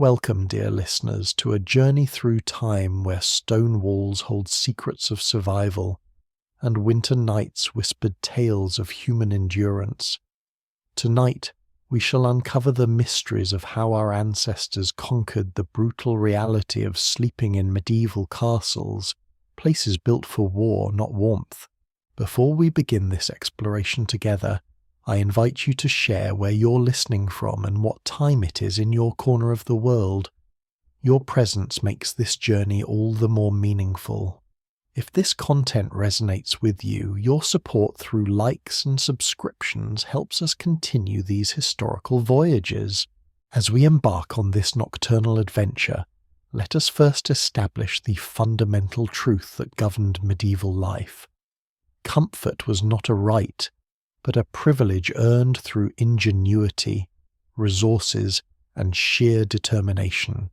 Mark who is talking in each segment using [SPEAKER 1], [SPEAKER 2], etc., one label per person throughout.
[SPEAKER 1] Welcome, dear listeners, to a journey through time where stone walls hold secrets of survival and winter nights whispered tales of human endurance. Tonight, we shall uncover the mysteries of how our ancestors conquered the brutal reality of sleeping in medieval castles, places built for war, not warmth. Before we begin this exploration together, I invite you to share where you're listening from and what time it is in your corner of the world. Your presence makes this journey all the more meaningful. If this content resonates with you, your support through likes and subscriptions helps us continue these historical voyages. As we embark on this nocturnal adventure, let us first establish the fundamental truth that governed medieval life. Comfort was not a right, but a privilege earned through ingenuity, resources, and sheer determination.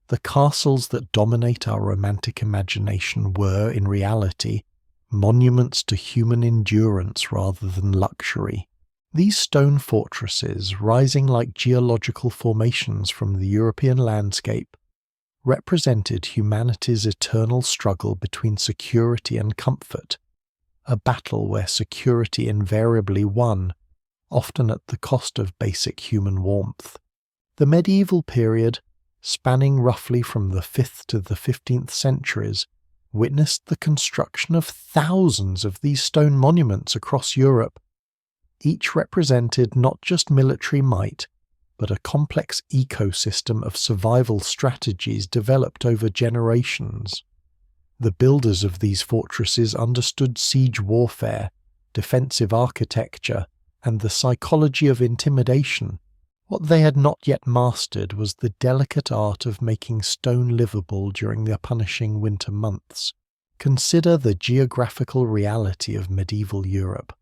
[SPEAKER 1] The castles that dominate our romantic imagination were, in reality, monuments to human endurance rather than luxury. These stone fortresses, rising like geological formations from the European landscape, represented humanity's eternal struggle between security and comfort, a battle where security invariably won, often at the cost of basic human warmth. The medieval period, spanning roughly from the 5th to the 15th centuries, witnessed the construction of thousands of these stone monuments across Europe. Each represented not just military might, but a complex ecosystem of survival strategies developed over generations. The builders of these fortresses understood siege warfare, defensive architecture, and the psychology of intimidation. What they had not yet mastered was the delicate art of making stone livable during the punishing winter months. Consider the geographical reality of medieval Europe,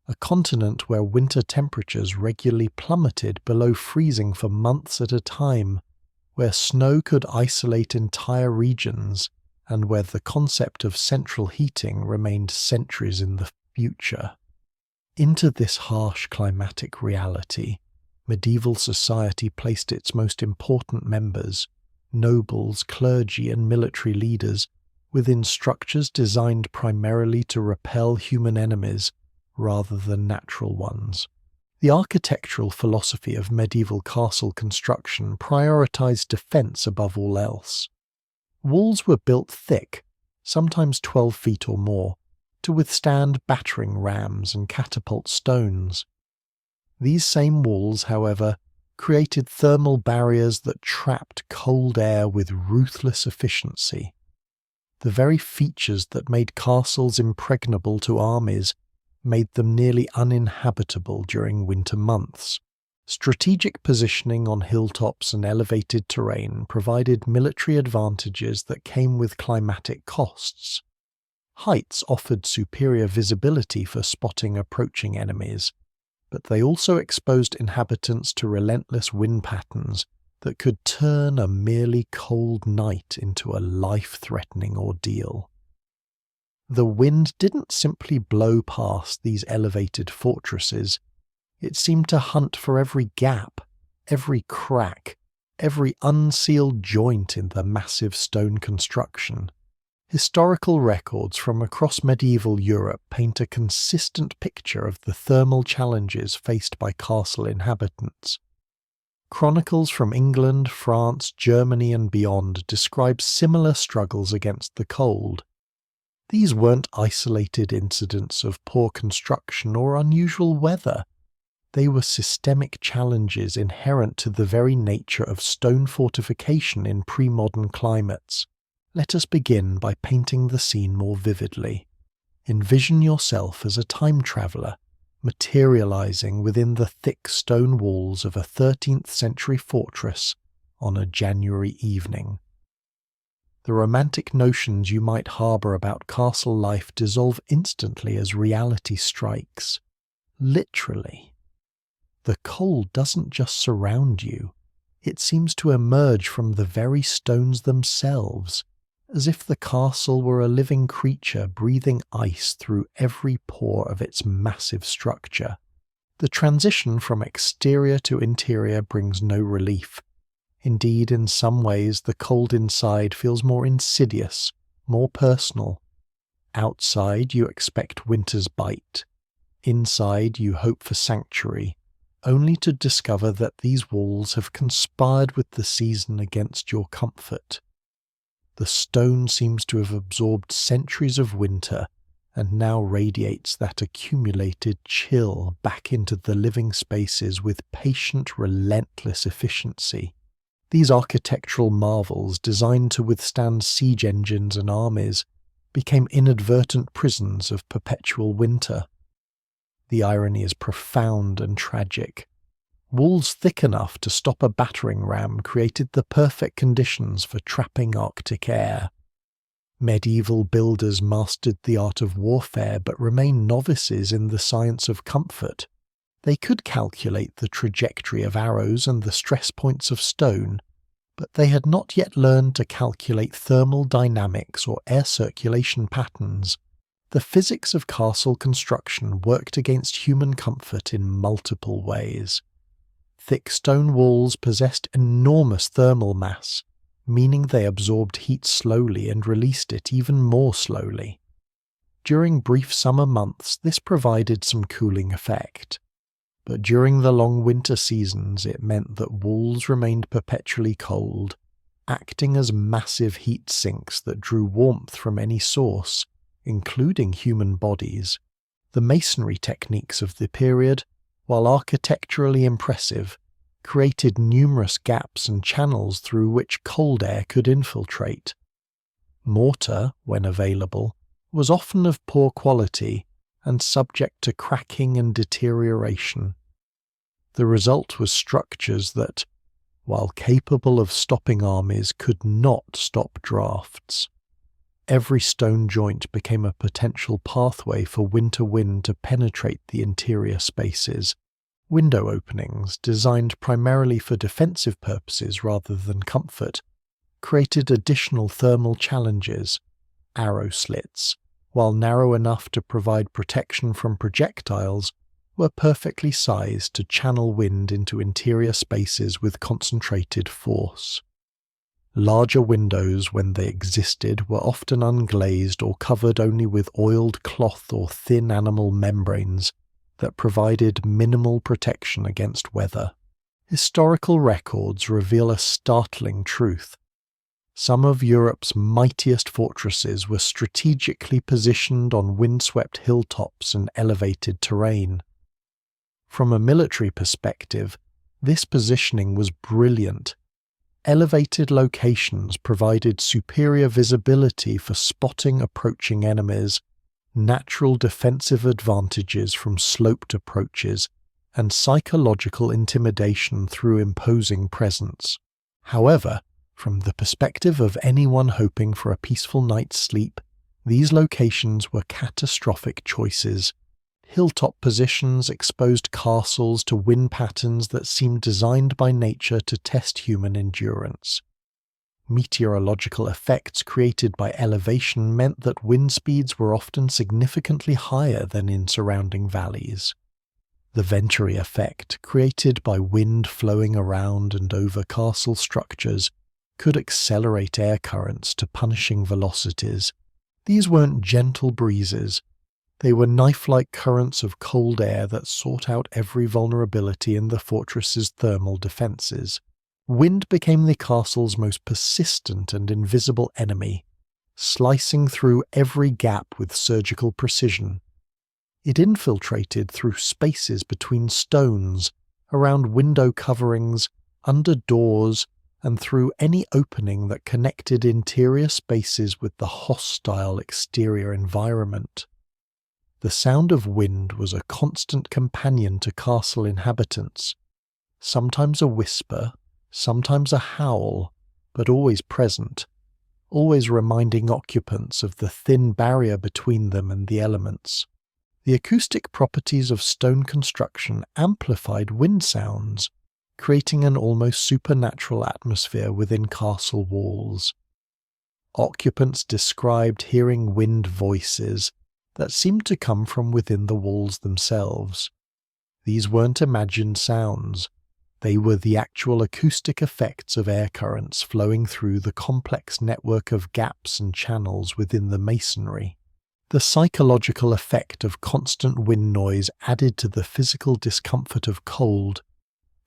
[SPEAKER 1] a continent where winter temperatures regularly plummeted below freezing for months at a time, where snow could isolate entire regions, and where the concept of central heating remained centuries in the future. Into this harsh climatic reality, medieval society placed its most important members, nobles, clergy, and military leaders, within structures designed primarily to repel human enemies rather than natural ones. The architectural philosophy of medieval castle construction prioritized defense above all else. Walls were built thick, sometimes 12 feet or more, to withstand battering rams and catapult stones. These same walls, however, created thermal barriers that trapped cold air with ruthless efficiency. The very features that made castles impregnable to armies made them nearly uninhabitable during winter months. Strategic positioning on hilltops and elevated terrain provided military advantages that came with climatic costs. Heights offered superior visibility for spotting approaching enemies, but they also exposed inhabitants to relentless wind patterns that could turn a merely cold night into a life-threatening ordeal. The wind didn't simply blow past these elevated fortresses. It seemed to hunt for every gap, every crack, every unsealed joint in the massive stone construction. Historical records from across medieval Europe paint a consistent picture of the thermal challenges faced by castle inhabitants. Chronicles from England, France, Germany, and beyond describe similar struggles against the cold. These weren't isolated incidents of poor construction or unusual weather. They were systemic challenges inherent to the very nature of stone fortification in pre-modern climates. Let us begin by painting the scene more vividly. Envision yourself as a time traveller, materializing within the thick stone walls of a 13th century fortress on a January evening. The romantic notions you might harbour about castle life dissolve instantly as reality strikes. Literally. The cold doesn't just surround you, it seems to emerge from the very stones themselves, as if the castle were a living creature breathing ice through every pore of its massive structure. The transition from exterior to interior brings no relief. Indeed, in some ways, the cold inside feels more insidious, more personal. Outside, you expect winter's bite. Inside, you hope for sanctuary, only to discover that these walls have conspired with the season against your comfort. The stone seems to have absorbed centuries of winter and now radiates that accumulated chill back into the living spaces with patient, relentless efficiency. These architectural marvels, designed to withstand siege engines and armies, became inadvertent prisons of perpetual winter. The irony is profound and tragic. Walls thick enough to stop a battering ram created the perfect conditions for trapping Arctic air. Medieval builders mastered the art of warfare but remained novices in the science of comfort. They could calculate the trajectory of arrows and the stress points of stone, but they had not yet learned to calculate thermal dynamics or air circulation patterns. The physics of castle construction worked against human comfort in multiple ways. Thick stone walls possessed enormous thermal mass, meaning they absorbed heat slowly and released it even more slowly. During brief summer months, this provided some cooling effect. But during the long winter seasons, it meant that walls remained perpetually cold, acting as massive heat sinks that drew warmth from any source, including human bodies. The masonry techniques of the period, while architecturally impressive, created numerous gaps and channels through which cold air could infiltrate. Mortar, when available, was often of poor quality and subject to cracking and deterioration. The result was structures that, while capable of stopping armies, could not stop drafts. Every stone joint became a potential pathway for winter wind to penetrate the interior spaces. Window openings, designed primarily for defensive purposes rather than comfort, created additional thermal challenges. Arrow slits, while narrow enough to provide protection from projectiles, were perfectly sized to channel wind into interior spaces with concentrated force. Larger windows, when they existed, were often unglazed or covered only with oiled cloth or thin animal membranes that provided minimal protection against weather. Historical records reveal a startling truth. Some of Europe's mightiest fortresses were strategically positioned on windswept hilltops and elevated terrain. From a military perspective, this positioning was brilliant. Elevated locations provided superior visibility for spotting approaching enemies, natural defensive advantages from sloped approaches, and psychological intimidation through imposing presence. However, from the perspective of anyone hoping for a peaceful night's sleep, these locations were catastrophic choices. Hilltop positions exposed castles to wind patterns that seemed designed by nature to test human endurance. Meteorological effects created by elevation meant that wind speeds were often significantly higher than in surrounding valleys. The Venturi effect, created by wind flowing around and over castle structures, could accelerate air currents to punishing velocities. These weren't gentle breezes. They were knife-like currents of cold air that sought out every vulnerability in the fortress's thermal defences. Wind became the castle's most persistent and invisible enemy, slicing through every gap with surgical precision. It infiltrated through spaces between stones, around window coverings, under doors, and through any opening that connected interior spaces with the hostile exterior environment. The sound of wind was a constant companion to castle inhabitants, sometimes a whisper, sometimes a howl, but always present, always reminding occupants of the thin barrier between them and the elements. The acoustic properties of stone construction amplified wind sounds, creating an almost supernatural atmosphere within castle walls. Occupants described hearing wind voices that seemed to come from within the walls themselves. These weren't imagined sounds. They were the actual acoustic effects of air currents flowing through the complex network of gaps and channels within the masonry. The psychological effect of constant wind noise added to the physical discomfort of cold,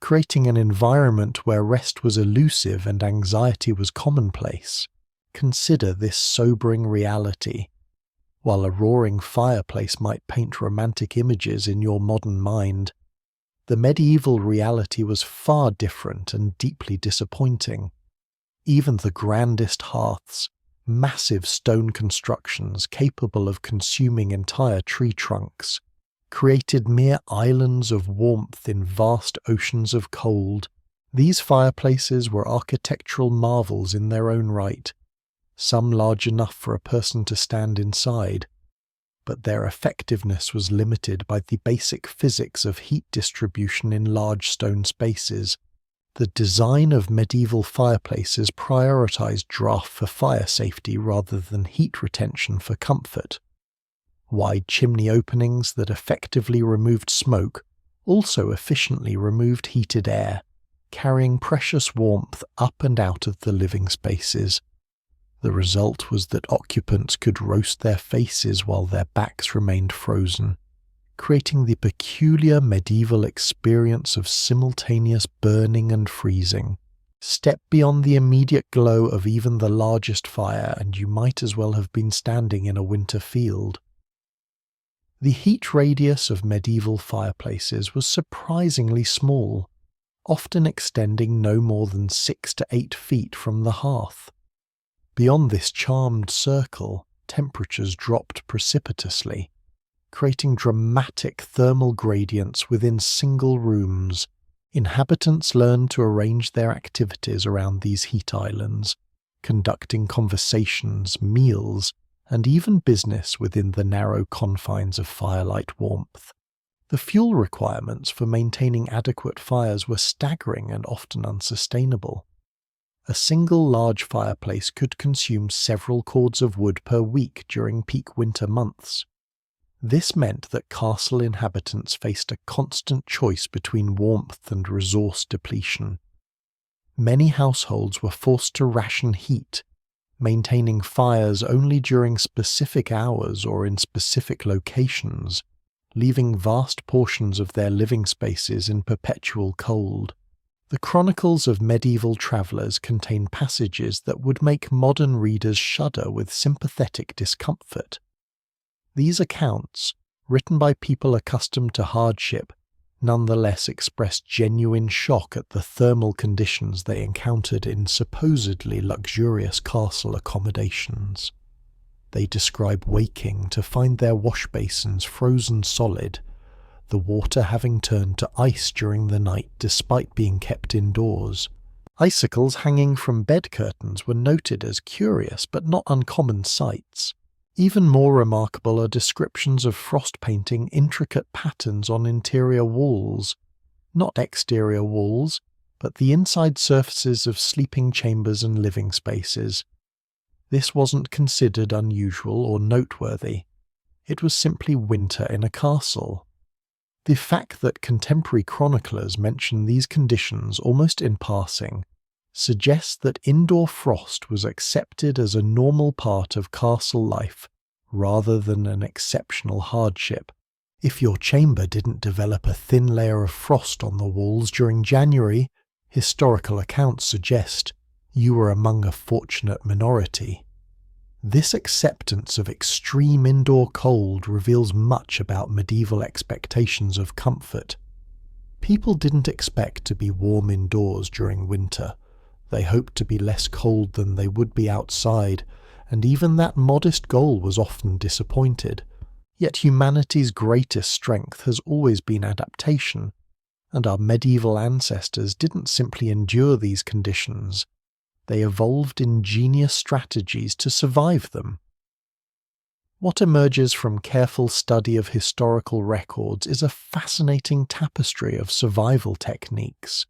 [SPEAKER 1] creating an environment where rest was elusive and anxiety was commonplace. Consider this sobering reality. While a roaring fireplace might paint romantic images in your modern mind, the medieval reality was far different and deeply disappointing. Even the grandest hearths, massive stone constructions capable of consuming entire tree trunks, created mere islands of warmth in vast oceans of cold. These fireplaces were architectural marvels in their own right, some large enough for a person to stand inside, but their effectiveness was limited by the basic physics of heat distribution in large stone spaces. The design of medieval fireplaces prioritized draft for fire safety rather than heat retention for comfort. Wide chimney openings that effectively removed smoke also efficiently removed heated air, carrying precious warmth up and out of the living spaces. The result was that occupants could roast their faces while their backs remained frozen, creating the peculiar medieval experience of simultaneous burning and freezing. Step beyond the immediate glow of even the largest fire and you might as well have been standing in a winter field. The heat radius of medieval fireplaces was surprisingly small, often extending no more than 6 to 8 feet from the hearth. Beyond this charmed circle, temperatures dropped precipitously, creating dramatic thermal gradients within single rooms. Inhabitants learned to arrange their activities around these heat islands, conducting conversations, meals, and even business within the narrow confines of firelight warmth. The fuel requirements for maintaining adequate fires were staggering and often unsustainable. A single large fireplace could consume several cords of wood per week during peak winter months. This meant that castle inhabitants faced a constant choice between warmth and resource depletion. Many households were forced to ration heat, maintaining fires only during specific hours or in specific locations, leaving vast portions of their living spaces in perpetual cold. The chronicles of medieval travellers contain passages that would make modern readers shudder with sympathetic discomfort. These accounts, written by people accustomed to hardship, nonetheless expressed genuine shock at the thermal conditions they encountered in supposedly luxurious castle accommodations. They describe waking to find their wash basins frozen solid, the water having turned to ice during the night despite being kept indoors. Icicles hanging from bed curtains were noted as curious but not uncommon sights. Even more remarkable are descriptions of frost painting intricate patterns on interior walls, not exterior walls, but the inside surfaces of sleeping chambers and living spaces. This wasn't considered unusual or noteworthy. It was simply winter in a castle. The fact that contemporary chroniclers mention these conditions almost in passing suggests that indoor frost was accepted as a normal part of castle life rather than an exceptional hardship. If your chamber didn't develop a thin layer of frost on the walls during January, historical accounts suggest you were among a fortunate minority. This acceptance of extreme indoor cold reveals much about medieval expectations of comfort. People didn't expect to be warm indoors during winter. They hoped to be less cold than they would be outside, and even that modest goal was often disappointed. Yet humanity's greatest strength has always been adaptation, and our medieval ancestors didn't simply endure these conditions. They evolved ingenious strategies to survive them. What emerges from careful study of historical records is a fascinating tapestry of survival techniques,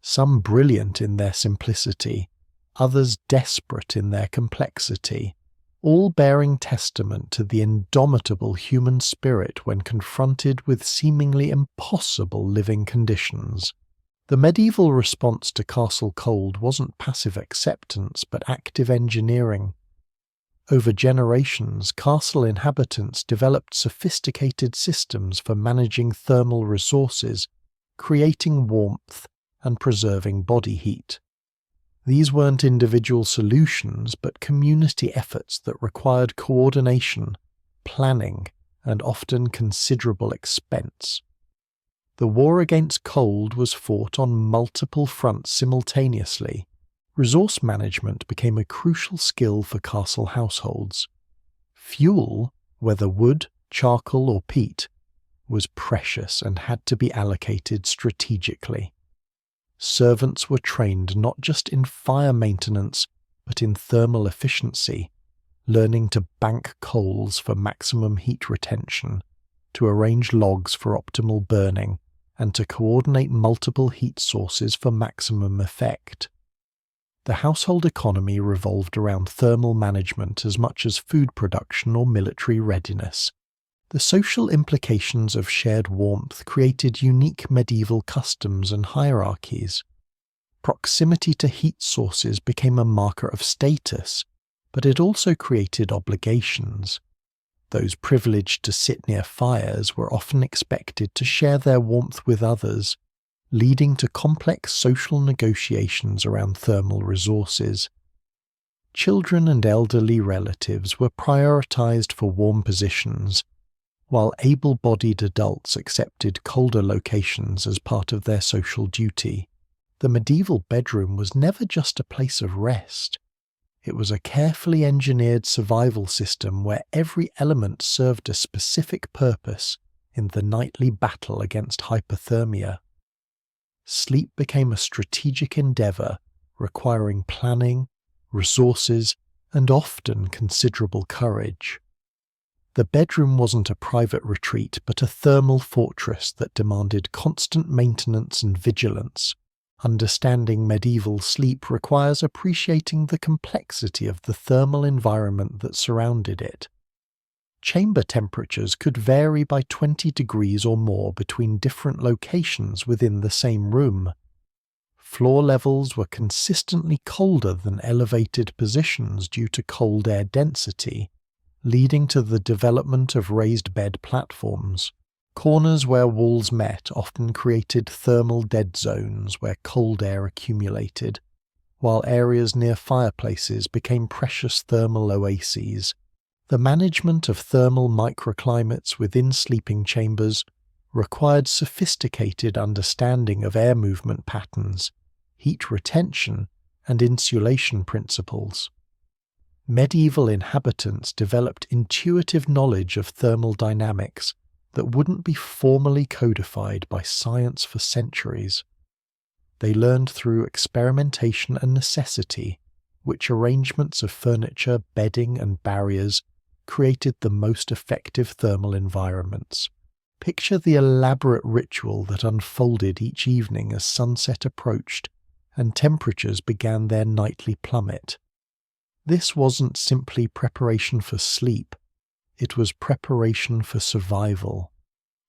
[SPEAKER 1] some brilliant in their simplicity, others desperate in their complexity, all bearing testament to the indomitable human spirit when confronted with seemingly impossible living conditions. The medieval response to castle cold wasn't passive acceptance but active engineering. Over generations, castle inhabitants developed sophisticated systems for managing thermal resources, creating warmth, and preserving body heat. These weren't individual solutions but community efforts that required coordination, planning, and often considerable expense. The war against cold was fought on multiple fronts simultaneously. Resource management became a crucial skill for castle households. Fuel, whether wood, charcoal, or peat, was precious and had to be allocated strategically. Servants were trained not just in fire maintenance, but in thermal efficiency, learning to bank coals for maximum heat retention, to arrange logs for optimal burning, and to coordinate multiple heat sources for maximum effect. The household economy revolved around thermal management as much as food production or military readiness. The social implications of shared warmth created unique medieval customs and hierarchies. Proximity to heat sources became a marker of status, but it also created obligations. Those privileged to sit near fires were often expected to share their warmth with others, leading to complex social negotiations around thermal resources. Children and elderly relatives were prioritized for warm positions, while able-bodied adults accepted colder locations as part of their social duty. The medieval bedroom was never just a place of rest. It was a carefully engineered survival system where every element served a specific purpose in the nightly battle against hypothermia. Sleep became a strategic endeavor, requiring planning, resources, and often considerable courage. The bedroom wasn't a private retreat, but a thermal fortress that demanded constant maintenance and vigilance. Understanding medieval sleep requires appreciating the complexity of the thermal environment that surrounded it. Chamber temperatures could vary by 20 degrees or more between different locations within the same room. Floor levels were consistently colder than elevated positions due to cold air density, leading to the development of raised bed platforms. Corners where walls met often created thermal dead zones where cold air accumulated, while areas near fireplaces became precious thermal oases. The management of thermal microclimates within sleeping chambers required sophisticated understanding of air movement patterns, heat retention, and insulation principles. Medieval inhabitants developed intuitive knowledge of thermal dynamics that wouldn't be formally codified by science for centuries. They learned through experimentation and necessity which arrangements of furniture, bedding, and barriers created the most effective thermal environments. Picture the elaborate ritual that unfolded each evening as sunset approached and temperatures began their nightly plummet. This wasn't simply preparation for sleep, it was preparation for survival.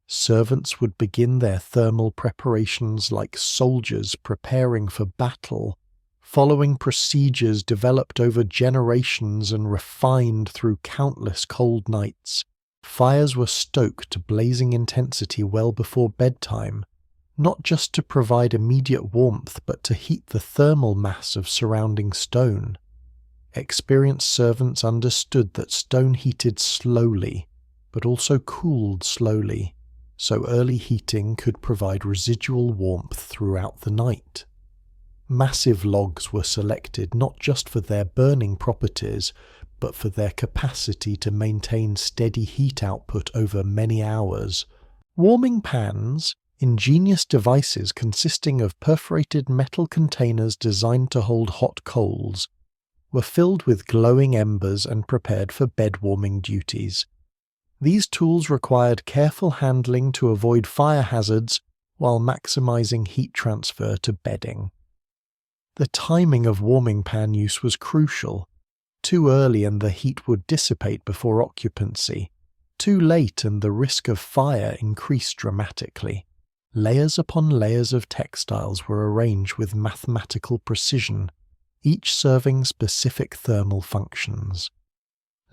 [SPEAKER 1] Servants would begin their thermal preparations like soldiers preparing for battle, following procedures developed over generations and refined through countless cold nights. Fires were stoked to blazing intensity well before bedtime, not just to provide immediate warmth but to heat the thermal mass of surrounding stone. Experienced servants understood that stone heated slowly, but also cooled slowly, so early heating could provide residual warmth throughout the night. Massive logs were selected not just for their burning properties, but for their capacity to maintain steady heat output over many hours. Warming pans, ingenious devices consisting of perforated metal containers designed to hold hot coals, were filled with glowing embers and prepared for bed-warming duties. These tools required careful handling to avoid fire hazards while maximizing heat transfer to bedding. The timing of warming pan use was crucial. Too early and the heat would dissipate before occupancy. Too late and the risk of fire increased dramatically. Layers upon layers of textiles were arranged with mathematical precision, each serving specific thermal functions.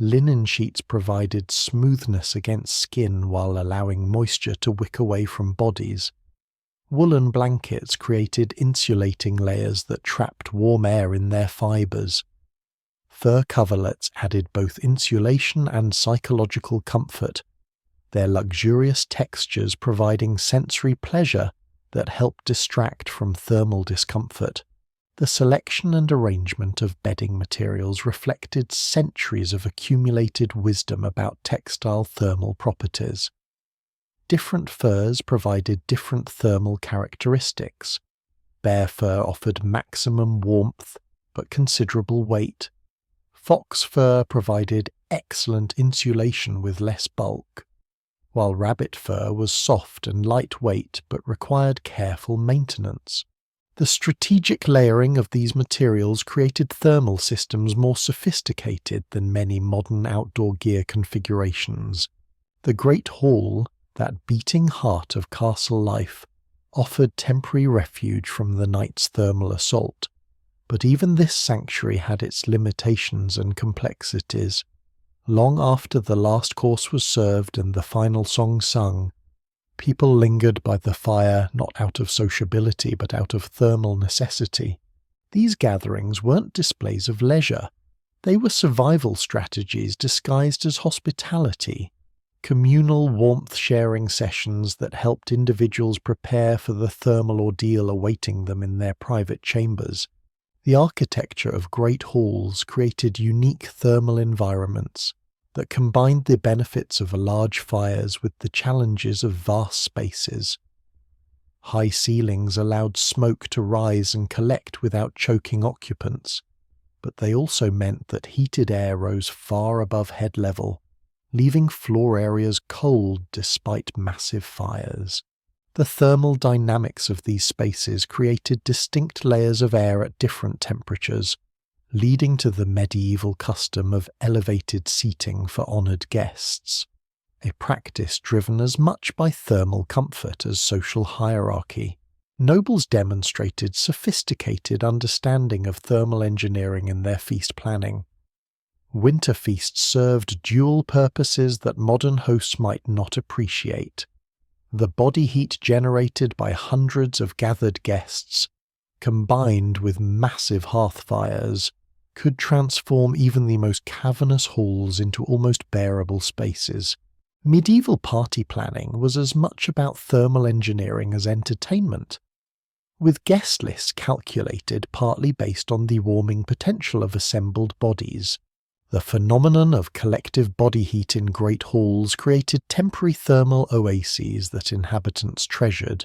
[SPEAKER 1] Linen sheets provided smoothness against skin while allowing moisture to wick away from bodies. Woolen blankets created insulating layers that trapped warm air in their fibers. Fur coverlets added both insulation and psychological comfort, their luxurious textures providing sensory pleasure that helped distract from thermal discomfort. The selection and arrangement of bedding materials reflected centuries of accumulated wisdom about textile thermal properties. Different furs provided different thermal characteristics. Bear fur offered maximum warmth, but considerable weight. Fox fur provided excellent insulation with less bulk, while rabbit fur was soft and lightweight but required careful maintenance. The strategic layering of these materials created thermal systems more sophisticated than many modern outdoor gear configurations. The Great Hall, that beating heart of castle life, offered temporary refuge from the night's thermal assault. But even this sanctuary had its limitations and complexities. Long after the last course was served and the final song sung, people lingered by the fire not out of sociability but out of thermal necessity. These gatherings weren't displays of leisure. They were survival strategies disguised as hospitality, communal warmth-sharing sessions that helped individuals prepare for the thermal ordeal awaiting them in their private chambers. The architecture of great halls created unique thermal environments that combined the benefits of large fires with the challenges of vast spaces. High ceilings allowed smoke to rise and collect without choking occupants, but they also meant that heated air rose far above head level, leaving floor areas cold despite massive fires. The thermal dynamics of these spaces created distinct layers of air at different temperatures, leading to the medieval custom of elevated seating for honoured guests, a practice driven as much by thermal comfort as social hierarchy. Nobles demonstrated sophisticated understanding of thermal engineering in their feast planning. Winter feasts served dual purposes that modern hosts might not appreciate. The body heat generated by hundreds of gathered guests, combined with massive hearth fires, could transform even the most cavernous halls into almost bearable spaces. Medieval party planning was as much about thermal engineering as entertainment, with guest lists calculated partly based on the warming potential of assembled bodies. The phenomenon of collective body heat in great halls created temporary thermal oases that inhabitants treasured.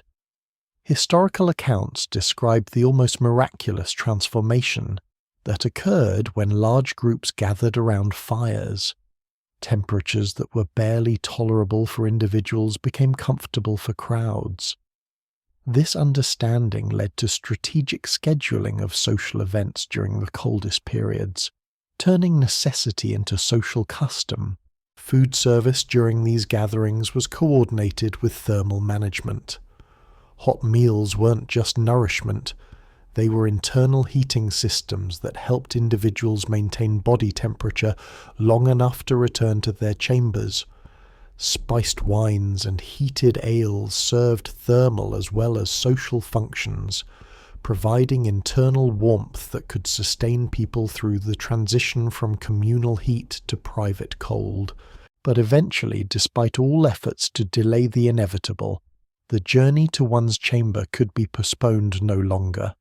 [SPEAKER 1] Historical accounts describe the almost miraculous transformation that occurred when large groups gathered around fires. Temperatures that were barely tolerable for individuals became comfortable for crowds. This understanding led to strategic scheduling of social events during the coldest periods, turning necessity into social custom. Food service during these gatherings was coordinated with thermal management. Hot meals weren't just nourishment, they were internal heating systems that helped individuals maintain body temperature long enough to return to their chambers. Spiced wines and heated ales served thermal as well as social functions, providing internal warmth that could sustain people through the transition from communal heat to private cold. But eventually, despite all efforts to delay the inevitable, the journey to one's chamber could be postponed no longer.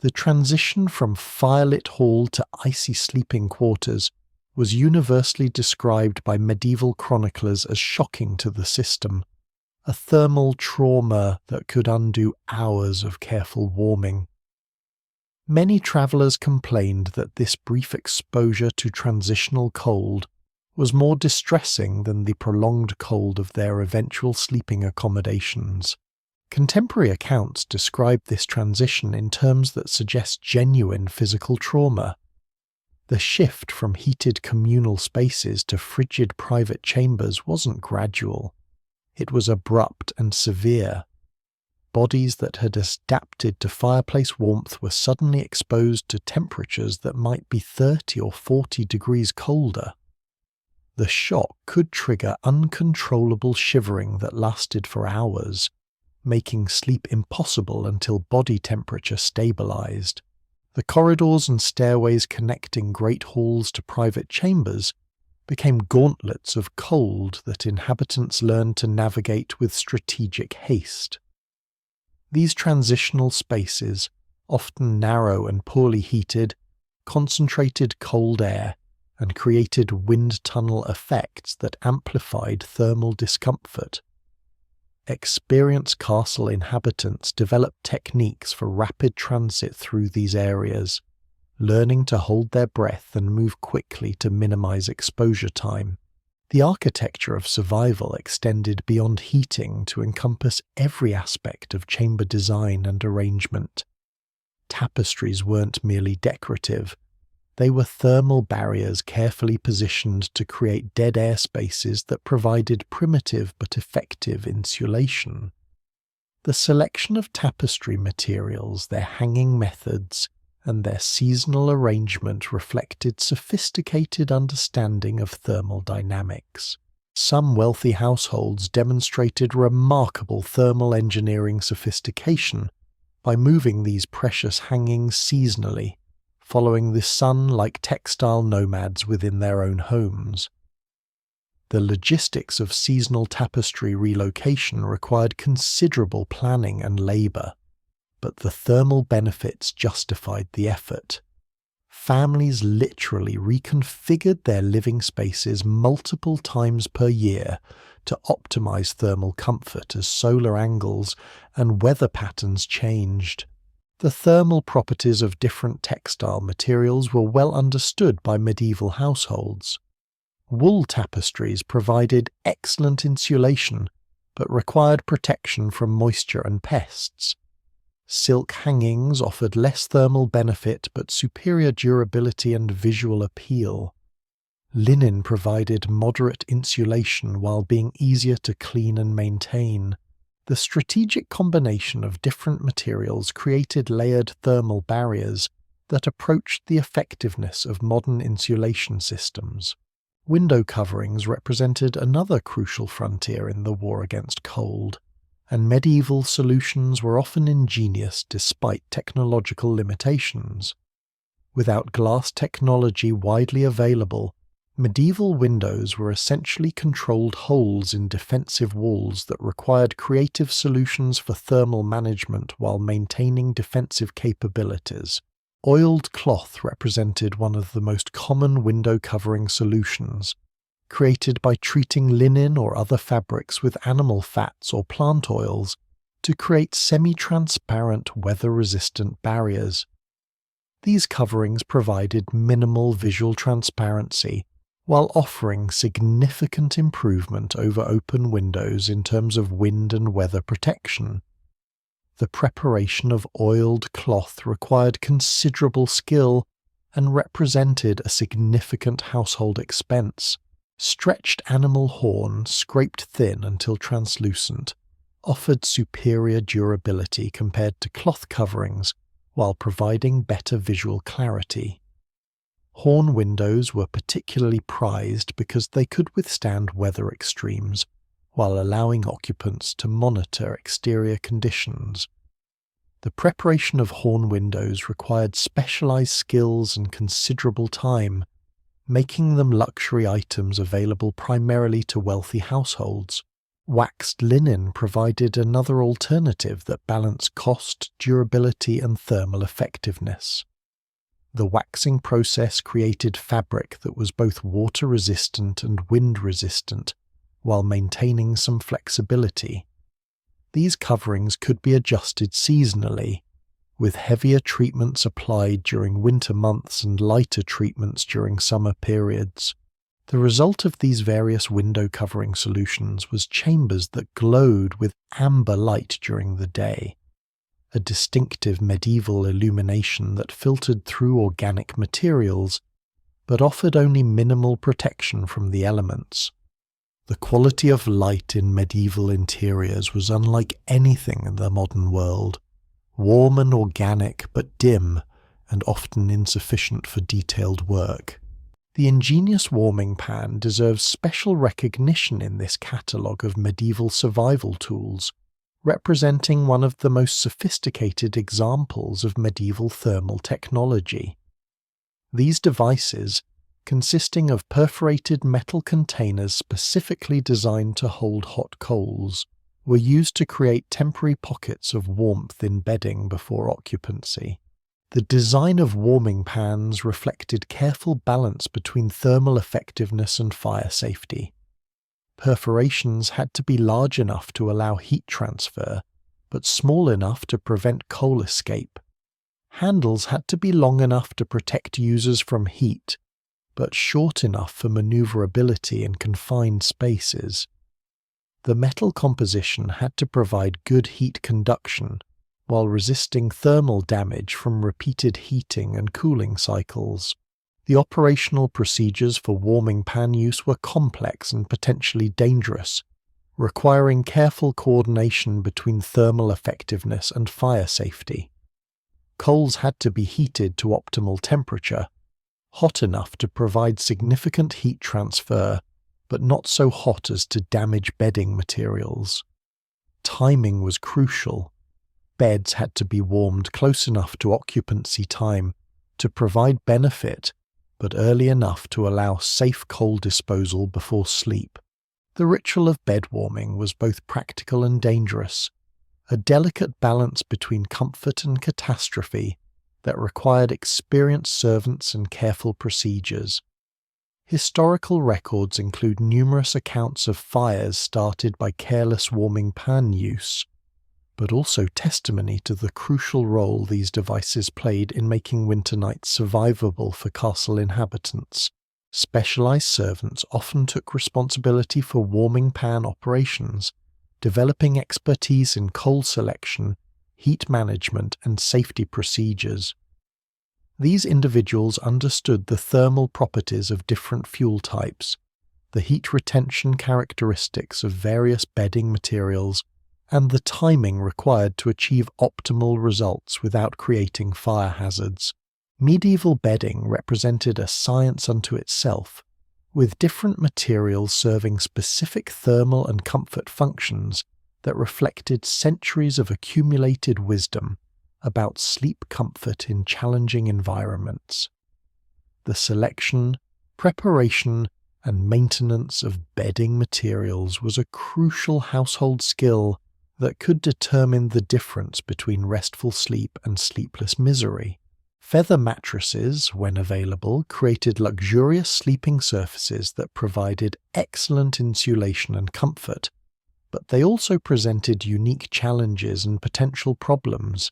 [SPEAKER 1] The transition from firelit hall to icy sleeping quarters was universally described by medieval chroniclers as shocking to the system, a thermal trauma that could undo hours of careful warming. Many travellers complained that this brief exposure to transitional cold was more distressing than the prolonged cold of their eventual sleeping accommodations. Contemporary accounts describe this transition in terms that suggest genuine physical trauma. The shift from heated communal spaces to frigid private chambers wasn't gradual. It was abrupt and severe. bodies that had adapted to fireplace warmth were suddenly exposed to temperatures that might be 30 or 40 degrees colder. The shock could trigger uncontrollable shivering that lasted for hours, making sleep impossible until body temperature stabilized. The corridors and stairways connecting great halls to private chambers became gauntlets of cold that inhabitants learned to navigate with strategic haste. These transitional spaces, often narrow and poorly heated, concentrated cold air and created wind tunnel effects that amplified thermal discomfort. Experienced castle inhabitants developed techniques for rapid transit through these areas, learning to hold their breath and move quickly to minimize exposure time. The architecture of survival extended beyond heating to encompass every aspect of chamber design and arrangement. Tapestries weren't merely decorative. They were thermal barriers carefully positioned to create dead air spaces that provided primitive but effective insulation. The selection of tapestry materials, their hanging methods, and their seasonal arrangement reflected sophisticated understanding of thermal dynamics. Some wealthy households demonstrated remarkable thermal engineering sophistication by moving these precious hangings seasonally, following the sun like textile nomads within their own homes. The logistics of seasonal tapestry relocation required considerable planning and labor, but the thermal benefits justified the effort. Families literally reconfigured their living spaces multiple times per year to optimize thermal comfort as solar angles and weather patterns changed. The thermal properties of different textile materials were well understood by medieval households. Wool tapestries provided excellent insulation, but required protection from moisture and pests. Silk hangings offered less thermal benefit but superior durability and visual appeal. Linen provided moderate insulation while being easier to clean and maintain. The strategic combination of different materials created layered thermal barriers that approached the effectiveness of modern insulation systems. Window coverings represented another crucial frontier in the war against cold, and medieval solutions were often ingenious despite technological limitations. Without glass technology widely available, medieval windows were essentially controlled holes in defensive walls that required creative solutions for thermal management while maintaining defensive capabilities. Oiled cloth represented one of the most common window covering solutions, created by treating linen or other fabrics with animal fats or plant oils to create semi-transparent, weather-resistant barriers. These coverings provided minimal visual transparency, while offering significant improvement over open windows in terms of wind and weather protection. The preparation of oiled cloth required considerable skill and represented a significant household expense. Stretched animal horn, scraped thin until translucent, offered superior durability compared to cloth coverings while providing better visual clarity. Horn windows were particularly prized because they could withstand weather extremes while allowing occupants to monitor exterior conditions. The preparation of horn windows required specialized skills and considerable time, making them luxury items available primarily to wealthy households. Waxed linen provided another alternative that balanced cost, durability, and thermal effectiveness. The waxing process created fabric that was both water-resistant and wind-resistant, while maintaining some flexibility. These coverings could be adjusted seasonally, with heavier treatments applied during winter months and lighter treatments during summer periods. The result of these various window covering solutions was chambers that glowed with amber light during the day, a distinctive medieval illumination that filtered through organic materials, but offered only minimal protection from the elements. The quality of light in medieval interiors was unlike anything in the modern world, warm and organic but dim and often insufficient for detailed work. The ingenious warming pan deserves special recognition in this catalogue of medieval survival tools, representing one of the most sophisticated examples of medieval thermal technology. These devices, consisting of perforated metal containers specifically designed to hold hot coals, were used to create temporary pockets of warmth in bedding before occupancy. The design of warming pans reflected careful balance between thermal effectiveness and fire safety. Perforations had to be large enough to allow heat transfer, but small enough to prevent coal escape. Handles had to be long enough to protect users from heat, but short enough for maneuverability in confined spaces. The metal composition had to provide good heat conduction, while resisting thermal damage from repeated heating and cooling cycles. The operational procedures for warming pan use were complex and potentially dangerous, requiring careful coordination between thermal effectiveness and fire safety. Coals had to be heated to optimal temperature, hot enough to provide significant heat transfer, but not so hot as to damage bedding materials. Timing was crucial. Beds had to be warmed close enough to occupancy time to provide benefit, but early enough to allow safe coal disposal before sleep. The ritual of bed warming was both practical and dangerous, a delicate balance between comfort and catastrophe that required experienced servants and careful procedures. Historical records include numerous accounts of fires started by careless warming pan use, but also testimony to the crucial role these devices played in making winter nights survivable for castle inhabitants. Specialized servants often took responsibility for warming pan operations, developing expertise in coal selection, heat management, and safety procedures. These individuals understood the thermal properties of different fuel types, the heat retention characteristics of various bedding materials, and the timing required to achieve optimal results without creating fire hazards. Medieval bedding represented a science unto itself, with different materials serving specific thermal and comfort functions that reflected centuries of accumulated wisdom about sleep comfort in challenging environments. The selection, preparation, and maintenance of bedding materials was a crucial household skill that could determine the difference between restful sleep and sleepless misery. Feather mattresses, when available, created luxurious sleeping surfaces that provided excellent insulation and comfort, but they also presented unique challenges and potential problems.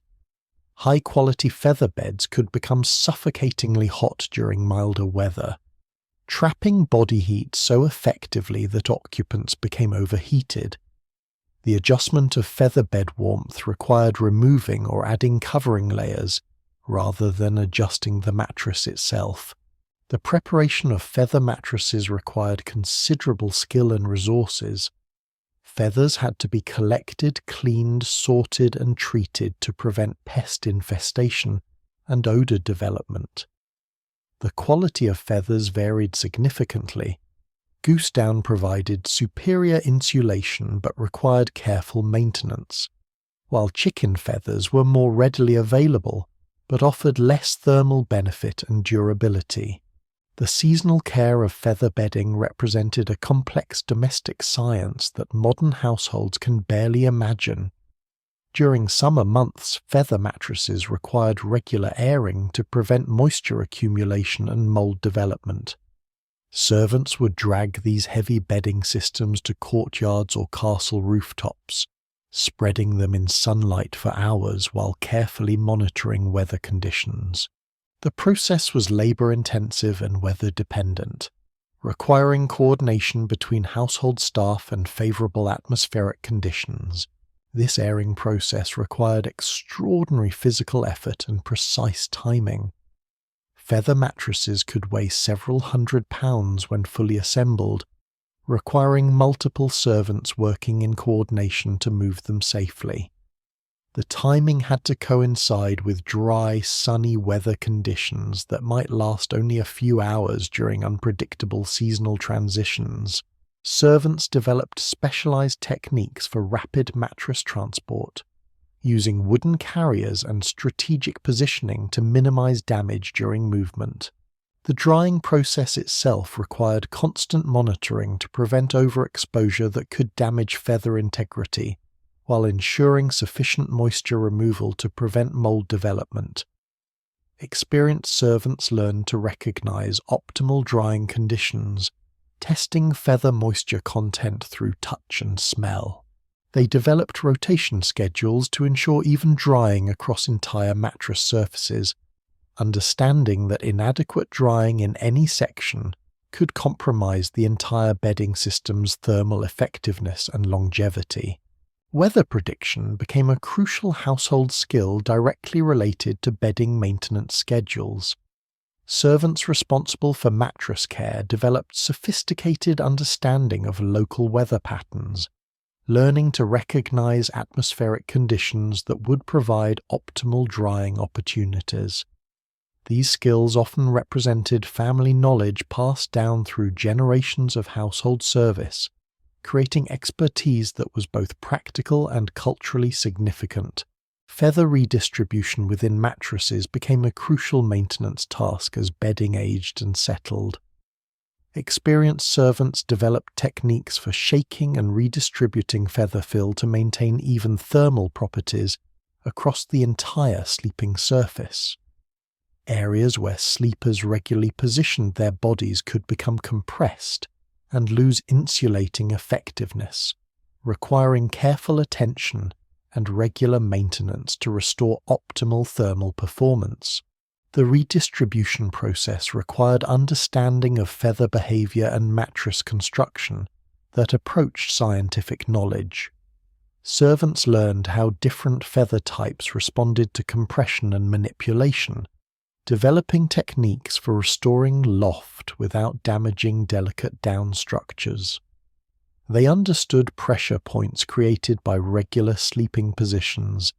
[SPEAKER 1] High-quality feather beds could become suffocatingly hot during milder weather, trapping body heat so effectively that occupants became overheated. The adjustment of feather bed warmth required removing or adding covering layers, rather than adjusting the mattress itself. The preparation of feather mattresses required considerable skill and resources. Feathers had to be collected, cleaned, sorted, and treated to prevent pest infestation and odor development. The quality of feathers varied significantly. Goose down provided superior insulation but required careful maintenance, while chicken feathers were more readily available but offered less thermal benefit and durability. The seasonal care of feather bedding represented a complex domestic science that modern households can barely imagine. During summer months, feather mattresses required regular airing to prevent moisture accumulation and mold development. Servants would drag these heavy bedding systems to courtyards or castle rooftops, spreading them in sunlight for hours while carefully monitoring weather conditions. The process was labor-intensive and weather-dependent, requiring coordination between household staff and favorable atmospheric conditions. This airing process required extraordinary physical effort and precise timing. Feather mattresses could weigh several hundred pounds when fully assembled, requiring multiple servants working in coordination to move them safely. The timing had to coincide with dry, sunny weather conditions that might last only a few hours during unpredictable seasonal transitions. Servants developed specialized techniques for rapid mattress transport, using wooden carriers and strategic positioning to minimize damage during movement. The drying process itself required constant monitoring to prevent overexposure that could damage feather integrity, while ensuring sufficient moisture removal to prevent mold development. Experienced servants learned to recognize optimal drying conditions, testing feather moisture content through touch and smell. They developed rotation schedules to ensure even drying across entire mattress surfaces, understanding that inadequate drying in any section could compromise the entire bedding system's thermal effectiveness and longevity. Weather prediction became a crucial household skill directly related to bedding maintenance schedules. Servants responsible for mattress care developed sophisticated understanding of local weather patterns, learning to recognize atmospheric conditions that would provide optimal drying opportunities. These skills often represented family knowledge passed down through generations of household service, creating expertise that was both practical and culturally significant. Feather redistribution within mattresses became a crucial maintenance task as bedding aged and settled. Experienced servants developed techniques for shaking and redistributing feather fill to maintain even thermal properties across the entire sleeping surface. Areas where sleepers regularly positioned their bodies could become compressed and lose insulating effectiveness, requiring careful attention and regular maintenance to restore optimal thermal performance. The redistribution process required understanding of feather behavior and mattress construction that approached scientific knowledge. Servants learned how different feather types responded to compression and manipulation, developing techniques for restoring loft without damaging delicate down structures. They understood pressure points created by regular sleeping positions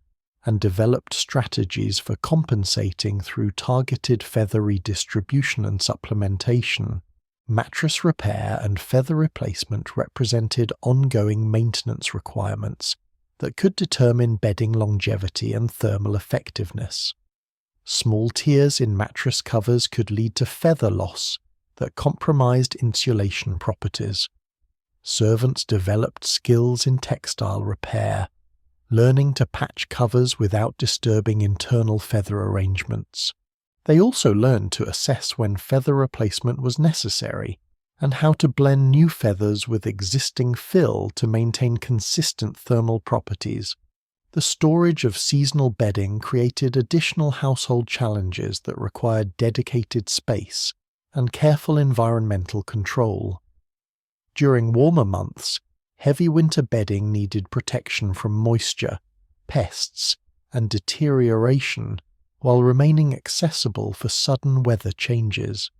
[SPEAKER 1] and developed strategies for compensating through targeted feather redistribution and supplementation. Mattress repair and feather replacement represented ongoing maintenance requirements that could determine bedding longevity and thermal effectiveness. Small tears in mattress covers could lead to feather loss that compromised insulation properties. Servants developed skills in textile repair, learning to patch covers without disturbing internal feather arrangements. They also learned to assess when feather replacement was necessary and how to blend new feathers with existing fill to maintain consistent thermal properties. The storage of seasonal bedding created additional household challenges that required dedicated space and careful environmental control. During warmer months, heavy winter bedding needed protection from moisture, pests, and deterioration while remaining accessible for sudden weather changes.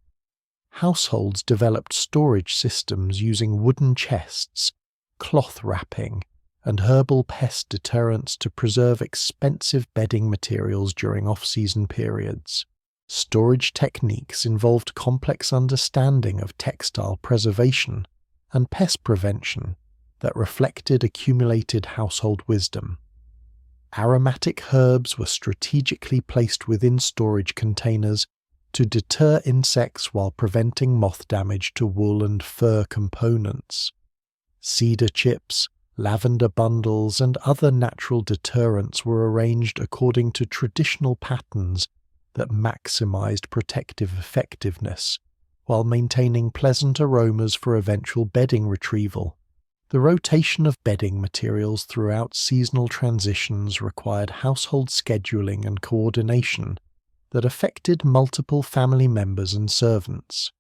[SPEAKER 1] Households developed storage systems using wooden chests, cloth wrapping, and herbal pest deterrents to preserve expensive bedding materials during off-season periods. Storage techniques involved complex understanding of textile preservation and pest prevention that reflected accumulated household wisdom. Aromatic herbs were strategically placed within storage containers to deter insects while preventing moth damage to wool and fur components. Cedar chips, lavender bundles, and other natural deterrents were arranged according to traditional patterns that maximized protective effectiveness, while maintaining pleasant aromas for eventual bedding retrieval. The rotation of bedding materials throughout seasonal transitions required household scheduling and coordination that affected multiple family members and servants.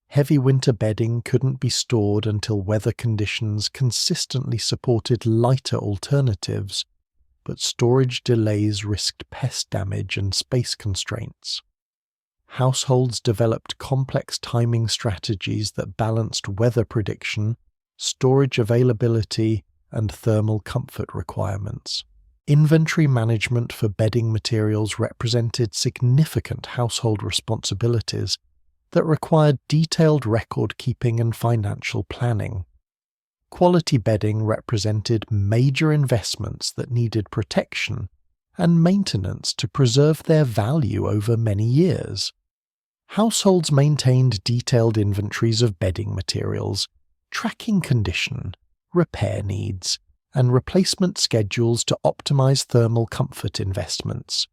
[SPEAKER 1] Heavy winter bedding couldn't be stored until weather conditions consistently supported lighter alternatives, but storage delays risked pest damage and space constraints. households developed complex timing strategies that balanced weather prediction, storage availability, and thermal comfort requirements. Inventory management for bedding materials represented significant household responsibilities that required detailed record-keeping and financial planning. Quality bedding represented major investments that needed protection and maintenance to preserve their value over many years. Households maintained detailed inventories of bedding materials, tracking condition, repair needs, and replacement schedules to optimize thermal comfort investments.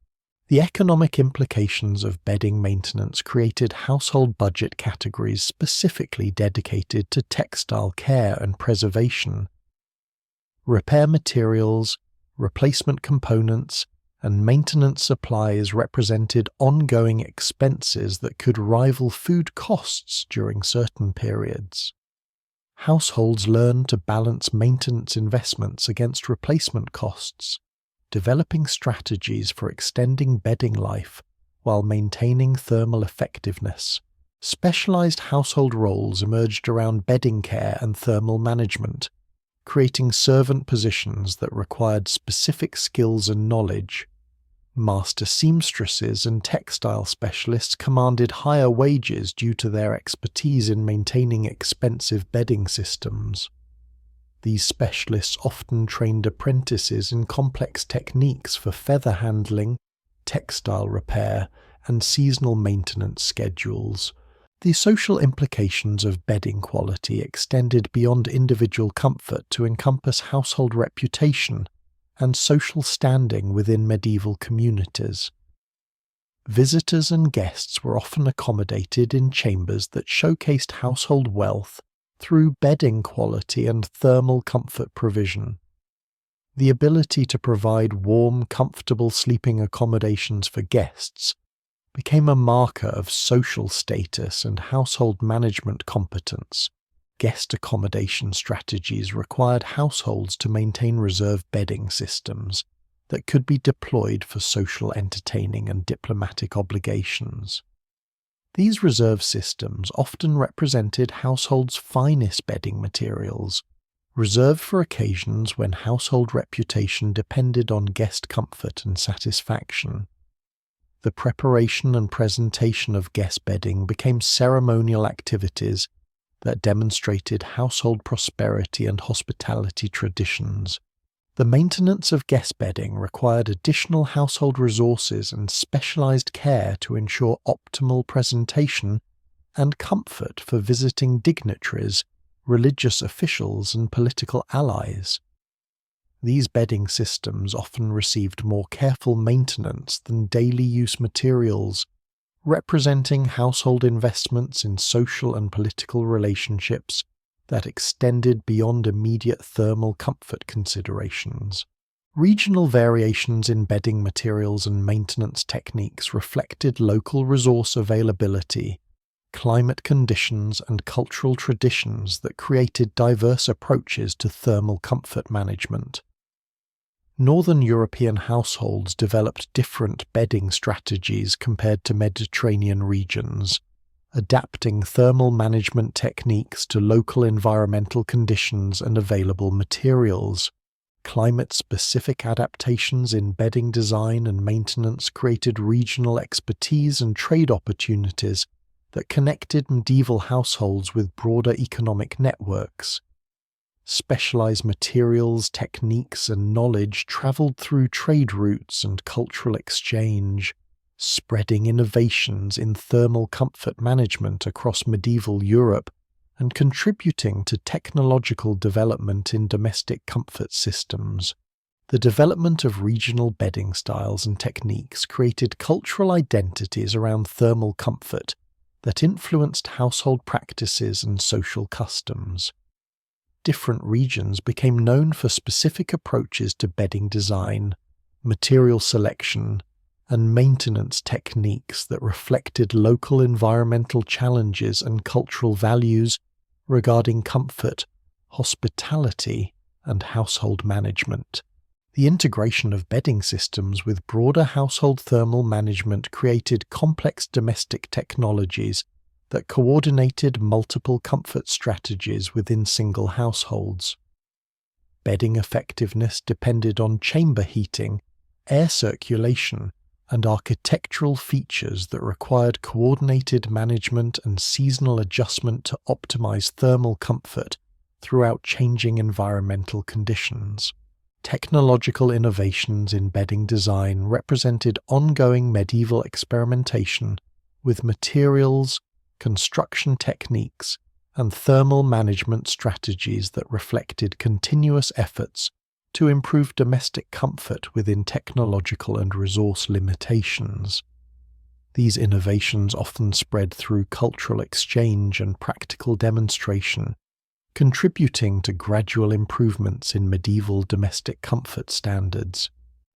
[SPEAKER 1] The economic implications of bedding maintenance created household budget categories specifically dedicated to textile care and preservation. Repair materials, replacement components, and maintenance supplies represented ongoing expenses that could rival food costs during certain periods. Households learned to balance maintenance investments against replacement costs, developing strategies for extending bedding life while maintaining thermal effectiveness. Specialized household roles emerged around bedding care and thermal management, creating servant positions that required specific skills and knowledge. Master seamstresses and textile specialists commanded higher wages due to their expertise in maintaining expensive bedding systems. These specialists often trained apprentices in complex techniques for feather handling, textile repair, and seasonal maintenance schedules. The social implications of bedding quality extended beyond individual comfort to encompass household reputation and social standing within medieval communities. Visitors and guests were often accommodated in chambers that showcased household wealth through bedding quality and thermal comfort provision. The ability to provide warm, comfortable sleeping accommodations for guests became a marker of social status and household management competence. Guest accommodation strategies required households to maintain reserve bedding systems that could be deployed for social entertaining and diplomatic obligations. These reserve systems often represented households' finest bedding materials, reserved for occasions when household reputation depended on guest comfort and satisfaction. The preparation and presentation of guest bedding became ceremonial activities that demonstrated household prosperity and hospitality traditions. The maintenance of guest bedding required additional household resources and specialized care to ensure optimal presentation and comfort for visiting dignitaries, religious officials, and political allies. These bedding systems often received more careful maintenance than daily use materials, representing household investments in social and political relationships that extended beyond immediate thermal comfort considerations. Regional variations in bedding materials and maintenance techniques reflected local resource availability, climate conditions, and cultural traditions that created diverse approaches to thermal comfort management. Northern European households developed different bedding strategies compared to Mediterranean regions, adapting thermal management techniques to local environmental conditions and available materials. Climate-specific adaptations in bedding design and maintenance created regional expertise and trade opportunities that connected medieval households with broader economic networks. Specialized materials, techniques, and knowledge traveled through trade routes and cultural exchange, spreading innovations in thermal comfort management across medieval Europe and contributing to technological development in domestic comfort systems. The development of regional bedding styles and techniques created cultural identities around thermal comfort that influenced household practices and social customs. Different regions became known for specific approaches to bedding design, material selection, and maintenance techniques that reflected local environmental challenges and cultural values regarding comfort, hospitality, and household management. The integration of bedding systems with broader household thermal management created complex domestic technologies that coordinated multiple comfort strategies within single households. Bedding effectiveness depended on chamber heating, air circulation, and architectural features that required coordinated management and seasonal adjustment to optimize thermal comfort throughout changing environmental conditions. Technological innovations in bedding design represented ongoing medieval experimentation with materials, construction techniques, and thermal management strategies that reflected continuous efforts to improve domestic comfort within technological and resource limitations. These innovations often spread through cultural exchange and practical demonstration, contributing to gradual improvements in medieval domestic comfort standards.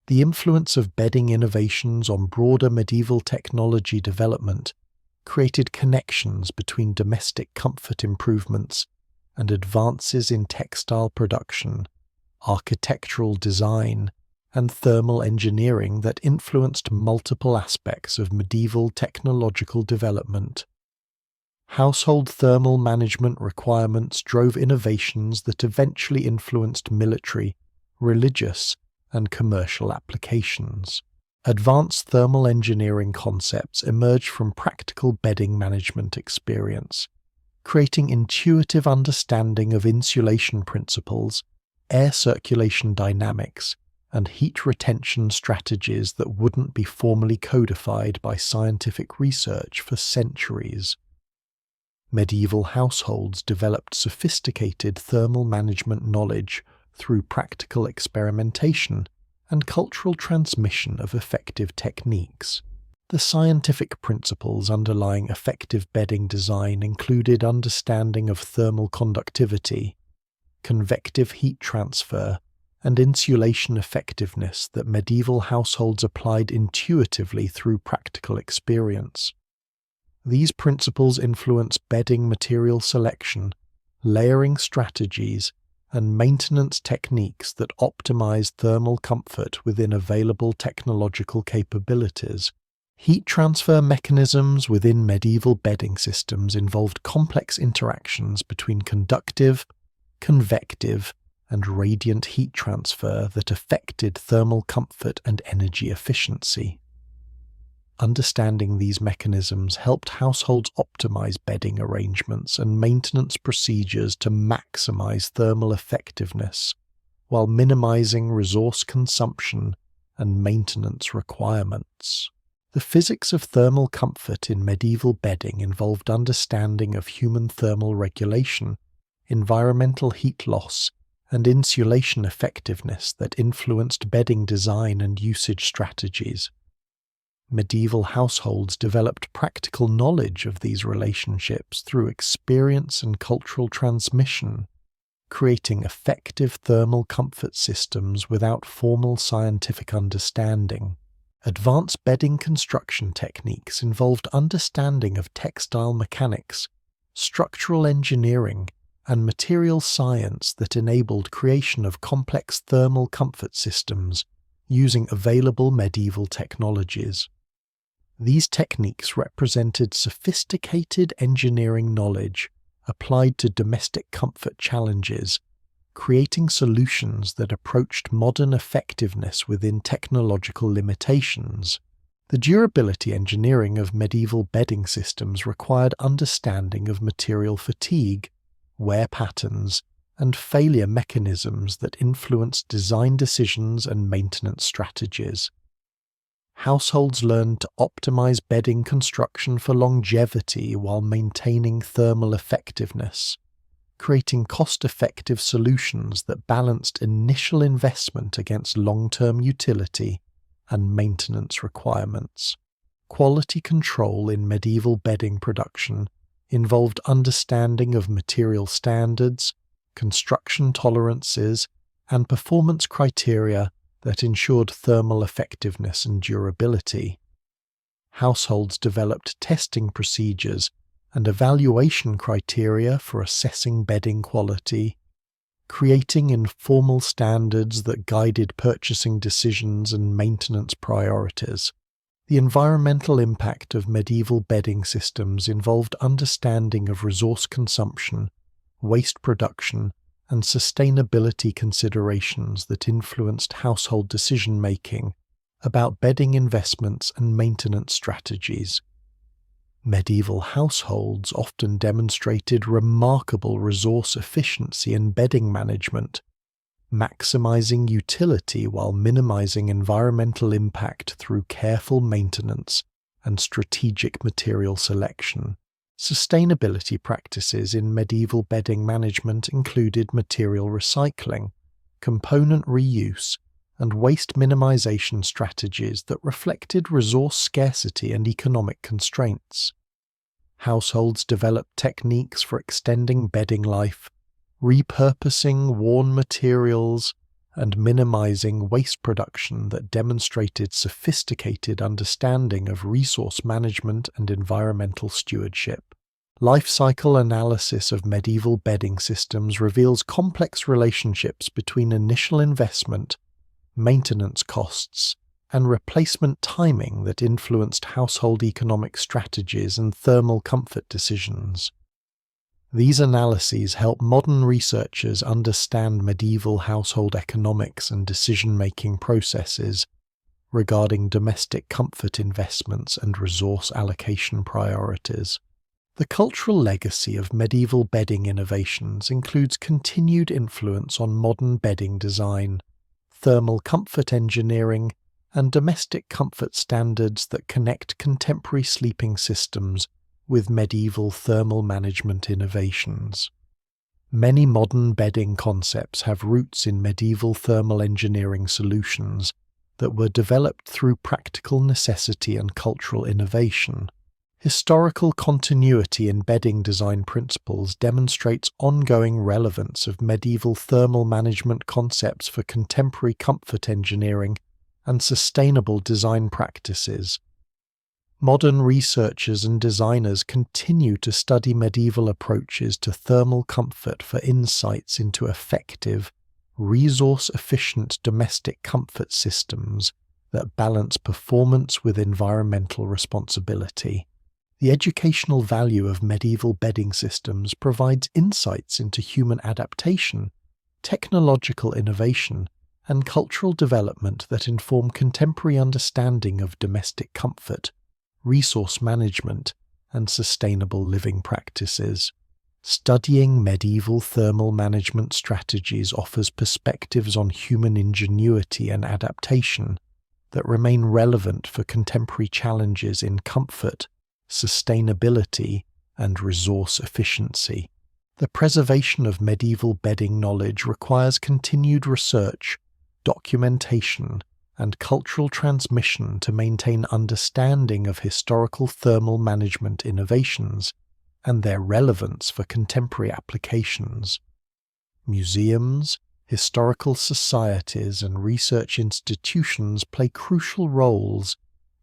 [SPEAKER 1] The influence of bedding innovations on broader medieval technology development created connections between domestic comfort improvements and advances in textile production, architectural design, and thermal engineering that influenced multiple aspects of medieval technological development. Household thermal management requirements drove innovations that eventually influenced military, religious, and commercial applications. Advanced thermal engineering concepts emerged from practical bedding management experience, creating intuitive understanding of insulation principles, air circulation dynamics, and heat retention strategies that wouldn't be formally codified by scientific research for centuries. Medieval households developed sophisticated thermal management knowledge through practical experimentation and cultural transmission of effective techniques. The scientific principles underlying effective bedding design included understanding of thermal conductivity, convective heat transfer, and insulation effectiveness that medieval households applied intuitively through practical experience. These principles influence bedding material selection, layering strategies, and maintenance techniques that optimize thermal comfort within available technological capabilities. Heat transfer mechanisms within medieval bedding systems involved complex interactions between conductive, convective, and radiant heat transfer that affected thermal comfort and energy efficiency. Understanding these mechanisms helped households optimize bedding arrangements and maintenance procedures to maximize thermal effectiveness, while minimizing resource consumption and maintenance requirements. The physics of thermal comfort in medieval bedding involved understanding of human thermal regulation, environmental heat loss, and insulation effectiveness that influenced bedding design and usage strategies. Medieval households developed practical knowledge of these relationships through experience and cultural transmission, creating effective thermal comfort systems without formal scientific understanding. Advanced bedding construction techniques involved understanding of textile mechanics, structural engineering, and material science that enabled creation of complex thermal comfort systems using available medieval technologies. These techniques represented sophisticated engineering knowledge applied to domestic comfort challenges, creating solutions that approached modern effectiveness within technological limitations. The durability engineering of medieval bedding systems required understanding of material fatigue, wear patterns, and failure mechanisms that influenced design decisions and maintenance strategies. Households learned to optimize bedding construction for longevity while maintaining thermal effectiveness, creating cost-effective solutions that balanced initial investment against long-term utility and maintenance requirements. Quality control in medieval bedding production involved understanding of material standards, construction tolerances, and performance criteria that ensured thermal effectiveness and durability. Households developed testing procedures and evaluation criteria for assessing bedding quality, creating informal standards that guided purchasing decisions and maintenance priorities. The environmental impact of medieval bedding systems involved understanding of resource consumption, waste production, and sustainability considerations that influenced household decision-making about bedding investments and maintenance strategies. Medieval households often demonstrated remarkable resource efficiency in bedding management, maximizing utility while minimizing environmental impact through careful maintenance and strategic material selection. Sustainability practices in medieval bedding management included material recycling, component reuse, and waste minimization strategies that reflected resource scarcity and economic constraints. Households developed techniques for extending bedding life, repurposing worn materials, and minimizing waste production that demonstrated sophisticated understanding of resource management and environmental stewardship. Life cycle analysis of medieval bedding systems reveals complex relationships between initial investment, maintenance costs, and replacement timing that influenced household economic strategies and thermal comfort decisions. These analyses help modern researchers understand medieval household economics and decision-making processes regarding domestic comfort investments and resource allocation priorities. The cultural legacy of medieval bedding innovations includes continued influence on modern bedding design, thermal comfort engineering, and domestic comfort standards that connect contemporary sleeping systems with medieval thermal management innovations. Many modern bedding concepts have roots in medieval thermal engineering solutions that were developed through practical necessity and cultural innovation. Historical continuity in bedding design principles demonstrates ongoing relevance of medieval thermal management concepts for contemporary comfort engineering and sustainable design practices. Modern researchers and designers continue to study medieval approaches to thermal comfort for insights into effective, resource-efficient domestic comfort systems that balance performance with environmental responsibility. The educational value of medieval bedding systems provides insights into human adaptation, technological innovation, and cultural development that inform contemporary understanding of domestic comfort, resource management, and sustainable living practices. Studying medieval thermal management strategies offers perspectives on human ingenuity and adaptation that remain relevant for contemporary challenges in comfort, sustainability, and resource efficiency. The preservation of medieval bedding knowledge requires continued research, documentation, and cultural transmission to maintain understanding of historical thermal management innovations and their relevance for contemporary applications. Museums, historical societies, and research institutions play crucial roles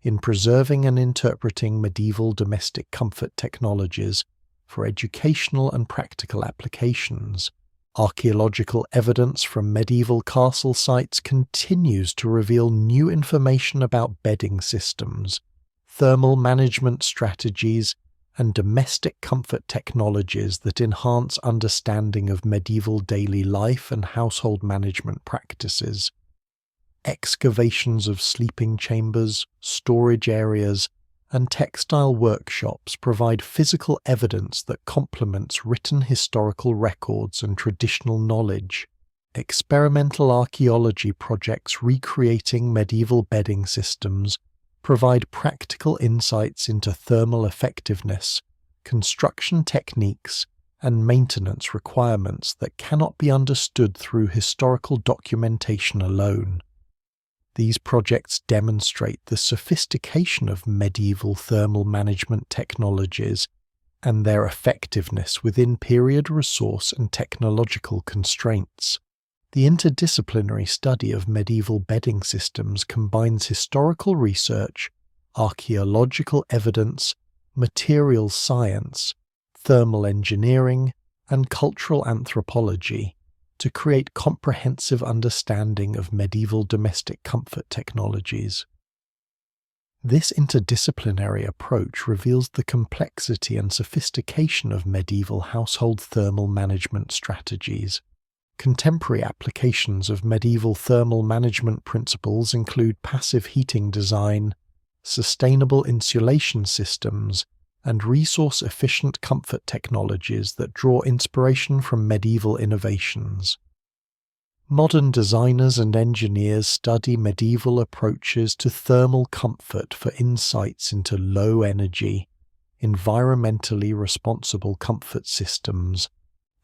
[SPEAKER 1] in preserving and interpreting medieval domestic comfort technologies for educational and practical applications. Archaeological evidence from medieval castle sites continues to reveal new information about bedding systems, thermal management strategies, and domestic comfort technologies that enhance understanding of medieval daily life and household management practices. Excavations of sleeping chambers, storage areas, and textile workshops provide physical evidence that complements written historical records and traditional knowledge. Experimental archaeology projects recreating medieval bedding systems provide practical insights into thermal effectiveness, construction techniques, and maintenance requirements that cannot be understood through historical documentation alone. These projects demonstrate the sophistication of medieval thermal management technologies and their effectiveness within period resource and technological constraints. The interdisciplinary study of medieval bedding systems combines historical research, archaeological evidence, materials science, thermal engineering, and cultural anthropology to create comprehensive understanding of medieval domestic comfort technologies. This interdisciplinary approach reveals the complexity and sophistication of medieval household thermal management strategies. Contemporary applications of medieval thermal management principles include passive heating design, sustainable insulation systems, and resource-efficient comfort technologies that draw inspiration from medieval innovations. Modern designers and engineers study medieval approaches to thermal comfort for insights into low-energy, environmentally responsible comfort systems.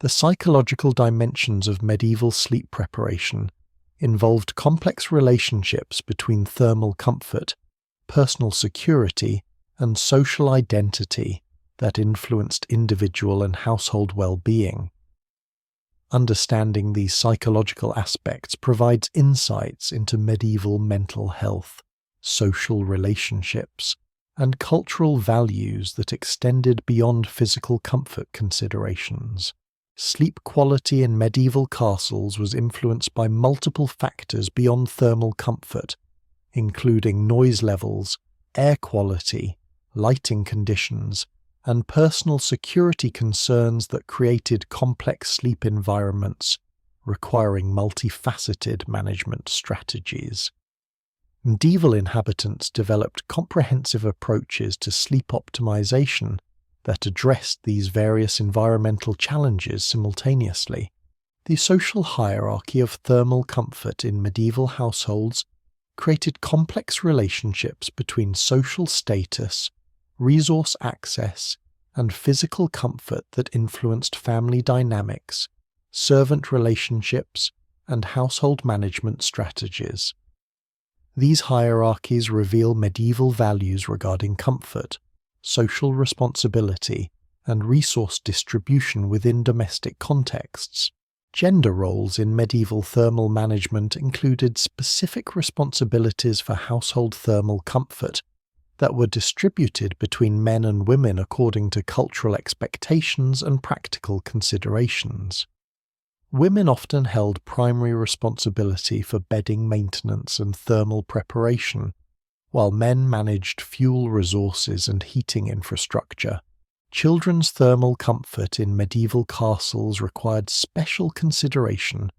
[SPEAKER 1] The psychological dimensions of medieval sleep preparation involved complex relationships between thermal comfort, personal security, and social identity that influenced individual and household well-being. Understanding these psychological aspects provides insights into medieval mental health, social relationships, and cultural values that extended beyond physical comfort considerations. Sleep quality in medieval castles was influenced by multiple factors beyond thermal comfort, including noise levels, air quality, lighting conditions, and personal security concerns that created complex sleep environments requiring multifaceted management strategies. Medieval inhabitants developed comprehensive approaches to sleep optimization that addressed these various environmental challenges simultaneously. The social hierarchy of thermal comfort in medieval households created complex relationships between social status, resource access, and physical comfort that influenced family dynamics, servant relationships, and household management strategies. These hierarchies reveal medieval values regarding comfort, social responsibility, and resource distribution within domestic contexts. Gender roles in medieval thermal management included specific responsibilities for household thermal comfort that were distributed between men and women according to cultural expectations and practical considerations. Women often held primary responsibility for bedding maintenance and thermal preparation, while men managed fuel resources and heating infrastructure. Children's thermal comfort in medieval castles required special consideration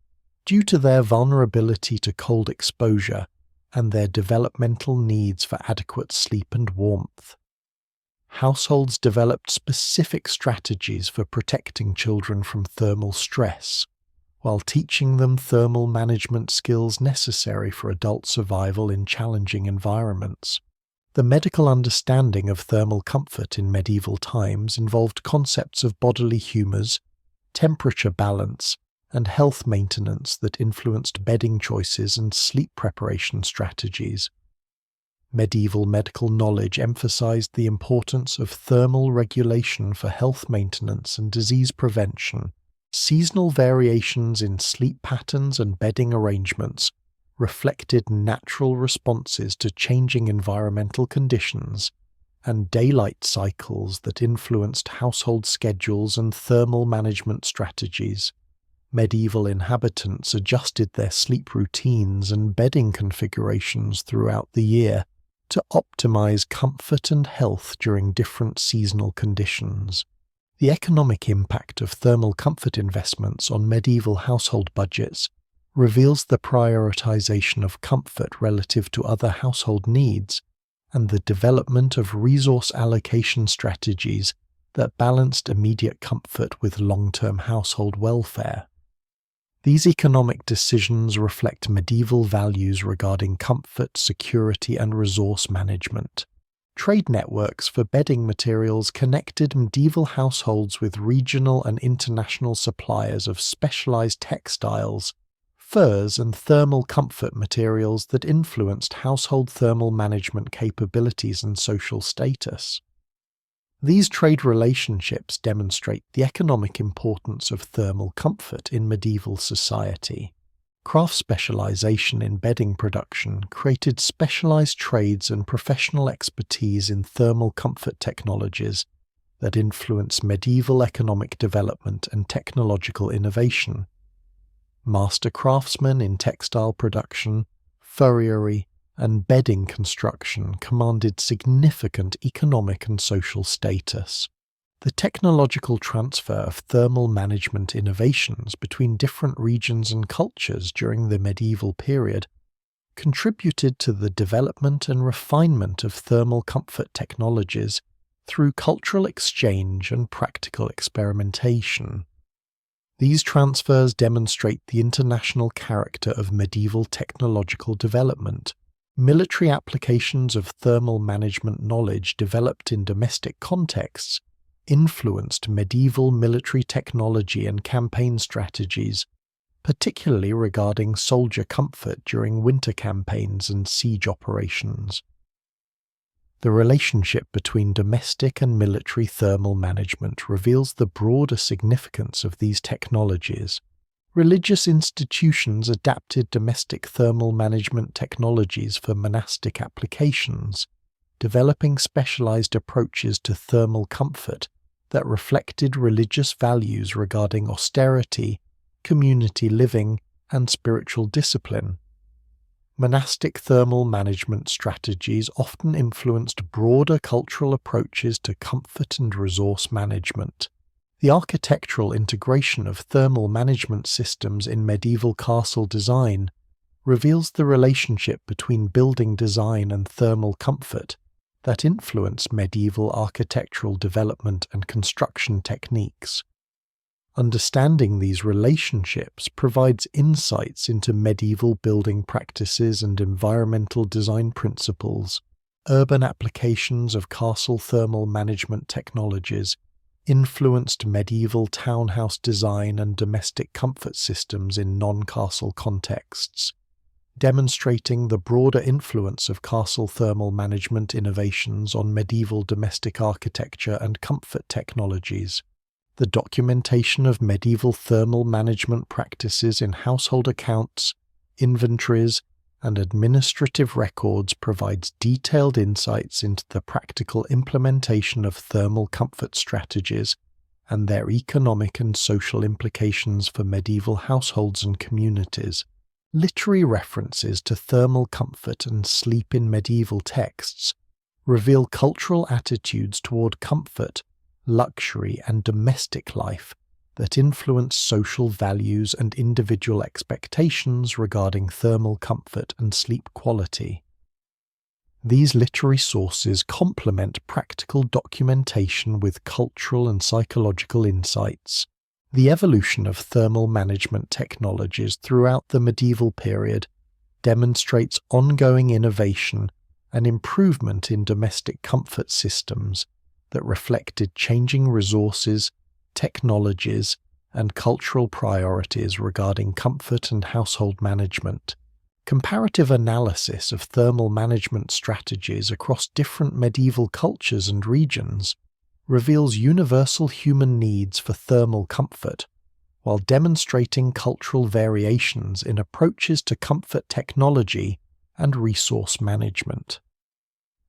[SPEAKER 1] due to their vulnerability to cold exposure and their developmental needs for adequate sleep and warmth. Households developed specific strategies for protecting children from thermal stress, while teaching them thermal management skills necessary for adult survival in challenging environments. The medical understanding of thermal comfort in medieval times involved concepts of bodily humours, temperature balance, and health maintenance that influenced bedding choices and sleep preparation strategies. Medieval medical knowledge emphasized the importance of thermal regulation for health maintenance and disease prevention. Seasonal variations in sleep patterns and bedding arrangements reflected natural responses to changing environmental conditions and daylight cycles that influenced household schedules and thermal management strategies. Medieval inhabitants adjusted their sleep routines and bedding configurations throughout the year to optimize comfort and health during different seasonal conditions. The economic impact of thermal comfort investments on medieval household budgets reveals the prioritization of comfort relative to other household needs and the development of resource allocation strategies that balanced immediate comfort with long-term household welfare. These economic decisions reflect medieval values regarding comfort, security, and resource management. Trade networks for bedding materials connected medieval households with regional and international suppliers of specialized textiles, furs, and thermal comfort materials that influenced household thermal management capabilities and social status. These trade relationships demonstrate the economic importance of thermal comfort in medieval society. Craft specialization in bedding production created specialized trades and professional expertise in thermal comfort technologies that influence medieval economic development and technological innovation. Master craftsmen in textile production, furriery, and bedding construction commanded significant economic and social status. The technological transfer of thermal management innovations between different regions and cultures during the medieval period contributed to the development and refinement of thermal comfort technologies through cultural exchange and practical experimentation. These transfers demonstrate the international character of medieval technological development. Military applications of thermal management knowledge developed in domestic contexts influenced medieval military technology and campaign strategies, particularly regarding soldier comfort during winter campaigns and siege operations. The relationship between domestic and military thermal management reveals the broader significance of these technologies. Religious institutions adapted domestic thermal management technologies for monastic applications, developing specialized approaches to thermal comfort that reflected religious values regarding austerity, community living, and spiritual discipline. Monastic thermal management strategies often influenced broader cultural approaches to comfort and resource management. The architectural integration of thermal management systems in medieval castle design reveals the relationship between building design and thermal comfort that influenced medieval architectural development and construction techniques. Understanding these relationships provides insights into medieval building practices and environmental design principles. Urban applications of castle thermal management technologies influenced medieval townhouse design and domestic comfort systems in non-castle contexts, demonstrating the broader influence of castle thermal management innovations on medieval domestic architecture and comfort technologies. The documentation of medieval thermal management practices in household accounts, inventories, and administrative records provides detailed insights into the practical implementation of thermal comfort strategies and their economic and social implications for medieval households and communities. Literary references to thermal comfort and sleep in medieval texts reveal cultural attitudes toward comfort, luxury, and domestic life that influence social values and individual expectations regarding thermal comfort and sleep quality. These literary sources complement practical documentation with cultural and psychological insights. The evolution of thermal management technologies throughout the medieval period demonstrates ongoing innovation and improvement in domestic comfort systems that reflected changing resources, technologies, and cultural priorities regarding comfort and household management. Comparative analysis of thermal management strategies across different medieval cultures and regions reveals universal human needs for thermal comfort, while demonstrating cultural variations in approaches to comfort technology and resource management.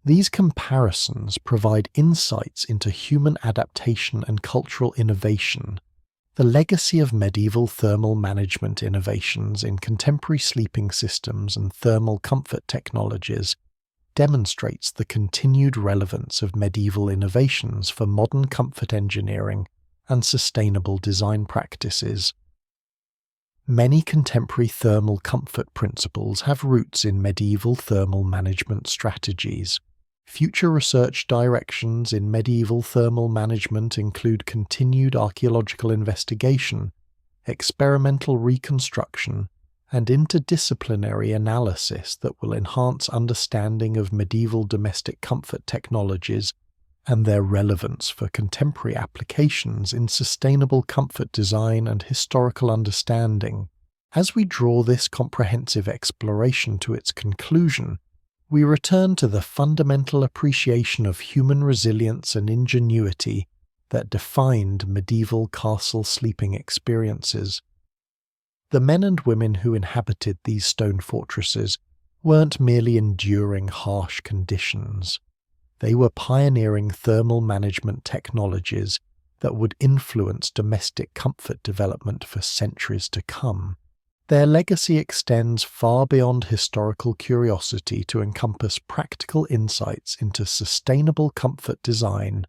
[SPEAKER 1] These comparisons provide insights into human adaptation and cultural innovation. The legacy of medieval thermal management innovations in contemporary sleeping systems and thermal comfort technologies demonstrates the continued relevance of medieval innovations for modern comfort engineering and sustainable design practices. Many contemporary thermal comfort principles have roots in medieval thermal management strategies. Future research directions in medieval thermal management include continued archaeological investigation, experimental reconstruction, and interdisciplinary analysis that will enhance understanding of medieval domestic comfort technologies and their relevance for contemporary applications in sustainable comfort design and historical understanding. As we draw this comprehensive exploration to its conclusion, we return to the fundamental appreciation of human resilience and ingenuity that defined medieval castle sleeping experiences. The men and women who inhabited these stone fortresses weren't merely enduring harsh conditions. They were pioneering thermal management technologies that would influence domestic comfort development for centuries to come. Their legacy extends far beyond historical curiosity to encompass practical insights into sustainable comfort design,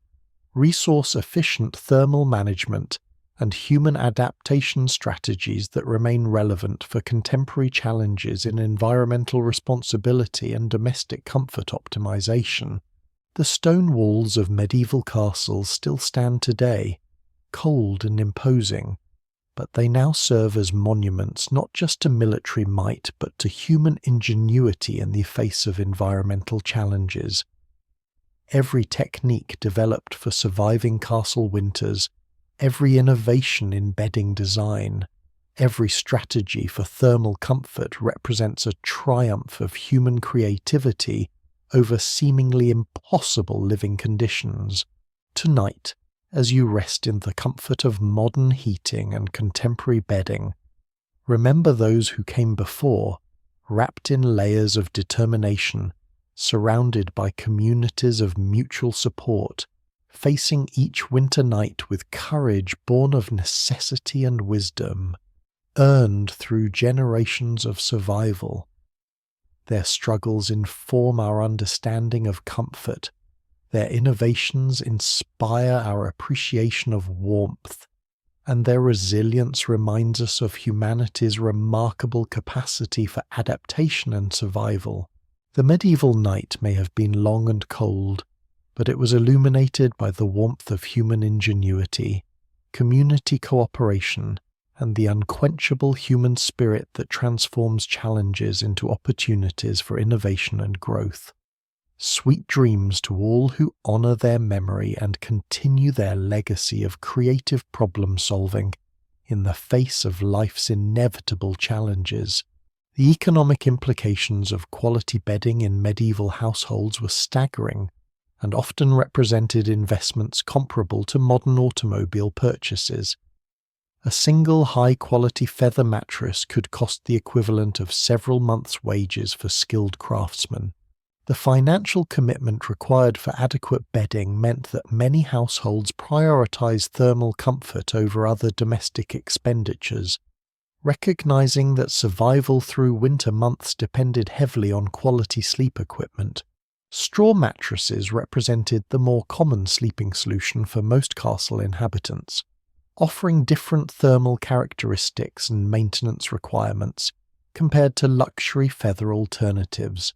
[SPEAKER 1] resource-efficient thermal management, and human adaptation strategies that remain relevant for contemporary challenges in environmental responsibility and domestic comfort optimization. The stone walls of medieval castles still stand today, cold and imposing, but they now serve as monuments not just to military might but to human ingenuity in the face of environmental challenges. Every technique developed for surviving castle winters, every innovation in bedding design, every strategy for thermal comfort represents a triumph of human creativity over seemingly impossible living conditions. Tonight, as you rest in the comfort of modern heating and contemporary bedding, remember those who came before, wrapped in layers of determination, surrounded by communities of mutual support, facing each winter night with courage born of necessity and wisdom, earned through generations of survival. Their struggles inform our understanding of comfort. Their innovations inspire our appreciation of warmth, and their resilience reminds us of humanity's remarkable capacity for adaptation and survival. The medieval night may have been long and cold, but it was illuminated by the warmth of human ingenuity, community cooperation, and the unquenchable human spirit that transforms challenges into opportunities for innovation and growth. Sweet dreams to all who honor their memory and continue their legacy of creative problem-solving in the face of life's inevitable challenges. The economic implications of quality bedding in medieval households were staggering and often represented investments comparable to modern automobile purchases. A single high-quality feather mattress could cost the equivalent of several months' wages for skilled craftsmen. The financial commitment required for adequate bedding meant that many households prioritized thermal comfort over other domestic expenditures, recognizing that survival through winter months depended heavily on quality sleep equipment. Straw mattresses represented the more common sleeping solution for most castle inhabitants, offering different thermal characteristics and maintenance requirements compared to luxury feather alternatives.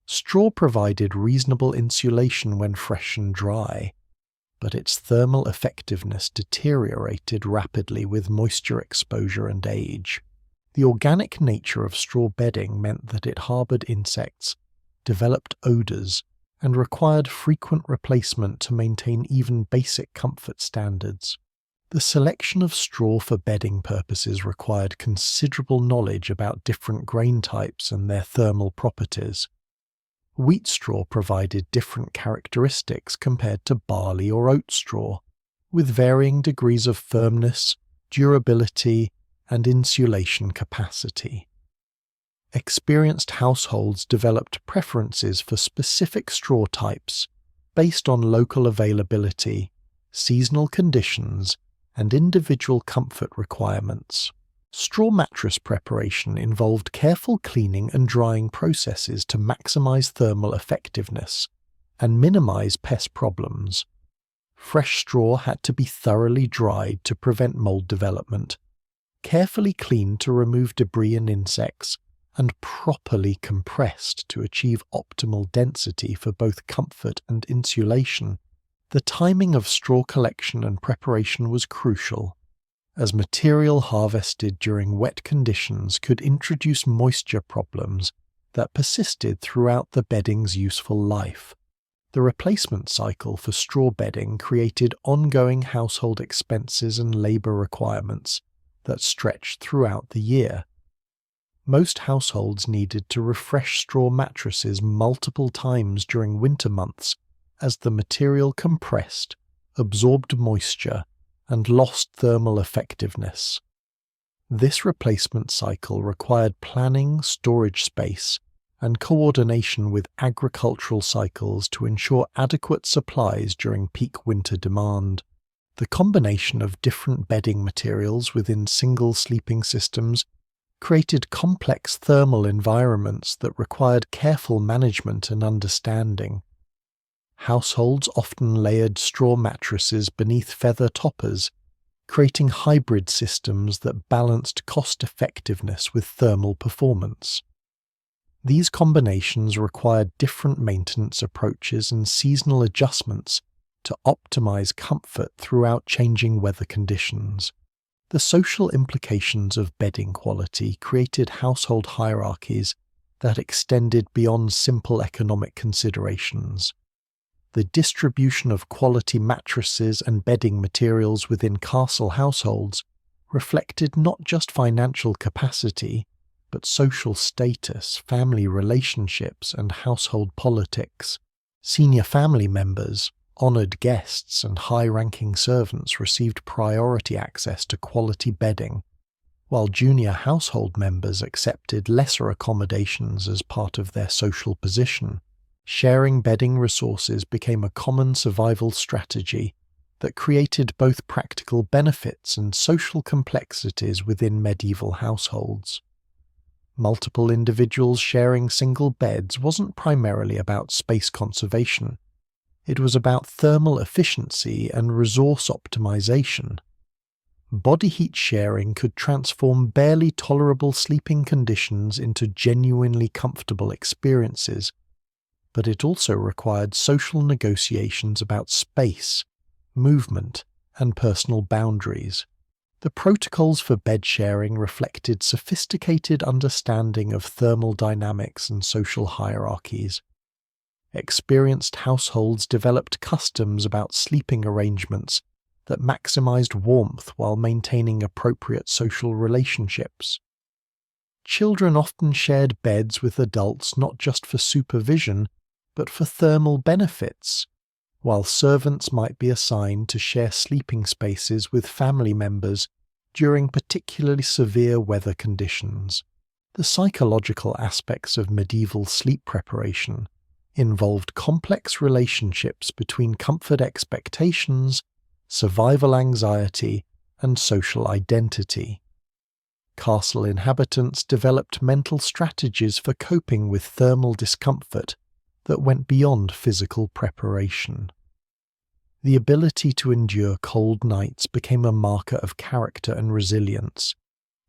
[SPEAKER 1] Straw provided reasonable insulation when fresh and dry, but its thermal effectiveness deteriorated rapidly with moisture exposure and age. The organic nature of straw bedding meant that it harbored insects, developed odors, and required frequent replacement to maintain even basic comfort standards. The selection of straw for bedding purposes required considerable knowledge about different grain types and their thermal properties. Wheat straw provided different characteristics compared to barley or oat straw, with varying degrees of firmness, durability, and insulation capacity. Experienced households developed preferences for specific straw types based on local availability, seasonal conditions, and individual comfort requirements. Straw mattress preparation involved careful cleaning and drying processes to maximize thermal effectiveness and minimize pest problems. Fresh straw had to be thoroughly dried to prevent mold development, carefully cleaned to remove debris and insects, and properly compressed to achieve optimal density for both comfort and insulation. The timing of straw collection and preparation was crucial, as material harvested during wet conditions could introduce moisture problems that persisted throughout the bedding's useful life. The replacement cycle for straw bedding created ongoing household expenses and labor requirements that stretched throughout the year. Most households needed to refresh straw mattresses multiple times during winter months as the material compressed, absorbed moisture, and lost thermal effectiveness. This replacement cycle required planning, storage space, and coordination with agricultural cycles to ensure adequate supplies during peak winter demand. The combination of different bedding materials within single sleeping systems created complex thermal environments that required careful management and understanding. Households often layered straw mattresses beneath feather toppers, creating hybrid systems that balanced cost-effectiveness with thermal performance. These combinations required different maintenance approaches and seasonal adjustments to optimize comfort throughout changing weather conditions. The social implications of bedding quality created household hierarchies that extended beyond simple economic considerations. The distribution of quality mattresses and bedding materials within castle households reflected not just financial capacity, but social status, family relationships, and household politics. Senior family members, honoured guests, and high-ranking servants received priority access to quality bedding, while junior household members accepted lesser accommodations as part of their social position. Sharing bedding resources became a common survival strategy that created both practical benefits and social complexities within medieval households. Multiple individuals sharing single beds wasn't primarily about space conservation. It was about thermal efficiency and resource optimization. Body heat sharing could transform barely tolerable sleeping conditions into genuinely comfortable experiences, but it also required social negotiations about space, movement, and personal boundaries. The protocols for bed sharing reflected sophisticated understanding of thermal dynamics and social hierarchies. Experienced households developed customs about sleeping arrangements that maximized warmth while maintaining appropriate social relationships. Children often shared beds with adults not just for supervision, but for thermal benefits, while servants might be assigned to share sleeping spaces with family members during particularly severe weather conditions. The psychological aspects of medieval sleep preparation involved complex relationships between comfort expectations, survival anxiety, and social identity. Castle inhabitants developed mental strategies for coping with thermal discomfort that went beyond physical preparation. The ability to endure cold nights became a marker of character and resilience,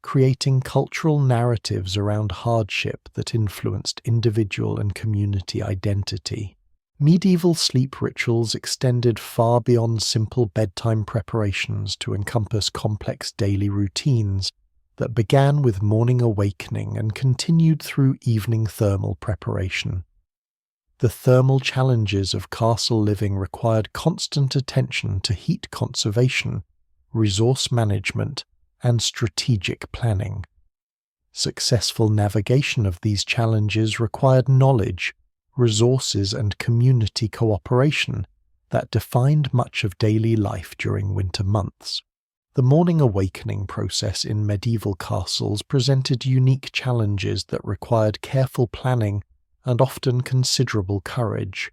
[SPEAKER 1] creating cultural narratives around hardship that influenced individual and community identity. Medieval sleep rituals extended far beyond simple bedtime preparations to encompass complex daily routines that began with morning awakening and continued through evening thermal preparation. The thermal challenges of castle living required constant attention to heat conservation, resource management, and strategic planning. Successful navigation of these challenges required knowledge, resources, and community cooperation that defined much of daily life during winter months. The morning awakening process in medieval castles presented unique challenges that required careful planning and often considerable courage.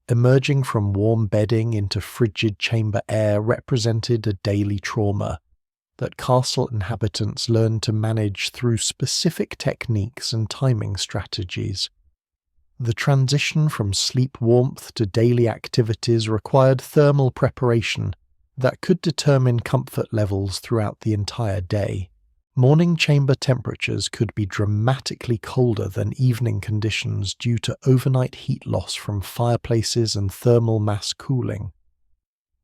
[SPEAKER 1] Emerging from warm bedding into frigid chamber air represented a daily trauma that castle inhabitants learned to manage through specific techniques and timing strategies. The transition from sleep warmth to daily activities required thermal preparation that could determine comfort levels throughout the entire day. Morning chamber temperatures could be dramatically colder than evening conditions due to overnight heat loss from fireplaces and thermal mass cooling.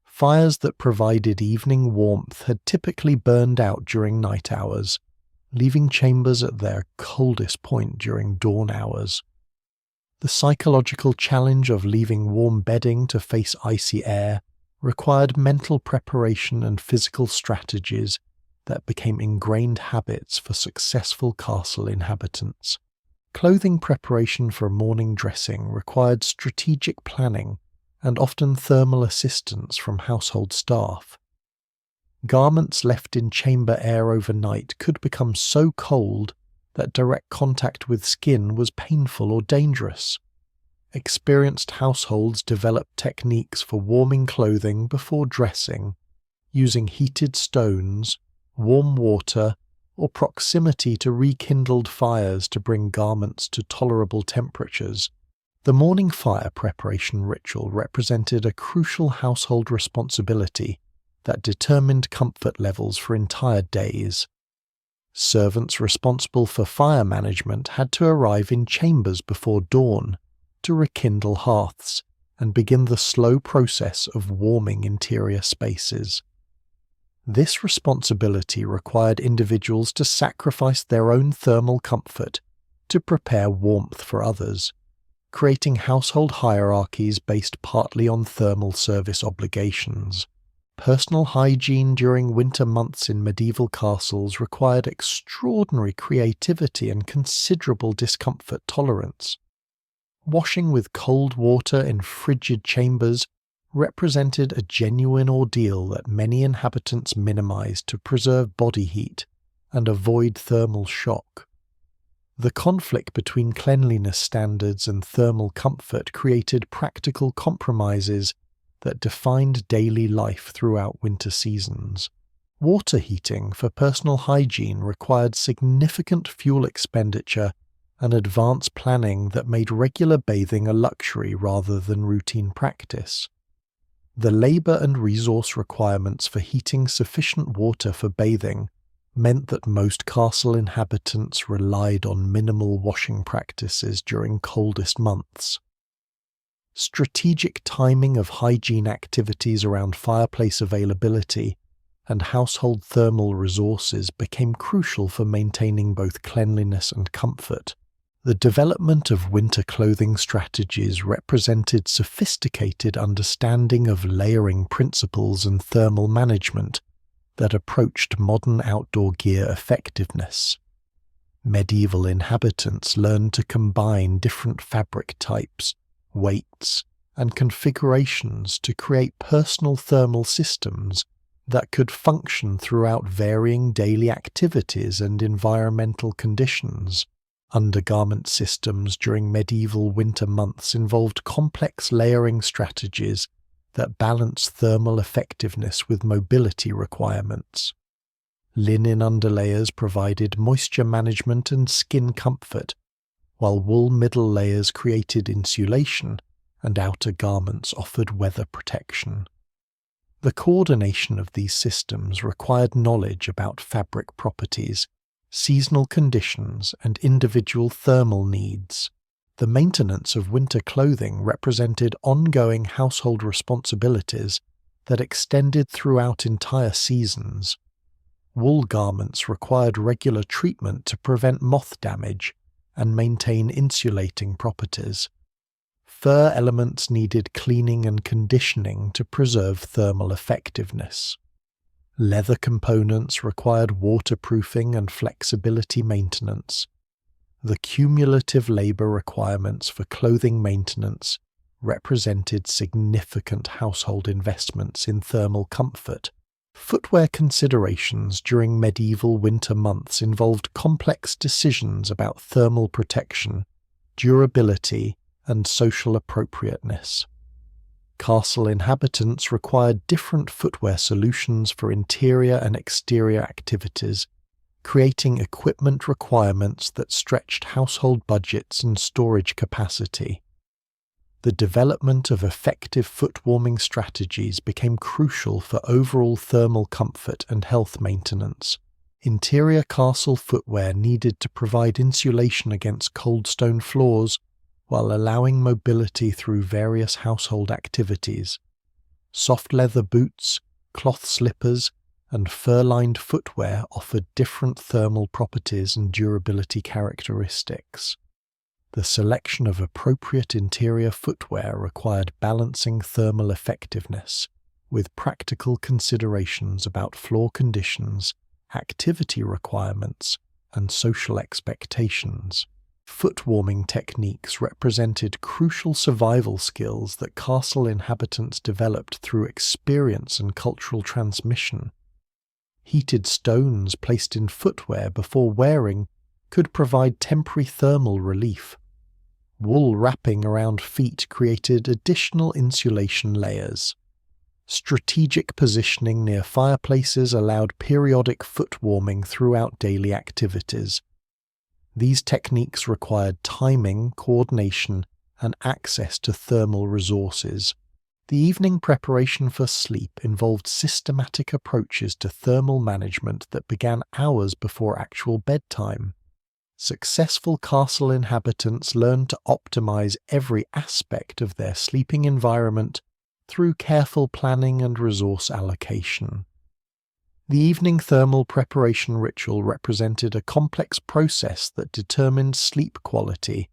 [SPEAKER 1] Fires that provided evening warmth had typically burned out during night hours, leaving chambers at their coldest point during dawn hours. The psychological challenge of leaving warm bedding to face icy air required mental preparation and physical strategies that became ingrained habits for successful castle inhabitants. Clothing preparation for morning dressing required strategic planning and often thermal assistance from household staff. Garments left in chamber air overnight could become so cold that direct contact with skin was painful or dangerous. Experienced households developed techniques for warming clothing before dressing, using heated stones, warm water, or proximity to rekindled fires to bring garments to tolerable temperatures. The morning fire preparation ritual represented a crucial household responsibility that determined comfort levels for entire days. Servants responsible for fire management had to arrive in chambers before dawn to rekindle hearths and begin the slow process of warming interior spaces. This responsibility required individuals to sacrifice their own thermal comfort to prepare warmth for others, creating household hierarchies based partly on thermal service obligations. Personal hygiene during winter months in medieval castles required extraordinary creativity and considerable discomfort tolerance. Washing with cold water in frigid chambers represented a genuine ordeal that many inhabitants minimized to preserve body heat and avoid thermal shock. The conflict between cleanliness standards and thermal comfort created practical compromises that defined daily life throughout winter seasons. Water heating for personal hygiene required significant fuel expenditure and advanced planning that made regular bathing a luxury rather than routine practice. The labor and resource requirements for heating sufficient water for bathing meant that most castle inhabitants relied on minimal washing practices during coldest months. Strategic timing of hygiene activities around fireplace availability and household thermal resources became crucial for maintaining both cleanliness and comfort. The development of winter clothing strategies represented sophisticated understanding of layering principles and thermal management that approached modern outdoor gear effectiveness. Medieval inhabitants learned to combine different fabric types, weights, and configurations to create personal thermal systems that could function throughout varying daily activities and environmental conditions. Undergarment systems during medieval winter months involved complex layering strategies that balanced thermal effectiveness with mobility requirements. Linen underlayers provided moisture management and skin comfort, while wool middle layers created insulation and outer garments offered weather protection. The coordination of these systems required knowledge about fabric properties, seasonal conditions, and individual thermal needs. The maintenance of winter clothing represented ongoing household responsibilities that extended throughout entire seasons. Wool garments required regular treatment to prevent moth damage and maintain insulating properties. Fur elements needed cleaning and conditioning to preserve thermal effectiveness. Leather components required waterproofing and flexibility maintenance. The cumulative labor requirements for clothing maintenance represented significant household investments in thermal comfort. Footwear considerations during medieval winter months involved complex decisions about thermal protection, durability, and social appropriateness. Castle inhabitants required different footwear solutions for interior and exterior activities, creating equipment requirements that stretched household budgets and storage capacity. The development of effective foot-warming strategies became crucial for overall thermal comfort and health maintenance. Interior castle footwear needed to provide insulation against cold stone floors while allowing mobility through various household activities. Soft leather boots, cloth slippers, and fur-lined footwear offered different thermal properties and durability characteristics. The selection of appropriate interior footwear required balancing thermal effectiveness with practical considerations about floor conditions, activity requirements, and social expectations. Foot-warming techniques represented crucial survival skills that castle inhabitants developed through experience and cultural transmission. Heated stones placed in footwear before wearing could provide temporary thermal relief. Wool wrapping around feet created additional insulation layers. Strategic positioning near fireplaces allowed periodic foot warming throughout daily activities. These techniques required timing, coordination, and access to thermal resources. The evening preparation for sleep involved systematic approaches to thermal management that began hours before actual bedtime. Successful castle inhabitants learned to optimize every aspect of their sleeping environment through careful planning and resource allocation. The evening thermal preparation ritual represented a complex process that determined sleep quality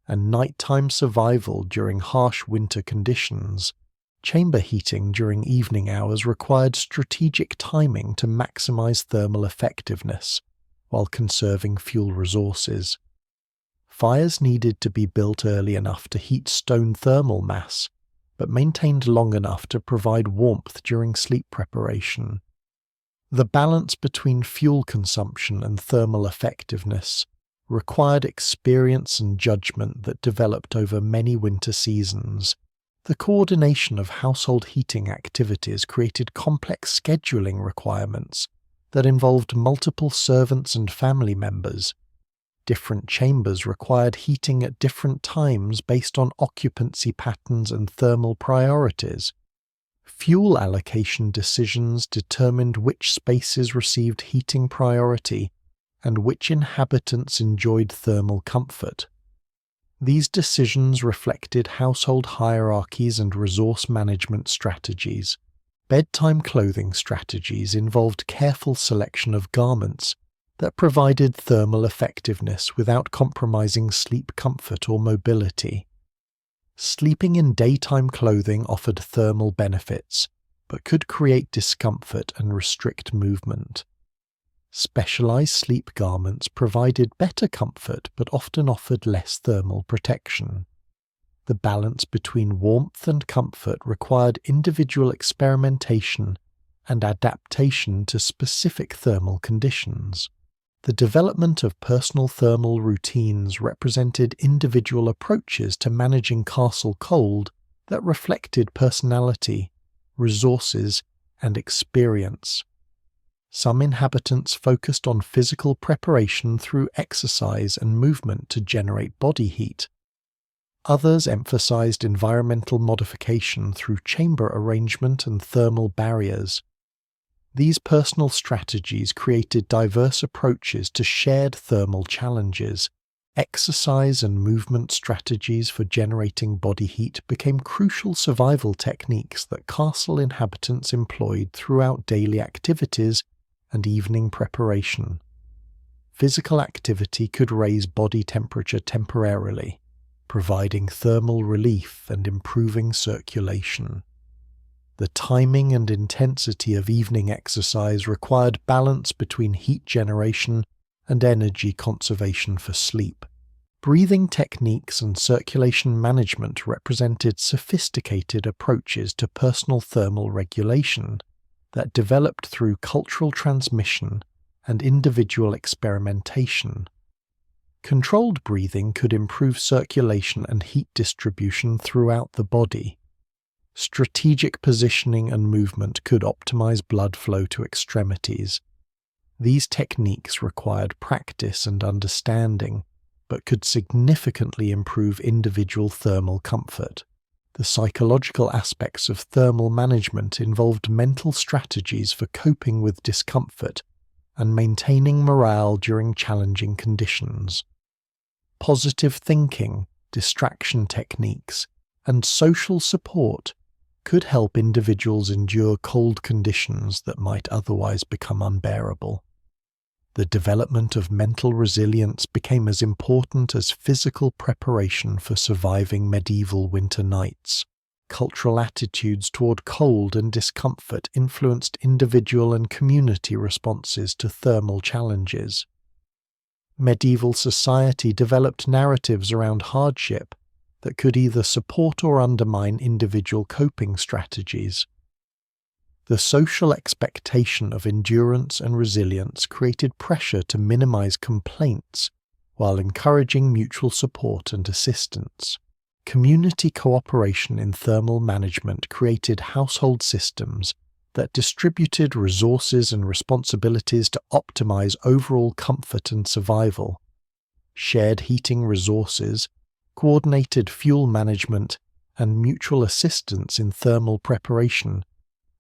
[SPEAKER 1] and nighttime survival during harsh winter conditions. Chamber heating during evening hours required strategic timing to maximize thermal effectiveness while conserving fuel resources. Fires needed to be built early enough to heat stone thermal mass, but maintained long enough to provide warmth during sleep preparation. The balance between fuel consumption and thermal effectiveness required experience and judgment that developed over many winter seasons. The coordination of household heating activities created complex scheduling requirements that involved multiple servants and family members. Different chambers required heating at different times based on occupancy patterns and thermal priorities. Fuel allocation decisions determined which spaces received heating priority and which inhabitants enjoyed thermal comfort. These decisions reflected household hierarchies and resource management strategies. Bedtime clothing strategies involved careful selection of garments that provided thermal effectiveness without compromising sleep comfort or mobility. Sleeping in daytime clothing offered thermal benefits, but could create discomfort and restrict movement. Specialized sleep garments provided better comfort but often offered less thermal protection. The balance between warmth and comfort required individual experimentation and adaptation to specific thermal conditions. The development of personal thermal routines represented individual approaches to managing castle cold that reflected personality, resources, and experience. Some inhabitants focused on physical preparation through exercise and movement to generate body heat. Others emphasized environmental modification through chamber arrangement and thermal barriers. These personal strategies created diverse approaches to shared thermal challenges. Exercise and movement strategies for generating body heat became crucial survival techniques that castle inhabitants employed throughout daily activities and evening preparation. Physical activity could raise body temperature temporarily, providing thermal relief and improving circulation. The timing and intensity of evening exercise required balance between heat generation and energy conservation for sleep. Breathing techniques and circulation management represented sophisticated approaches to personal thermal regulation that developed through cultural transmission and individual experimentation. Controlled breathing could improve circulation and heat distribution throughout the body. Strategic positioning and movement could optimize blood flow to extremities. These techniques required practice and understanding, but could significantly improve individual thermal comfort. The psychological aspects of thermal management involved mental strategies for coping with discomfort and maintaining morale during challenging conditions. Positive thinking, distraction techniques, and social support could help individuals endure cold conditions that might otherwise become unbearable. The development of mental resilience became as important as physical preparation for surviving medieval winter nights. Cultural attitudes toward cold and discomfort influenced individual and community responses to thermal challenges. Medieval society developed narratives around hardship that could either support or undermine individual coping strategies. The social expectation of endurance and resilience created pressure to minimize complaints while encouraging mutual support and assistance. Community cooperation in thermal management created household systems that distributed resources and responsibilities to optimize overall comfort and survival. Shared heating resources, coordinated fuel management, and mutual assistance in thermal preparation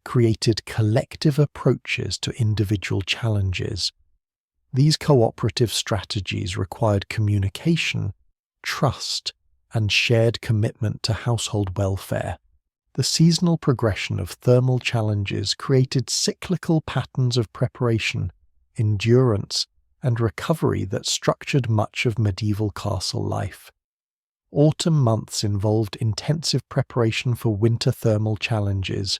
[SPEAKER 1] created collective approaches to individual challenges. These cooperative strategies required communication, trust, and shared commitment to household welfare. The seasonal progression of thermal challenges created cyclical patterns of preparation, endurance, and recovery that structured much of medieval castle life. Autumn months involved intensive preparation for winter thermal challenges.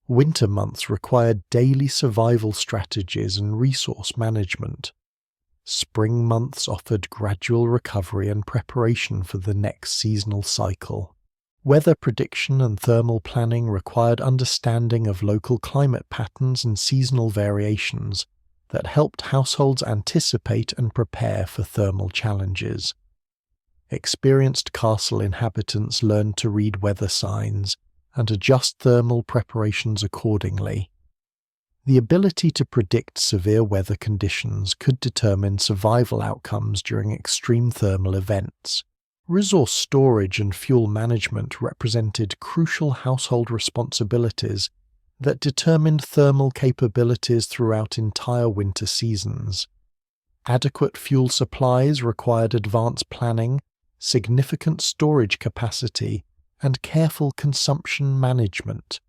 [SPEAKER 1] Winter months required daily survival strategies and resource management. Spring months offered gradual recovery and preparation for the next seasonal cycle. Weather prediction and thermal planning required understanding of local climate patterns and seasonal variations that helped households anticipate and prepare for thermal challenges. Experienced castle inhabitants learned to read weather signs and adjust thermal preparations accordingly. The ability to predict severe weather conditions could determine survival outcomes during extreme thermal events. Resource storage and fuel management represented crucial household responsibilities that determined thermal capabilities throughout entire winter seasons. Adequate fuel supplies required advanced planning, significant storage capacity, and careful consumption management.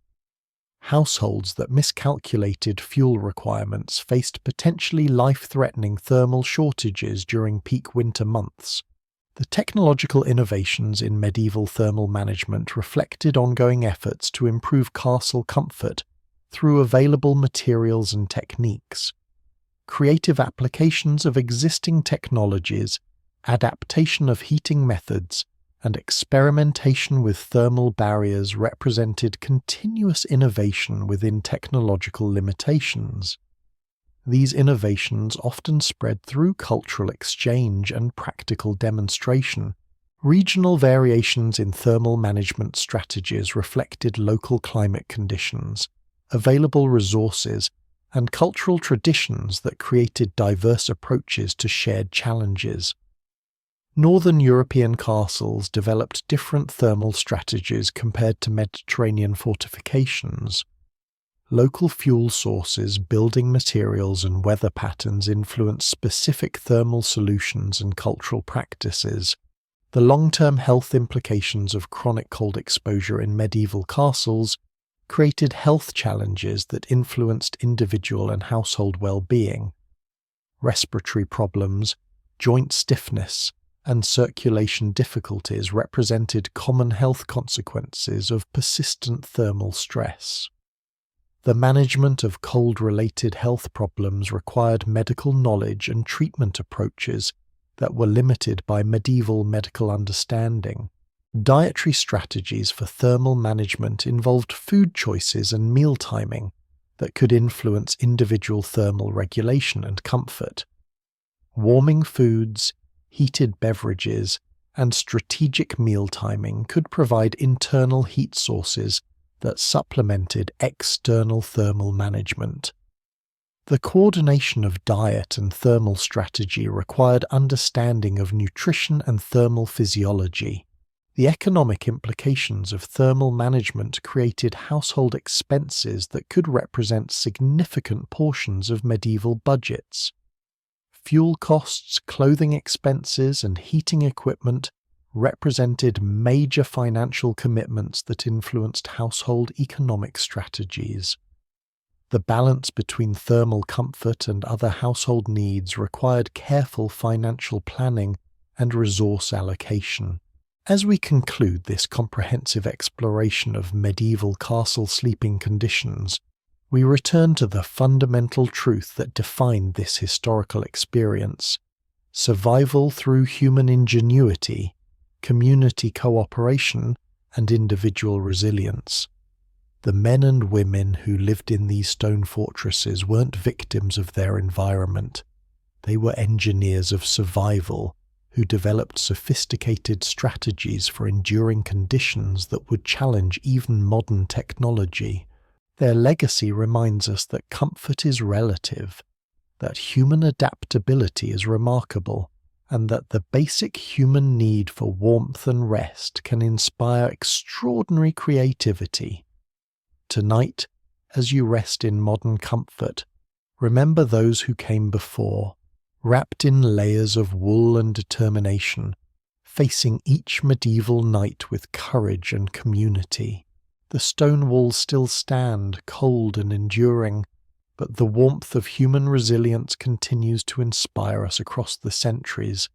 [SPEAKER 1] Households that miscalculated fuel requirements faced potentially life-threatening thermal shortages during peak winter months. The technological innovations in medieval thermal management reflected ongoing efforts to improve castle comfort through available materials and techniques. Creative applications of existing technologies, adaptation of heating methods, and experimentation with thermal barriers represented continuous innovation within technological limitations. These innovations often spread through cultural exchange and practical demonstration. Regional variations in thermal management strategies reflected local climate conditions, available resources, and cultural traditions that created diverse approaches to shared challenges. Northern European castles developed different thermal strategies compared to Mediterranean fortifications. Local fuel sources, building materials, and weather patterns influenced specific thermal solutions and cultural practices. The long-term health implications of chronic cold exposure in medieval castles created health challenges that influenced individual and household well-being. Respiratory problems, joint stiffness, and circulation difficulties represented common health consequences of persistent thermal stress. The management of cold-related health problems required medical knowledge and treatment approaches that were limited by medieval medical understanding. Dietary strategies for thermal management involved food choices and meal timing that could influence individual thermal regulation and comfort. Warming foods, heated beverages, and strategic meal timing could provide internal heat sources that supplemented external thermal management. The coordination of diet and thermal strategy required understanding of nutrition and thermal physiology. The economic implications of thermal management created household expenses that could represent significant portions of medieval budgets. Fuel costs, clothing expenses, and heating equipment represented major financial commitments that influenced household economic strategies. The balance between thermal comfort and other household needs required careful financial planning and resource allocation. As we conclude this comprehensive exploration of medieval castle sleeping conditions, we return to the fundamental truth that defined this historical experience: survival through human ingenuity, community cooperation, and individual resilience. The men and women who lived in these stone fortresses weren't victims of their environment. They were engineers of survival, who developed sophisticated strategies for enduring conditions that would challenge even modern technology. Their legacy reminds us that comfort is relative, that human adaptability is remarkable, and that the basic human need for warmth and rest can inspire extraordinary creativity. Tonight, as you rest in modern comfort, remember those who came before, wrapped in layers of wool and determination, facing each medieval night with courage and community. The stone walls still stand, cold and enduring, but the warmth of human resilience continues to inspire us across the centuries.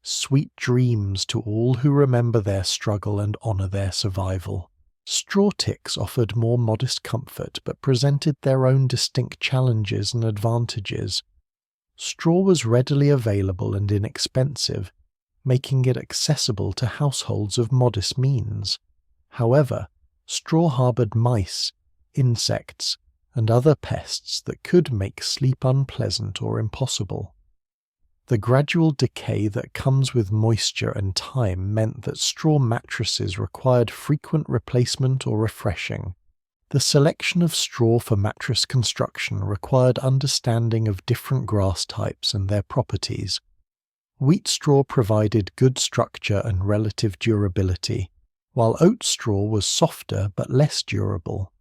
[SPEAKER 1] Sweet dreams to all who remember their struggle and honour their survival. Straw ticks offered more modest comfort but presented their own distinct challenges and advantages. Straw was readily available and inexpensive, making it accessible to households of modest means. However, straw harboured mice, insects, and other pests that could make sleep unpleasant or impossible. The gradual decay that comes with moisture and time meant that straw mattresses required frequent replacement or refreshing. The selection of straw for mattress construction required understanding of different grass types and their properties. Wheat straw provided good structure and relative durability, while oat straw was softer but less durable.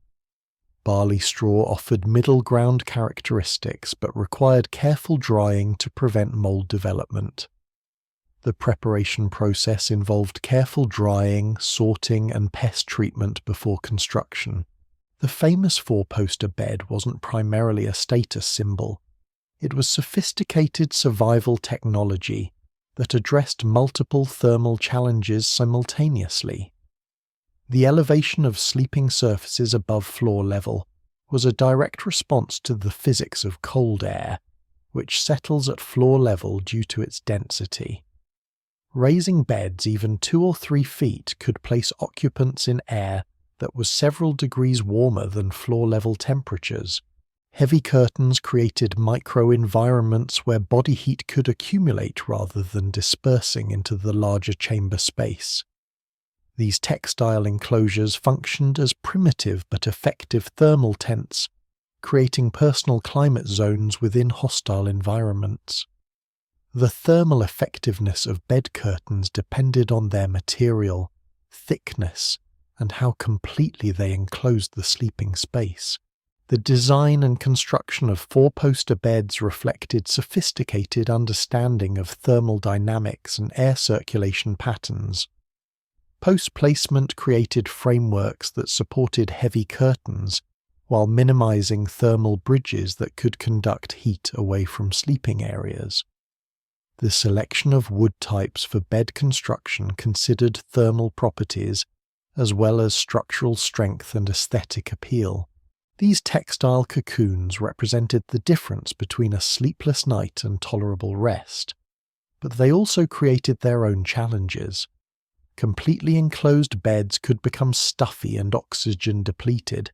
[SPEAKER 1] Barley straw offered middle ground characteristics but required careful drying to prevent mold development. The preparation process involved careful drying, sorting, and pest treatment before construction. The famous four-poster bed wasn't primarily a status symbol. It was sophisticated survival technology that addressed multiple thermal challenges simultaneously. The elevation of sleeping surfaces above floor level was a direct response to the physics of cold air, which settles at floor level due to its density. Raising beds even 2 or 3 feet could place occupants in air that was several degrees warmer than floor-level temperatures. Heavy curtains created micro-environments where body heat could accumulate rather than dispersing into the larger chamber space. These textile enclosures functioned as primitive but effective thermal tents, creating personal climate zones within hostile environments. The thermal effectiveness of bed curtains depended on their material, thickness, and how completely they enclosed the sleeping space. The design and construction of four-poster beds reflected sophisticated understanding of thermal dynamics and air circulation patterns. Post-placement created frameworks that supported heavy curtains, while minimizing thermal bridges that could conduct heat away from sleeping areas. The selection of wood types for bed construction considered thermal properties as well as structural strength and aesthetic appeal. These textile cocoons represented the difference between a sleepless night and tolerable rest, but they also created their own challenges. Completely enclosed beds could become stuffy and oxygen depleted,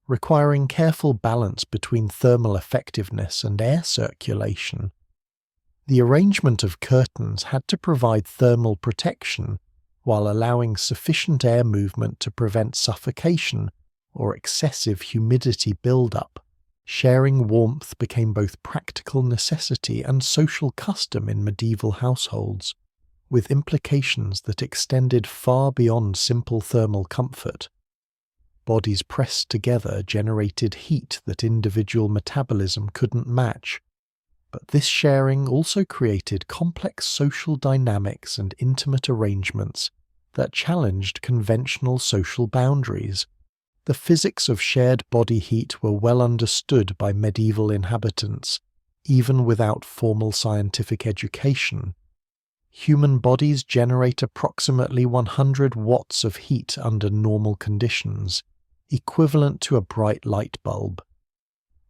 [SPEAKER 1] requiring careful balance between thermal effectiveness and air circulation. The arrangement of curtains had to provide thermal protection while allowing sufficient air movement to prevent suffocation or excessive humidity buildup. Sharing warmth became both practical necessity and social custom in medieval households, with implications that extended far beyond simple thermal comfort. Bodies pressed together generated heat that individual metabolism couldn't match, but this sharing also created complex social dynamics and intimate arrangements that challenged conventional social boundaries. The physics of shared body heat were well understood by medieval inhabitants, even without formal scientific education. Human bodies generate approximately 100 watts of heat under normal conditions, equivalent to a bright light bulb.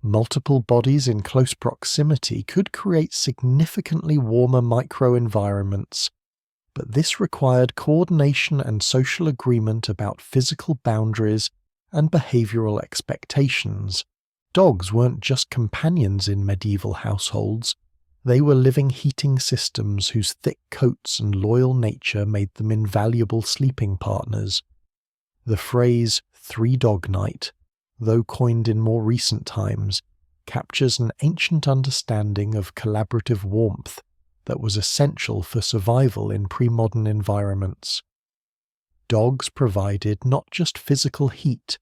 [SPEAKER 1] Multiple bodies in close proximity could create significantly warmer microenvironments, but this required coordination and social agreement about physical boundaries and behavioral expectations. Dogs weren't just companions in medieval households, They were living heating systems whose thick coats and loyal nature made them invaluable sleeping partners. The phrase three-dog night, though coined in more recent times, captures an ancient understanding of collaborative warmth that was essential for survival in pre-modern environments. Dogs provided not just physical heat,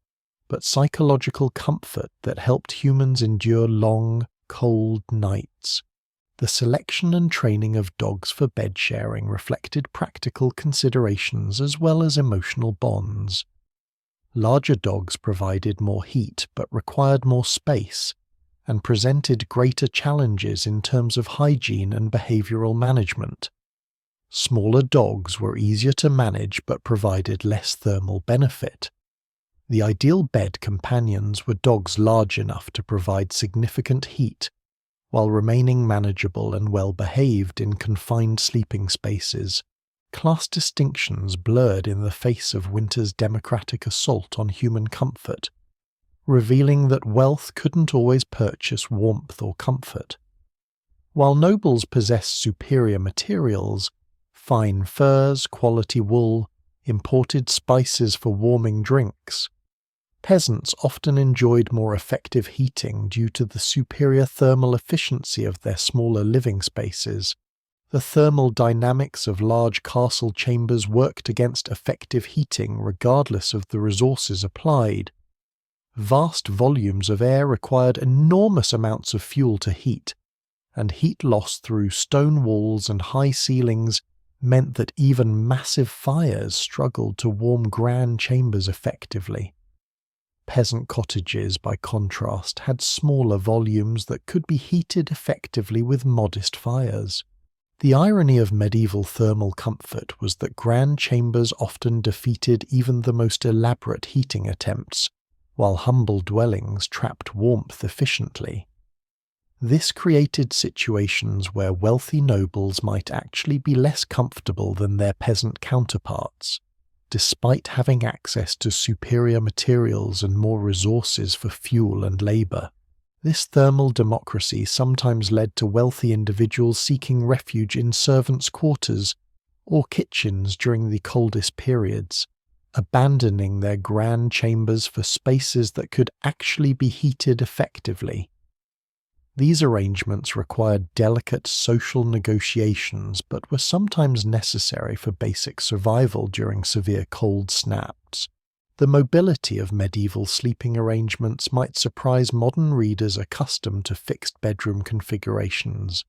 [SPEAKER 1] but psychological comfort that helped humans endure long, cold nights. The selection and training of dogs for bed sharing reflected practical considerations as well as emotional bonds. Larger dogs provided more heat but required more space, and presented greater challenges in terms of hygiene and behavioral management. Smaller dogs were easier to manage but provided less thermal benefit. The ideal bed companions were dogs large enough to provide significant heat, while remaining manageable and well-behaved in confined sleeping spaces. Class distinctions blurred in the face of winter's democratic assault on human comfort, revealing that wealth couldn't always purchase warmth or comfort. While nobles possessed superior materials, fine furs, quality wool, imported spices for warming drinks, peasants often enjoyed more effective heating due to the superior thermal efficiency of their smaller living spaces. The thermal dynamics of large castle chambers worked against effective heating regardless of the resources applied. Vast volumes of air required enormous amounts of fuel to heat, and heat loss through stone walls and high ceilings meant that even massive fires struggled to warm grand chambers effectively. Peasant cottages, by contrast, had smaller volumes that could be heated effectively with modest fires. The irony of medieval thermal comfort was that grand chambers often defeated even the most elaborate heating attempts, while humble dwellings trapped warmth efficiently. This created situations where wealthy nobles might actually be less comfortable than their peasant counterparts, despite having access to superior materials and more resources for fuel and labor. This thermal democracy sometimes led to wealthy individuals seeking refuge in servants' quarters or kitchens during the coldest periods, abandoning their grand chambers for spaces that could actually be heated effectively. These arrangements required delicate social negotiations but were sometimes necessary for basic survival during severe cold snaps. The mobility of medieval sleeping arrangements might surprise modern readers accustomed to fixed bedroom configurations.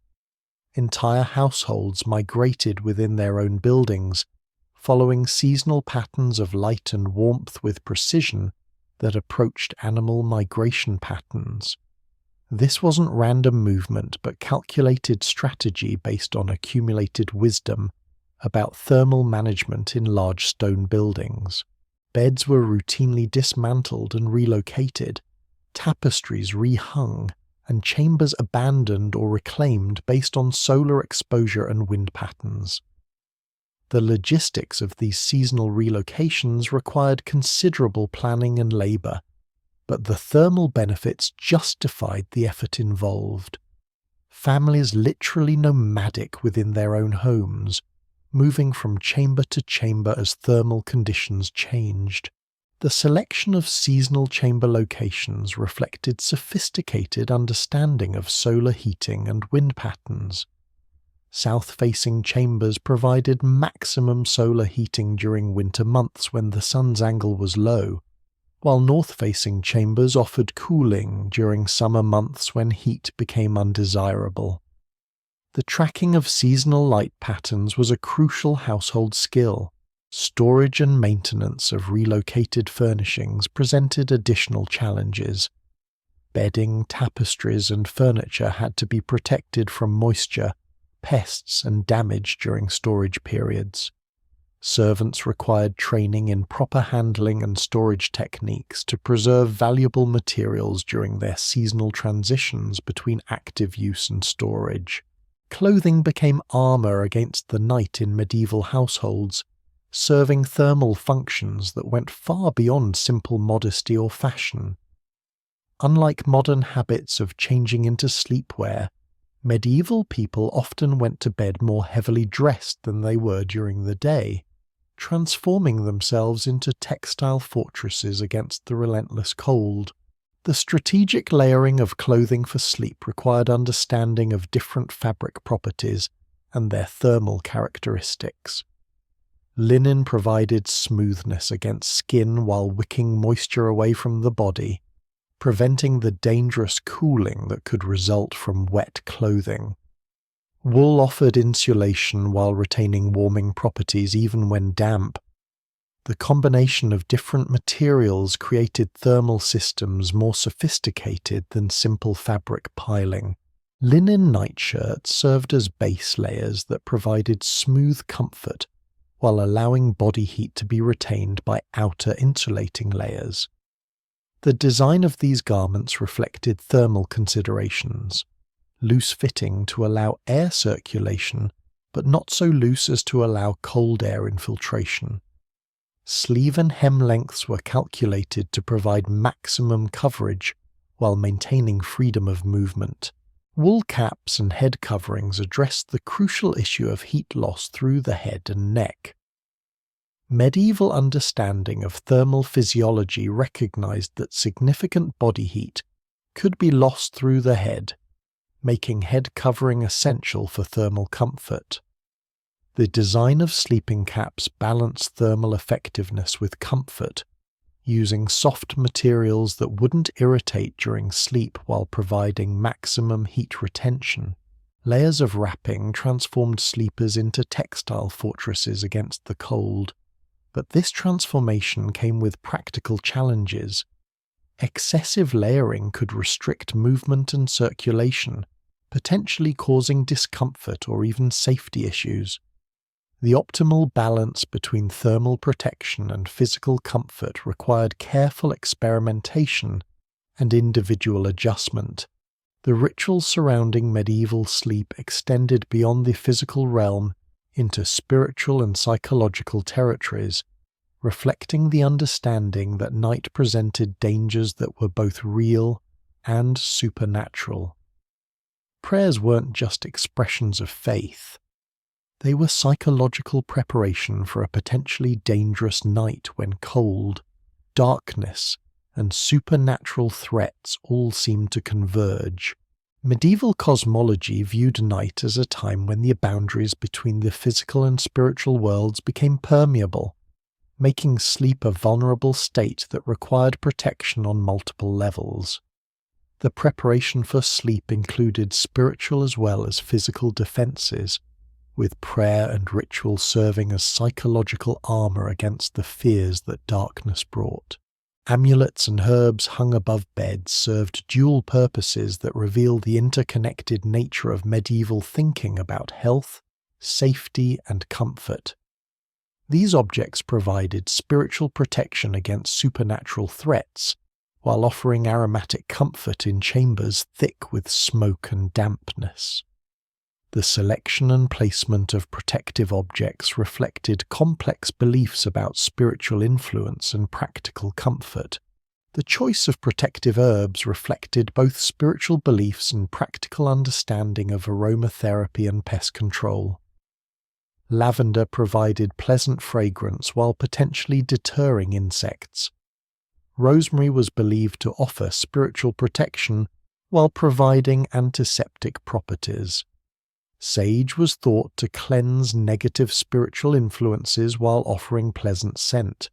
[SPEAKER 1] Entire households migrated within their own buildings, following seasonal patterns of light and warmth with precision that approached animal migration patterns. This wasn't random movement but calculated strategy based on accumulated wisdom about thermal management in large stone buildings. Beds were routinely dismantled and relocated, tapestries rehung, and chambers abandoned or reclaimed based on solar exposure and wind patterns. The logistics of these seasonal relocations required considerable planning and labor, but the thermal benefits justified the effort involved. Families literally nomadic within their own homes, moving from chamber to chamber as thermal conditions changed. The selection of seasonal chamber locations reflected sophisticated understanding of solar heating and wind patterns. South-facing chambers provided maximum solar heating during winter months when the sun's angle was low, while north-facing chambers offered cooling during summer months when heat became undesirable. The tracking of seasonal light patterns was a crucial household skill. Storage and maintenance of relocated furnishings presented additional challenges. Bedding, tapestries, and furniture had to be protected from moisture, pests, and damage during storage periods. Servants required training in proper handling and storage techniques to preserve valuable materials during their seasonal transitions between active use and storage. Clothing became armor against the night in medieval households, serving thermal functions that went far beyond simple modesty or fashion. Unlike modern habits of changing into sleepwear, Medieval people often went to bed more heavily dressed than they were during the day, transforming themselves into textile fortresses against the relentless cold. The strategic layering of clothing for sleep required understanding of different fabric properties and their thermal characteristics. Linen provided smoothness against skin while wicking moisture away from the body, preventing the dangerous cooling that could result from wet clothing. Wool offered insulation while retaining warming properties even when damp. The combination of different materials created thermal systems more sophisticated than simple fabric piling. Linen nightshirts served as base layers that provided smooth comfort while allowing body heat to be retained by outer insulating layers. The design of these garments reflected thermal considerations, loose-fitting to allow air circulation, but not so loose as to allow cold air infiltration. Sleeve and hem lengths were calculated to provide maximum coverage while maintaining freedom of movement. Wool caps and head coverings addressed the crucial issue of heat loss through the head and neck. Medieval understanding of thermal physiology recognized that significant body heat could be lost through the head, making head covering essential for thermal comfort. The design of sleeping caps balanced thermal effectiveness with comfort, using soft materials that wouldn't irritate during sleep while providing maximum heat retention. Layers of wrapping transformed sleepers into textile fortresses against the cold. But this transformation came with practical challenges. Excessive layering could restrict movement and circulation, potentially causing discomfort or even safety issues. The optimal balance between thermal protection and physical comfort required careful experimentation and individual adjustment. The rituals surrounding medieval sleep extended beyond the physical realm into spiritual and psychological territories, reflecting the understanding that night presented dangers that were both real and supernatural. Prayers weren't just expressions of faith. They were psychological preparation for a potentially dangerous night when cold, darkness, and supernatural threats all seemed to converge. Medieval cosmology viewed night as a time when the boundaries between the physical and spiritual worlds became permeable, making sleep a vulnerable state that required protection on multiple levels. The preparation for sleep included spiritual as well as physical defenses, with prayer and ritual serving as psychological armor against the fears that darkness brought. Amulets and herbs hung above beds served dual purposes that reveal the interconnected nature of medieval thinking about health, safety, and comfort. These objects provided spiritual protection against supernatural threats, while offering aromatic comfort in chambers thick with smoke and dampness. The selection and placement of protective objects reflected complex beliefs about spiritual influence and practical comfort. The choice of protective herbs reflected both spiritual beliefs and practical understanding of aromatherapy and pest control. Lavender provided pleasant fragrance while potentially deterring insects. Rosemary was believed to offer spiritual protection while providing antiseptic properties. Sage was thought to cleanse negative spiritual influences while offering pleasant scent.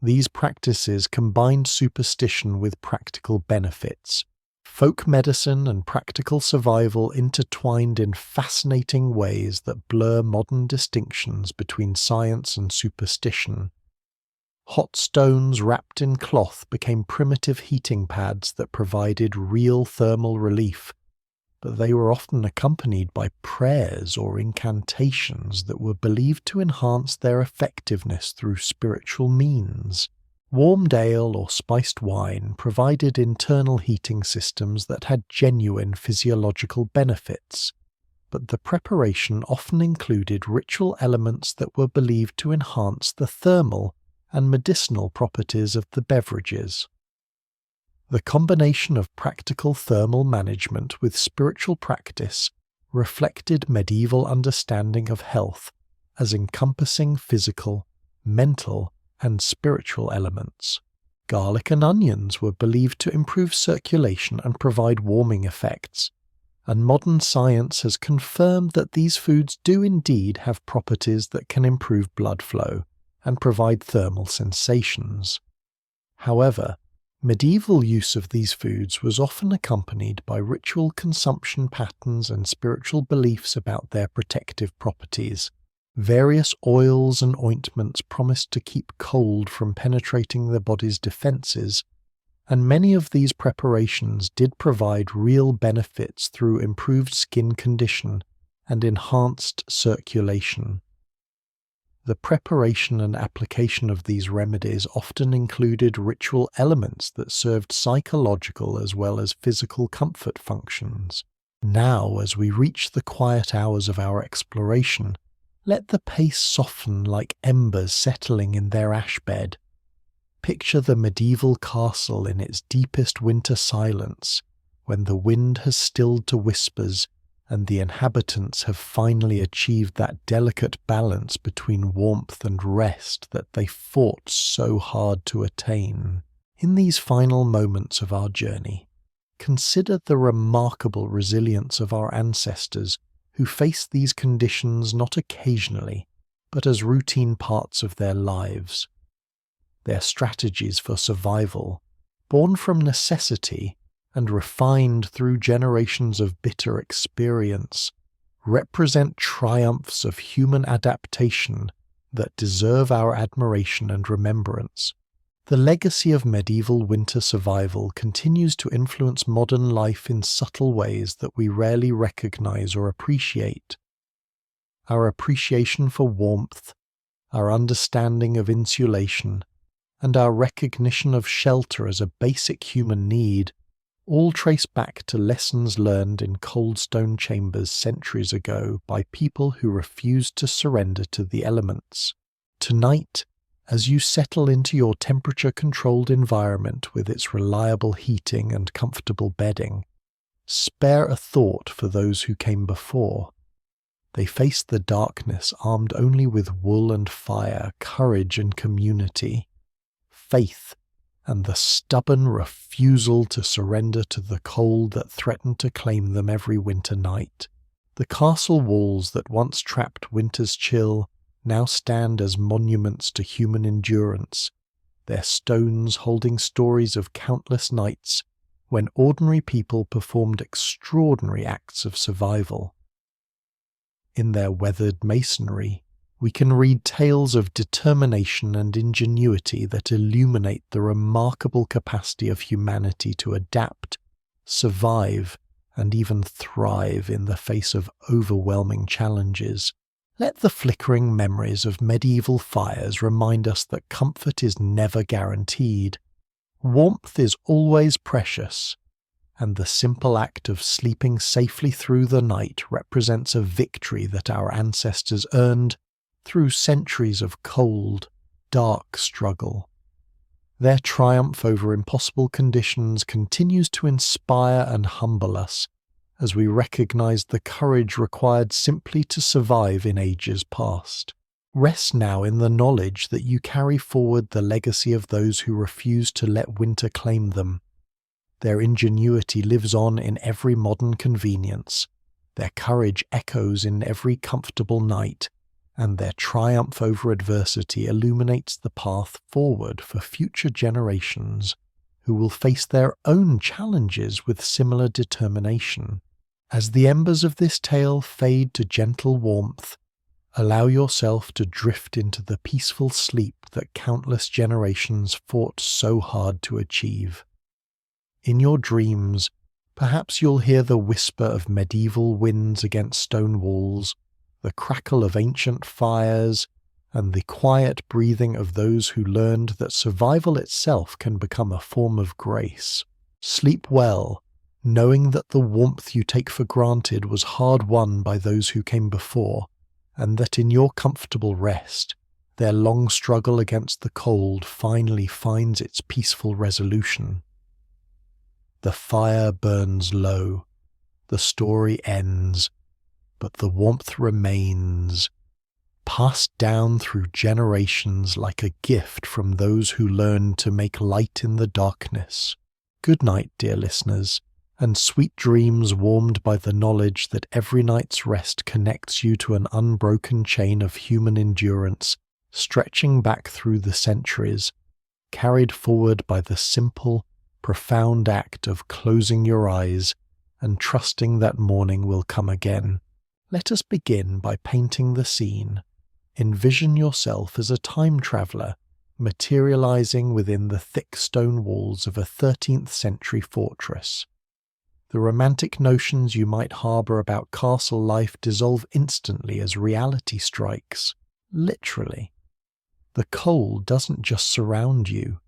[SPEAKER 1] These practices combined superstition with practical benefits. Folk medicine and practical survival intertwined in fascinating ways that blur modern distinctions between science and superstition. Hot stones wrapped in cloth became primitive heating pads that provided real thermal relief, but they were often accompanied by prayers or incantations that were believed to enhance their effectiveness through spiritual means. Warmed ale or spiced wine provided internal heating systems that had genuine physiological benefits, but the preparation often included ritual elements that were believed to enhance the thermal and medicinal properties of the beverages. The combination of practical thermal management with spiritual practice reflected medieval understanding of health as encompassing physical, mental, and spiritual elements. Garlic and onions were believed to improve circulation and provide warming effects, and modern science has confirmed that these foods do indeed have properties that can improve blood flow and provide thermal sensations. However, medieval use of these foods was often accompanied by ritual consumption patterns and spiritual beliefs about their protective properties. Various oils and ointments promised to keep cold from penetrating the body's defenses, and many of these preparations did provide real benefits through improved skin condition and enhanced circulation. The preparation and application of these remedies often included ritual elements that served psychological as well as physical comfort functions. Now, as we reach the quiet hours of our exploration, let the pace soften like embers settling in their ash bed. Picture the medieval castle in its deepest winter silence, when the wind has stilled to whispers and the inhabitants have finally achieved that delicate balance between warmth and rest that they fought so hard to attain. In these final moments of our journey, consider the remarkable resilience of our ancestors who faced these conditions not occasionally, but as routine parts of their lives. Their strategies for survival, born from necessity and refined through generations of bitter experience, represent triumphs of human adaptation that deserve our admiration and remembrance. The legacy of medieval winter survival continues to influence modern life in subtle ways that we rarely recognize or appreciate. Our appreciation for warmth, our understanding of insulation, and our recognition of shelter as a basic human need all trace back to lessons learned in cold stone chambers centuries ago by people who refused to surrender to the elements. Tonight, as you settle into your temperature-controlled environment with its reliable heating and comfortable bedding, spare a thought for those who came before. They faced the darkness armed only with wool and fire, courage and community, faith, and the stubborn refusal to surrender to the cold that threatened to claim them every winter night. The castle walls that once trapped winter's chill now stand as monuments to human endurance, their stones holding stories of countless nights when ordinary people performed extraordinary acts of survival. In their weathered masonry, we can read tales of determination and ingenuity that illuminate the remarkable capacity of humanity to adapt, survive, and even thrive in the face of overwhelming challenges. Let the flickering memories of medieval fires remind us that comfort is never guaranteed. Warmth is always precious, and the simple act of sleeping safely through the night represents a victory that our ancestors earned through centuries of cold, dark struggle. Their triumph over impossible conditions continues to inspire and humble us as we recognize the courage required simply to survive in ages past. Rest now in the knowledge that you carry forward the legacy of those who refused to let winter claim them. Their ingenuity lives on in every modern convenience, their courage echoes in every comfortable night, and their triumph over adversity illuminates the path forward for future generations who will face their own challenges with similar determination. As the embers of this tale fade to gentle warmth, allow yourself to drift into the peaceful sleep that countless generations fought so hard to achieve. In your dreams, perhaps you'll hear the whisper of medieval winds against stone walls, the crackle of ancient fires, and the quiet breathing of those who learned that survival itself can become a form of grace. Sleep well, knowing that the warmth you take for granted was hard won by those who came before, and that in your comfortable rest, their long struggle against the cold finally finds its peaceful resolution. The fire burns low. The story ends, but the warmth remains, passed down through generations like a gift from those who learned to make light in the darkness. Good night, dear listeners, and sweet dreams warmed by the knowledge that every night's rest connects you to an unbroken chain of human endurance, stretching back through the centuries, carried forward by the simple, profound act of closing your eyes and trusting that morning will come again. Let us begin by painting the scene. Envision yourself as a time traveller, materializing within the thick stone walls of a 13th century fortress. The romantic notions you might harbour about castle life dissolve instantly as reality strikes. Literally. The cold doesn't just surround you,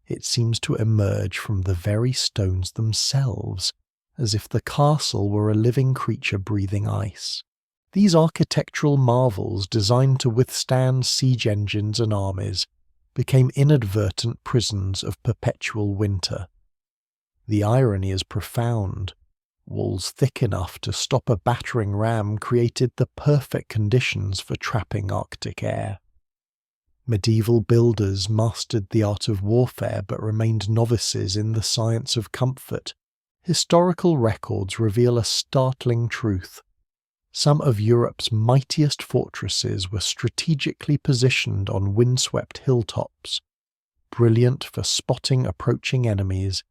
[SPEAKER 1] it seems to emerge from the very stones themselves, as if the castle were a living creature breathing ice. These architectural marvels, designed to withstand siege engines and armies, became inadvertent prisons of perpetual winter. The irony is profound. Walls thick enough to stop a battering ram created the perfect conditions for trapping Arctic air. Medieval builders mastered the art of warfare but remained novices in the science of comfort. Historical records reveal a startling truth. Some of Europe's mightiest fortresses were strategically positioned on windswept hilltops, brilliant for spotting approaching enemies,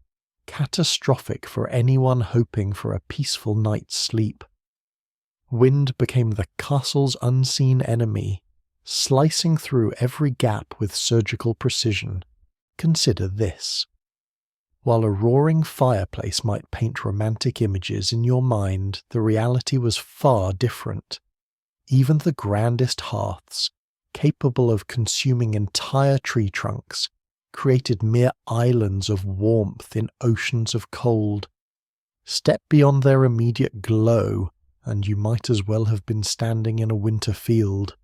[SPEAKER 1] catastrophic for anyone hoping for a peaceful night's sleep. Wind became the castle's unseen enemy, slicing through every gap with surgical precision. Consider this. While a roaring fireplace might paint romantic images in your mind, the reality was far different. Even the grandest hearths, capable of consuming entire tree trunks, created mere islands of warmth in oceans of cold. Step beyond their immediate glow, and you might as well have been standing in a winter field.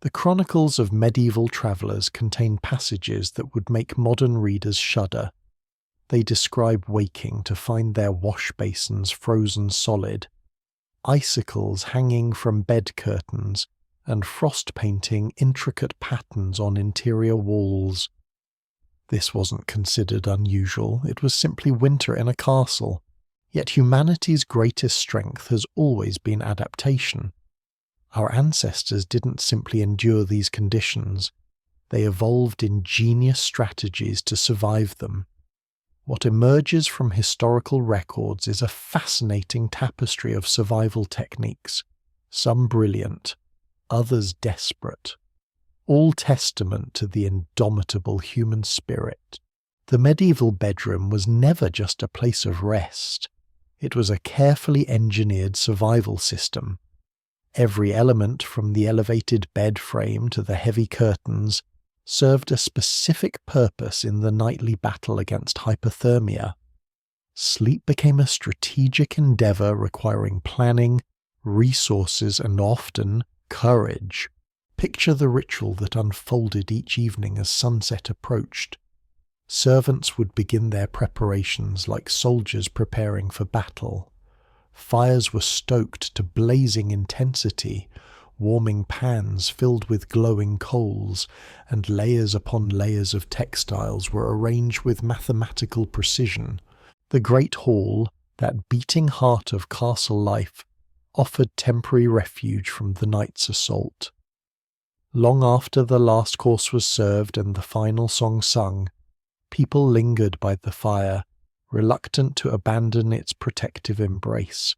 [SPEAKER 1] The chronicles of medieval travellers contain passages that would make modern readers shudder. They describe waking to find their wash basins frozen solid, icicles hanging from bed curtains, and frost painting intricate patterns on interior walls. This wasn't considered unusual, it was simply winter in a castle. Yet humanity's greatest strength has always been adaptation. Our ancestors didn't simply endure these conditions, they evolved ingenious strategies to survive them. What emerges from historical records is a fascinating tapestry of survival techniques, some brilliant, others desperate, all testament to the indomitable human spirit. The medieval bedroom was never just a place of rest, it was a carefully engineered survival system. Every element, from the elevated bed frame to the heavy curtains, served a specific purpose in the nightly battle against hypothermia. Sleep became a strategic endeavour requiring planning, resources, and often courage. Picture the ritual that unfolded each evening as sunset approached. Servants would begin their preparations like soldiers preparing for battle. Fires were stoked to blazing intensity, warming pans filled with glowing coals, and layers upon layers of textiles were arranged with mathematical precision. The great hall, that beating heart of castle life, offered temporary refuge from the night's assault. Long after the last course was served and the final song sung, people lingered by the fire, reluctant to abandon its protective embrace.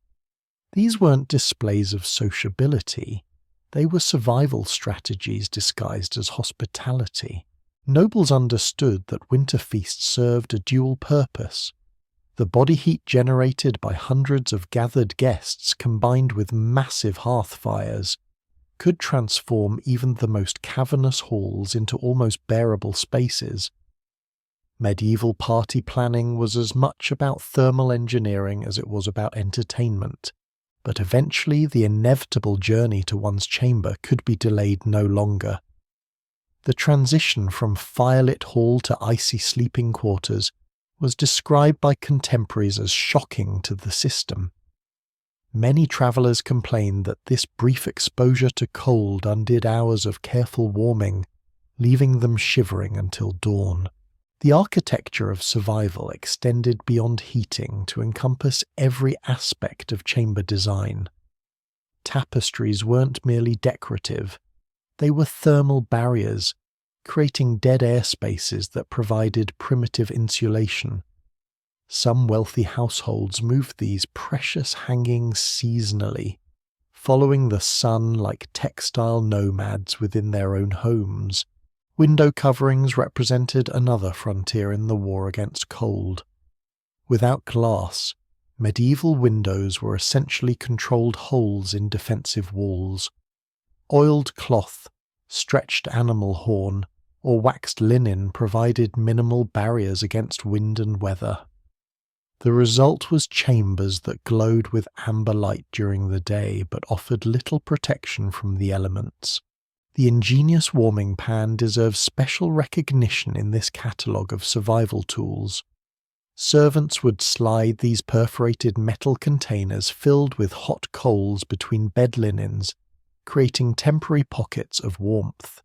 [SPEAKER 1] These weren't displays of sociability. They were survival strategies disguised as hospitality. Nobles understood that winter feasts served a dual purpose. The body heat generated by hundreds of gathered guests combined with massive hearth fires could transform even the most cavernous halls into almost bearable spaces. Medieval party planning was as much about thermal engineering as it was about entertainment. But eventually the inevitable journey to one's chamber could be delayed no longer. The transition from firelit hall to icy sleeping quarters was described by contemporaries as shocking to the system. Many travellers complained that this brief exposure to cold undid hours of careful warming, leaving them shivering until dawn. The architecture of survival extended beyond heating to encompass every aspect of chamber design. Tapestries weren't merely decorative, they were thermal barriers, creating dead air spaces that provided primitive insulation. Some wealthy households moved these precious hangings seasonally, following the sun like textile nomads within their own homes. Window coverings represented another frontier in the war against cold. Without glass, medieval windows were essentially controlled holes in defensive walls. Oiled cloth, stretched animal horn, or waxed linen provided minimal barriers against wind and weather. The result was chambers that glowed with amber light during the day but offered little protection from the elements. The ingenious warming pan deserves special recognition in this catalogue of survival tools. Servants would slide these perforated metal containers filled with hot coals between bed linens, creating temporary pockets of warmth.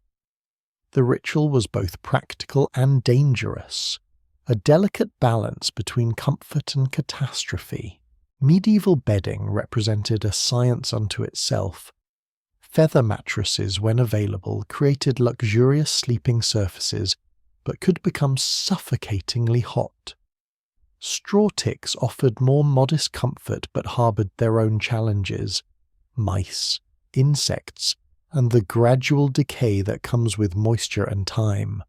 [SPEAKER 1] The ritual was both practical and dangerous, a delicate balance between comfort and catastrophe. Medieval bedding represented a science unto itself. Feather mattresses, when available, created luxurious sleeping surfaces, but could become suffocatingly hot. Straw ticks offered more modest comfort but harboured their own challenges: mice, insects, and the gradual decay that comes with moisture and time.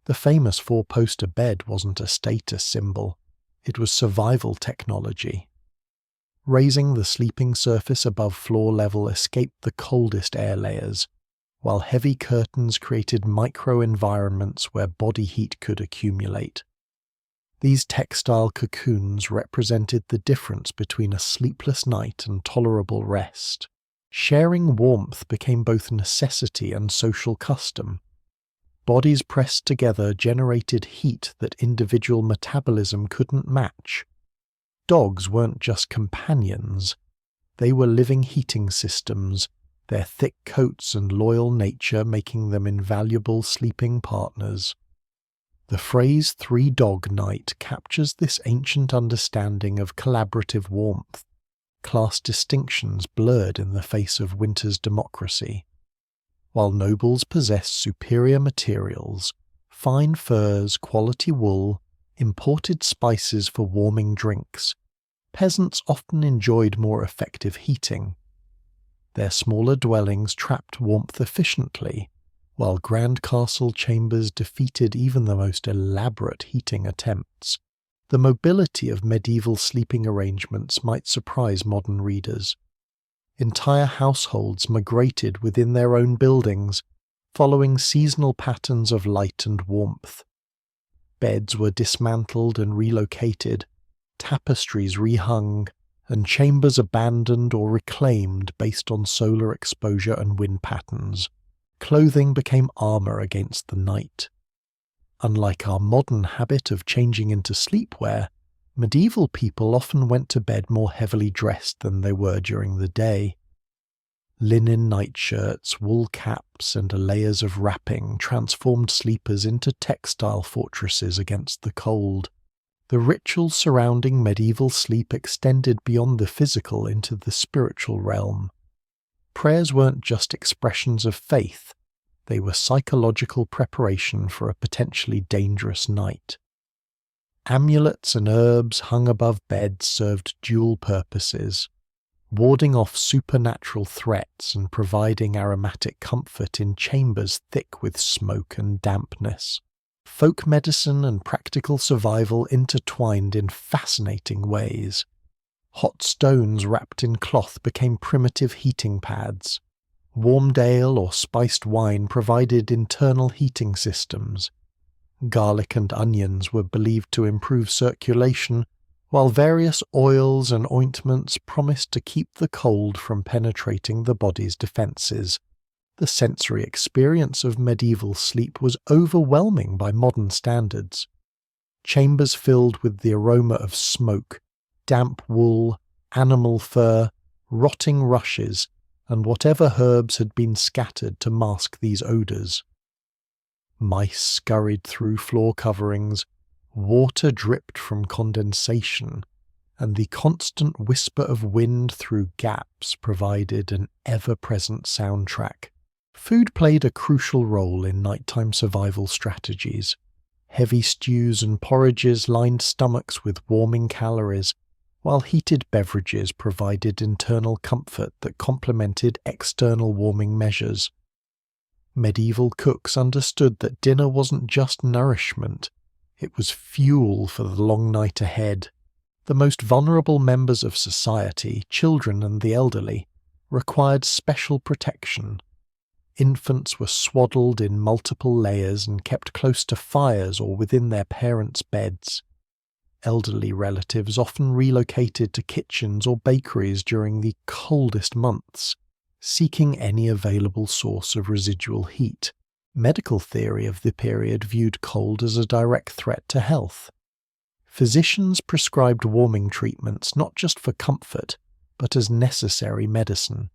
[SPEAKER 1] The famous four-poster bed wasn't a status symbol, it was survival technology. Raising the sleeping surface above floor level escaped the coldest air layers, while heavy curtains created micro-environments where body heat could accumulate. These textile cocoons represented the difference between a sleepless night and tolerable rest. Sharing warmth became both necessity and social custom. Bodies pressed together generated heat that individual metabolism couldn't match. Dogs weren't just companions, they were living heating systems, their thick coats and loyal nature making them invaluable sleeping partners. The phrase three-dog night captures this ancient understanding of collaborative warmth, class distinctions blurred in the face of winter's democracy. While nobles possessed superior materials, fine furs, quality wool, imported spices for warming drinks, peasants often enjoyed more effective heating. Their smaller dwellings trapped warmth efficiently, while grand castle chambers defeated even the most elaborate heating attempts. The mobility of medieval sleeping arrangements might surprise modern readers. Entire households migrated within their own buildings, following seasonal patterns of light and warmth. Beds were dismantled and relocated, tapestries rehung, and chambers abandoned or reclaimed based on solar exposure and wind patterns. Clothing became armour against the night. Unlike our modern habit of changing into sleepwear, medieval people often went to bed more heavily dressed than they were during the day. Linen nightshirts, wool caps, and layers of wrapping transformed sleepers into textile fortresses against the cold. The rituals surrounding medieval sleep extended beyond the physical into the spiritual realm. Prayers weren't just expressions of faith, they were psychological preparation for a potentially dangerous night. Amulets and herbs hung above beds served dual purposes, warding off supernatural threats and providing aromatic comfort in chambers thick with smoke and dampness. Folk medicine and practical survival intertwined in fascinating ways. Hot stones wrapped in cloth became primitive heating pads. Warmed ale or spiced wine provided internal heating systems. Garlic and onions were believed to improve circulation, while various oils and ointments promised to keep the cold from penetrating the body's defences. The sensory experience of medieval sleep was overwhelming by modern standards. chambers filled with the aroma of smoke, damp wool, animal fur, rotting rushes, and whatever herbs had been scattered to mask these odours. Mice scurried through floor coverings, water dripped from condensation, and the constant whisper of wind through gaps provided an ever-present soundtrack. Food played a crucial role in nighttime survival strategies. Heavy stews and porridges lined stomachs with warming calories, while heated beverages provided internal comfort that complemented external warming measures. Medieval cooks understood that dinner wasn't just nourishment, it was fuel for the long night ahead. The most vulnerable members of society, children and the elderly, required special protection. Infants were swaddled in multiple layers and kept close to fires or within their parents' beds. Elderly relatives often relocated to kitchens or bakeries during the coldest months, seeking any available source of residual heat. Medical theory of the period viewed cold as a direct threat to health. Physicians prescribed warming treatments not just for comfort, but as necessary medicine.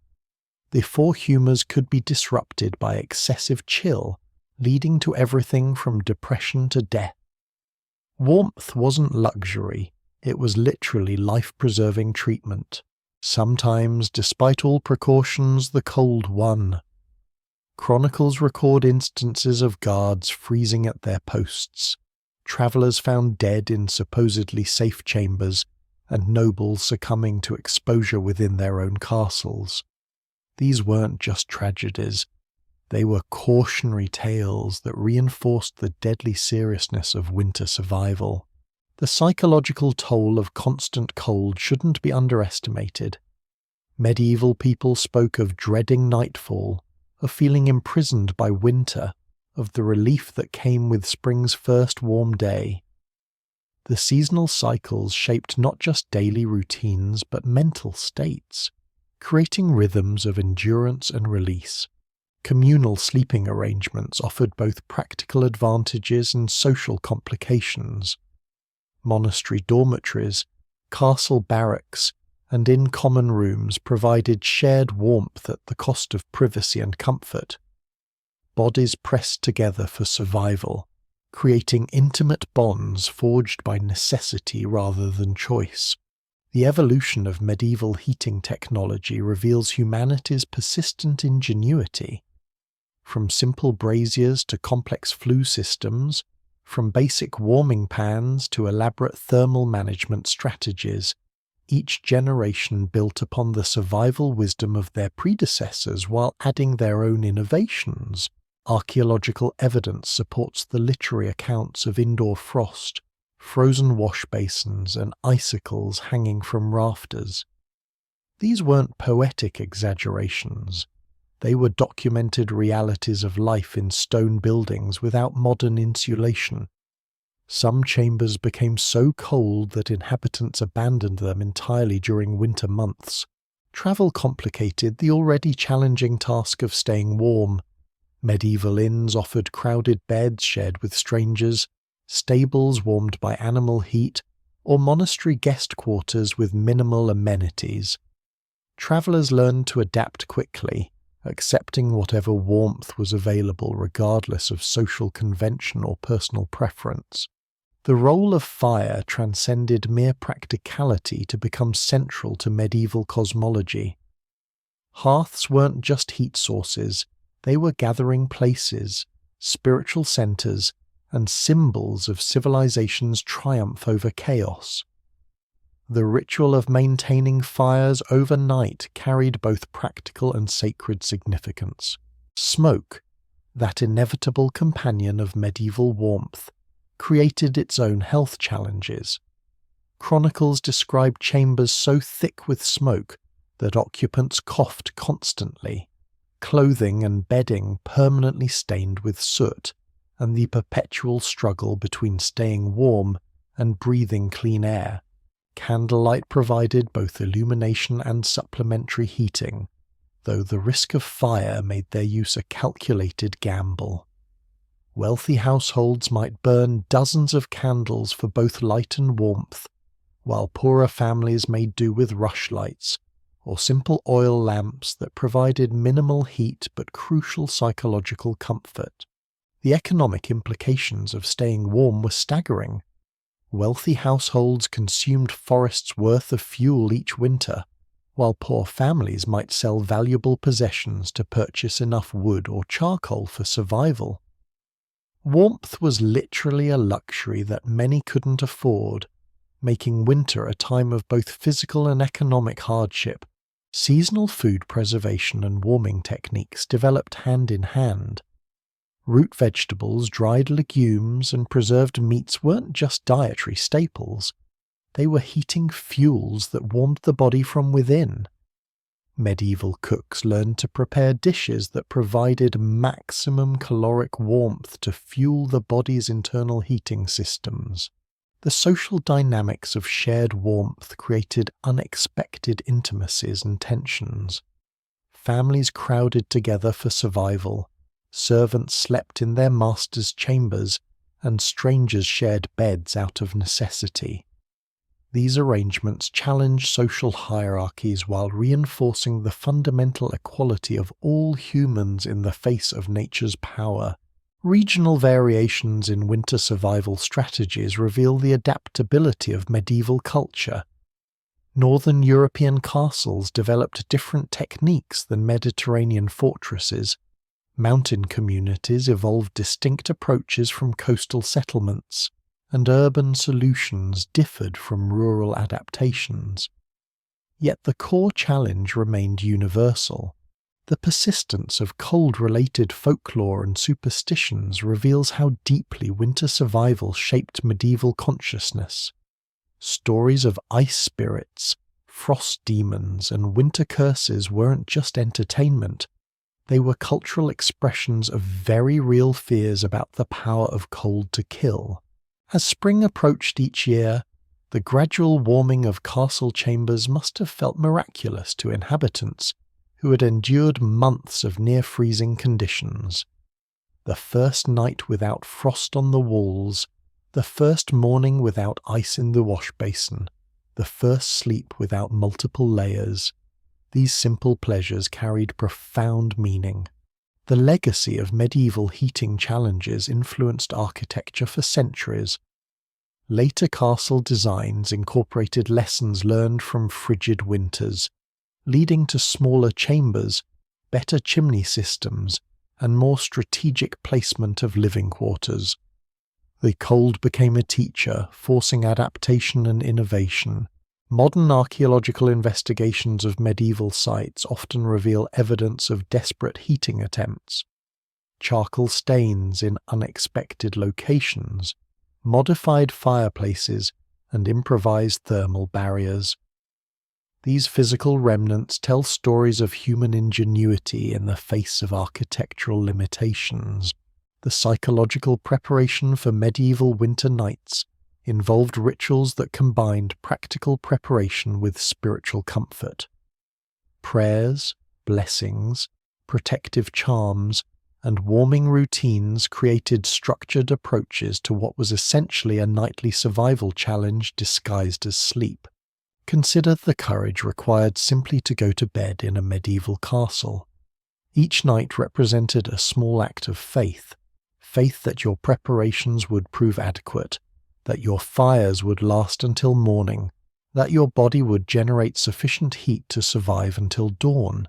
[SPEAKER 1] The four humours could be disrupted by excessive chill, leading to everything from depression to death. Warmth wasn't luxury, it was literally life-preserving treatment. Sometimes, despite all precautions, the cold won. Chronicles record instances of guards freezing at their posts, travellers found dead in supposedly safe chambers, and nobles succumbing to exposure within their own castles. These weren't just tragedies, they were cautionary tales that reinforced the deadly seriousness of winter survival. The psychological toll of constant cold shouldn't be underestimated. Medieval people spoke of dreading nightfall, of feeling imprisoned by winter, of the relief that came with spring's first warm day. The seasonal cycles shaped not just daily routines but mental states, creating rhythms of endurance and release. Communal sleeping arrangements offered both practical advantages and social complications. Monastery dormitories, castle barracks, and in-common rooms provided shared warmth at the cost of privacy and comfort. Bodies pressed together for survival, creating intimate bonds forged by necessity rather than choice. The evolution of medieval heating technology reveals humanity's persistent ingenuity. From simple braziers to complex flue systems, from basic warming pans to elaborate thermal management strategies, each generation built upon the survival wisdom of their predecessors while adding their own innovations. Archaeological evidence supports the literary accounts of indoor frost, frozen wash basins, and icicles hanging from rafters. These weren't poetic exaggerations. They were documented realities of life in stone buildings without modern insulation. Some chambers became so cold that inhabitants abandoned them entirely during winter months. Travel complicated the already challenging task of staying warm. Medieval inns offered crowded beds shared with strangers, stables warmed by animal heat, or monastery guest quarters with minimal amenities. Travellers learned to adapt quickly, accepting whatever warmth was available regardless of social convention or personal preference. The role of fire transcended mere practicality to become central to medieval cosmology. Hearths weren't just heat sources, they were gathering places, spiritual centres, and symbols of civilization's triumph over chaos. The ritual of maintaining fires overnight carried both practical and sacred significance. Smoke, that inevitable companion of medieval warmth, created its own health challenges. Chronicles describe chambers so thick with smoke that occupants coughed constantly, clothing and bedding permanently stained with soot, and the perpetual struggle between staying warm and breathing clean air. Candlelight provided both illumination and supplementary heating, though the risk of fire made their use a calculated gamble. Wealthy households might burn dozens of candles for both light and warmth, while poorer families made do with rushlights or simple oil lamps that provided minimal heat but crucial psychological comfort. The economic implications of staying warm were staggering. Wealthy households consumed forests' worth of fuel each winter, while poor families might sell valuable possessions to purchase enough wood or charcoal for survival. Warmth was literally a luxury that many couldn't afford, making winter a time of both physical and economic hardship. Seasonal food preservation and warming techniques developed hand in hand. Root vegetables, dried legumes, and preserved meats weren't just dietary staples. They were heating fuels that warmed the body from within. Medieval cooks learned to prepare dishes that provided maximum caloric warmth to fuel the body's internal heating systems. The social dynamics of shared warmth created unexpected intimacies and tensions. Families crowded together for survival. Servants slept in their masters' chambers, and strangers shared beds out of necessity. These arrangements challenged social hierarchies while reinforcing the fundamental equality of all humans in the face of nature's power. Regional variations in winter survival strategies reveal the adaptability of medieval culture. Northern European castles developed different techniques than Mediterranean fortresses. Mountain communities evolved distinct approaches from coastal settlements, and urban solutions differed from rural adaptations. Yet the core challenge remained universal. The persistence of cold-related folklore and superstitions reveals how deeply winter survival shaped medieval consciousness. Stories of ice spirits, frost demons, and winter curses weren't just entertainment. They were cultural expressions of very real fears about the power of cold to kill. As spring approached each year, the gradual warming of castle chambers must have felt miraculous to inhabitants who had endured months of near-freezing conditions. The first night without frost on the walls, the first morning without ice in the wash basin, the first sleep without multiple layers. These simple pleasures carried profound meaning. The legacy of medieval heating challenges influenced architecture for centuries. Later castle designs incorporated lessons learned from frigid winters, leading to smaller chambers, better chimney systems, and more strategic placement of living quarters. The cold became a teacher, forcing adaptation and innovation. Modern archaeological investigations of medieval sites often reveal evidence of desperate heating attempts. Charcoal stains in unexpected locations, modified fireplaces, and improvised thermal barriers. These physical remnants tell stories of human ingenuity in the face of architectural limitations. The psychological preparation for medieval winter nights involved rituals that combined practical preparation with spiritual comfort. Prayers, blessings, protective charms, and warming routines created structured approaches to what was essentially a nightly survival challenge disguised as sleep. Consider the courage required simply to go to bed in a medieval castle. Each night represented a small act of faith that your preparations would prove adequate, that your fires would last until morning, that your body would generate sufficient heat to survive until dawn.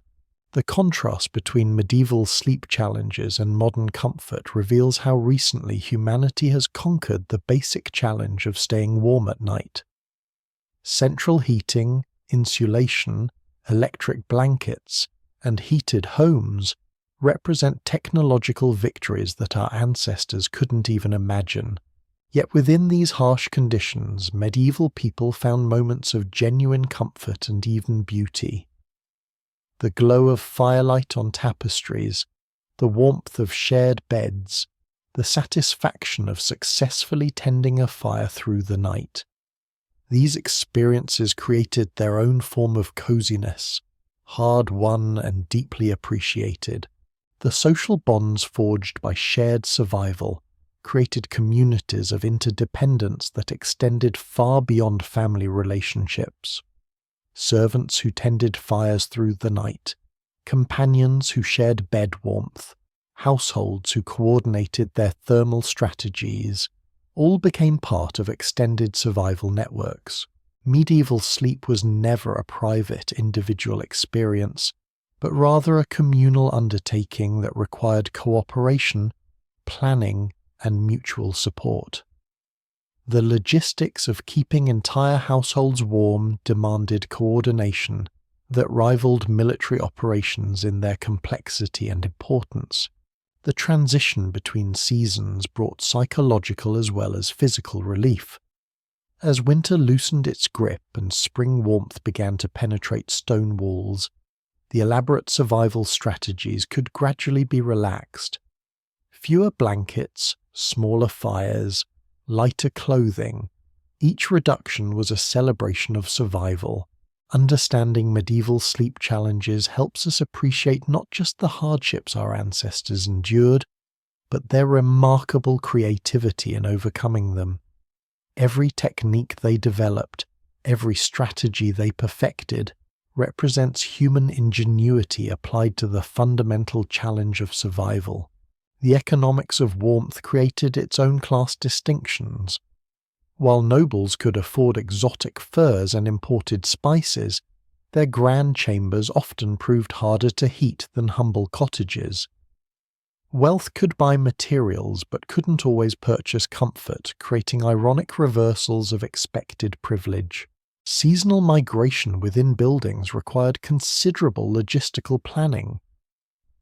[SPEAKER 1] The contrast between medieval sleep challenges and modern comfort reveals how recently humanity has conquered the basic challenge of staying warm at night. Central heating, insulation, electric blankets, and heated homes represent technological victories that our ancestors couldn't even imagine. Yet within these harsh conditions, medieval people found moments of genuine comfort and even beauty. The glow of firelight on tapestries, the warmth of shared beds, the satisfaction of successfully tending a fire through the night. These experiences created their own form of coziness, hard-won and deeply appreciated. The social bonds forged by shared survival created communities of interdependence that extended far beyond family relationships. Servants who tended fires through the night, companions who shared bed warmth, households who coordinated their thermal strategies, all became part of extended survival networks. Medieval sleep was never a private individual experience, but rather a communal undertaking that required cooperation, planning, and mutual support. The logistics of keeping entire households warm demanded coordination that rivaled military operations in their complexity and importance. The transition between seasons brought psychological as well as physical relief. As winter loosened its grip and spring warmth began to penetrate stone walls, the elaborate survival strategies could gradually be relaxed. Fewer blankets, smaller fires, lighter clothing, each reduction was a celebration of survival. Understanding medieval sleep challenges helps us appreciate not just the hardships our ancestors endured, but their remarkable creativity in overcoming them. Every technique they developed, every strategy they perfected, represents human ingenuity applied to the fundamental challenge of survival. The economics of warmth created its own class distinctions. While nobles could afford exotic furs and imported spices, their grand chambers often proved harder to heat than humble cottages. Wealth could buy materials but couldn't always purchase comfort, creating ironic reversals of expected privilege. Seasonal migration within buildings required considerable logistical planning.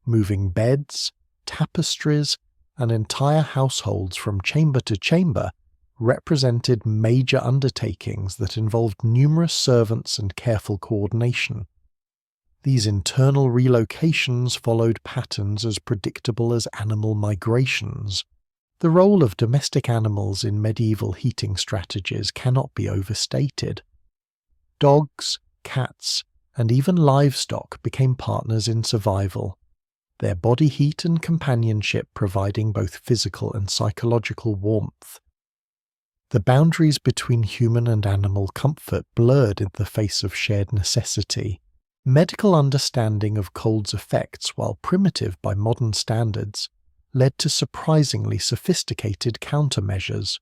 [SPEAKER 1] Moving beds, tapestries, and entire households from chamber to chamber represented major undertakings that involved numerous servants and careful coordination. These internal relocations followed patterns as predictable as animal migrations. The role of domestic animals in medieval heating strategies cannot be overstated. Dogs, cats, and even livestock became partners in survival, their body heat and companionship providing both physical and psychological warmth. The boundaries between human and animal comfort blurred in the face of shared necessity. Medical understanding of cold's effects, while primitive by modern standards, led to surprisingly sophisticated countermeasures.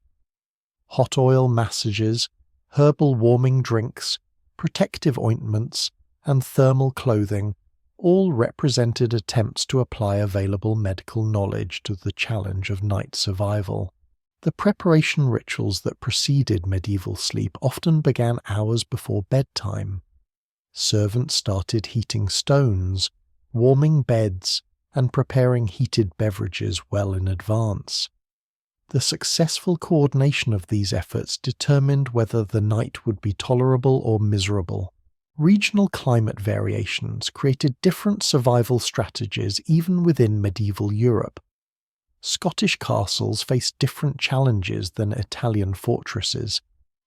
[SPEAKER 1] Hot oil massages, herbal warming drinks, protective ointments, and thermal clothing all represented attempts to apply available medical knowledge to the challenge of night survival. The preparation rituals that preceded medieval sleep often began hours before bedtime. Servants started heating stones, warming beds, and preparing heated beverages well in advance. The successful coordination of these efforts determined whether the night would be tolerable or miserable. Regional climate variations created different survival strategies even within medieval Europe. Scottish castles faced different challenges than Italian fortresses.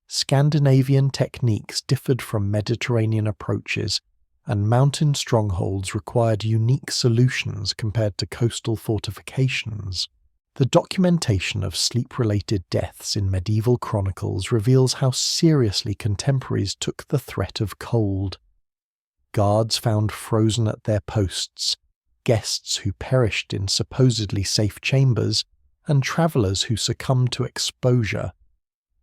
[SPEAKER 1] Scandinavian techniques differed from Mediterranean approaches, and mountain strongholds required unique solutions compared to coastal fortifications. The documentation of sleep-related deaths in medieval chronicles reveals how seriously contemporaries took the threat of cold. Guards found frozen at their posts, guests who perished in supposedly safe chambers, and travellers who succumbed to exposure.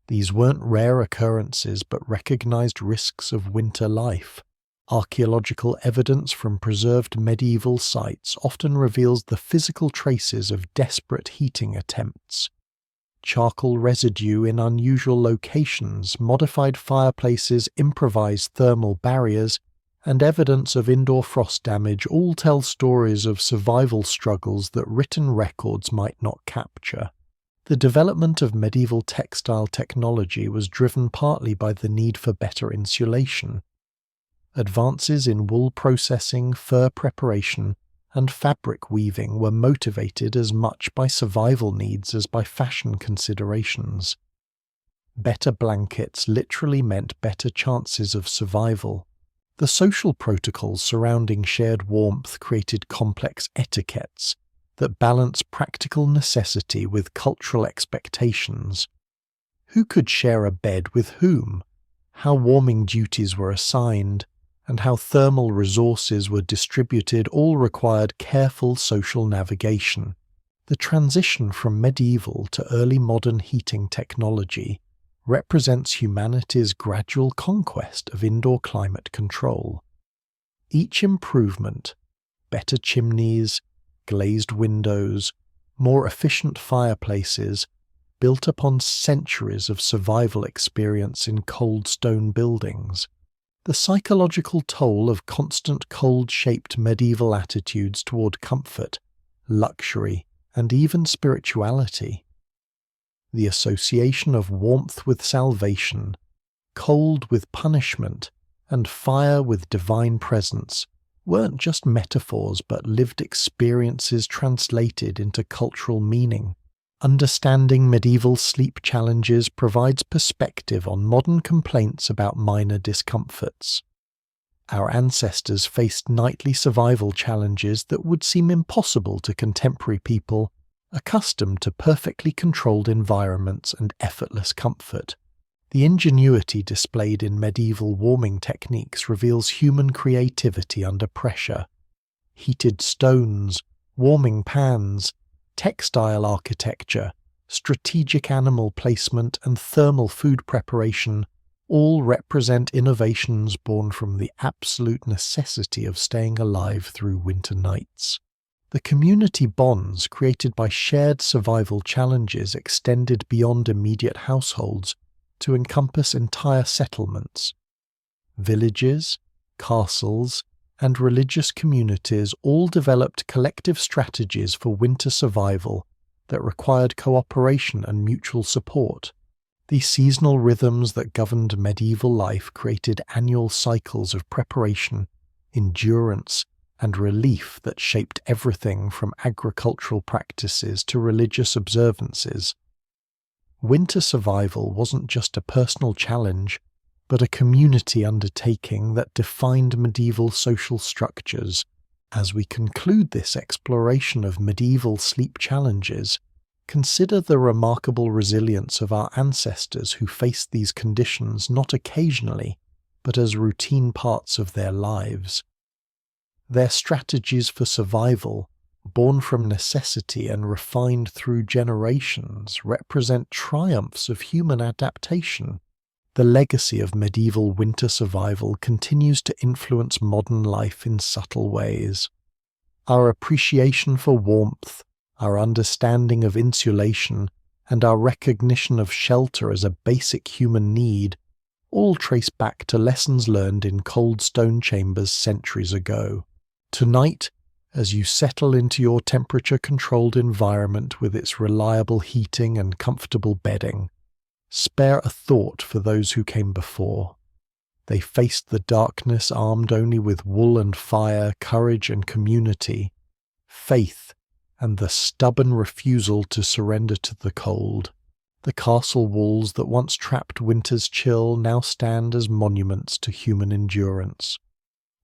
[SPEAKER 1] These weren't rare occurrences but recognized risks of winter life. Archaeological evidence from preserved medieval sites often reveals the physical traces of desperate heating attempts. Charcoal residue in unusual locations, modified fireplaces, improvised thermal barriers, and evidence of indoor frost damage all tell stories of survival struggles that written records might not capture. The development of medieval textile technology was driven partly by the need for better insulation. Advances in wool processing, fur preparation, and fabric weaving were motivated as much by survival needs as by fashion considerations. Better blankets literally meant better chances of survival. The social protocols surrounding shared warmth created complex etiquettes that balance practical necessity with cultural expectations. Who could share a bed with whom? How warming duties were assigned, and how thermal resources were distributed all required careful social navigation. The transition from medieval to early modern heating technology represents humanity's gradual conquest of indoor climate control. Each improvement, better chimneys, glazed windows, more efficient fireplaces, built upon centuries of survival experience in cold stone buildings. The psychological toll of constant cold-shaped medieval attitudes toward comfort, luxury, and even spirituality. The association of warmth with salvation, cold with punishment, and fire with divine presence weren't just metaphors but lived experiences translated into cultural meaning. Understanding medieval sleep challenges provides perspective on modern complaints about minor discomforts. Our ancestors faced nightly survival challenges that would seem impossible to contemporary people accustomed to perfectly controlled environments and effortless comfort. The ingenuity displayed in medieval warming techniques reveals human creativity under pressure. Heated stones, warming pans, textile architecture, strategic animal placement, and thermal food preparation all represent innovations born from the absolute necessity of staying alive through winter nights. The community bonds created by shared survival challenges extended beyond immediate households to encompass entire settlements. Villages, castles, and religious communities all developed collective strategies for winter survival that required cooperation and mutual support. These seasonal rhythms that governed medieval life created annual cycles of preparation, endurance, and relief that shaped everything from agricultural practices to religious observances. Winter survival wasn't just a personal challenge, but a community undertaking that defined medieval social structures. As we conclude this exploration of medieval sleep challenges, consider the remarkable resilience of our ancestors who faced these conditions not occasionally, but as routine parts of their lives. Their strategies for survival, born from necessity and refined through generations, represent triumphs of human adaptation. The legacy of medieval winter survival continues to influence modern life in subtle ways. Our appreciation for warmth, our understanding of insulation, and our recognition of shelter as a basic human need all trace back to lessons learned in cold stone chambers centuries ago. Tonight, as you settle into your temperature-controlled environment with its reliable heating and comfortable bedding, spare a thought for those who came before. They faced the darkness armed only with wool and fire, courage and community, faith, and the stubborn refusal to surrender to the cold. The castle walls that once trapped winter's chill now stand as monuments to human endurance.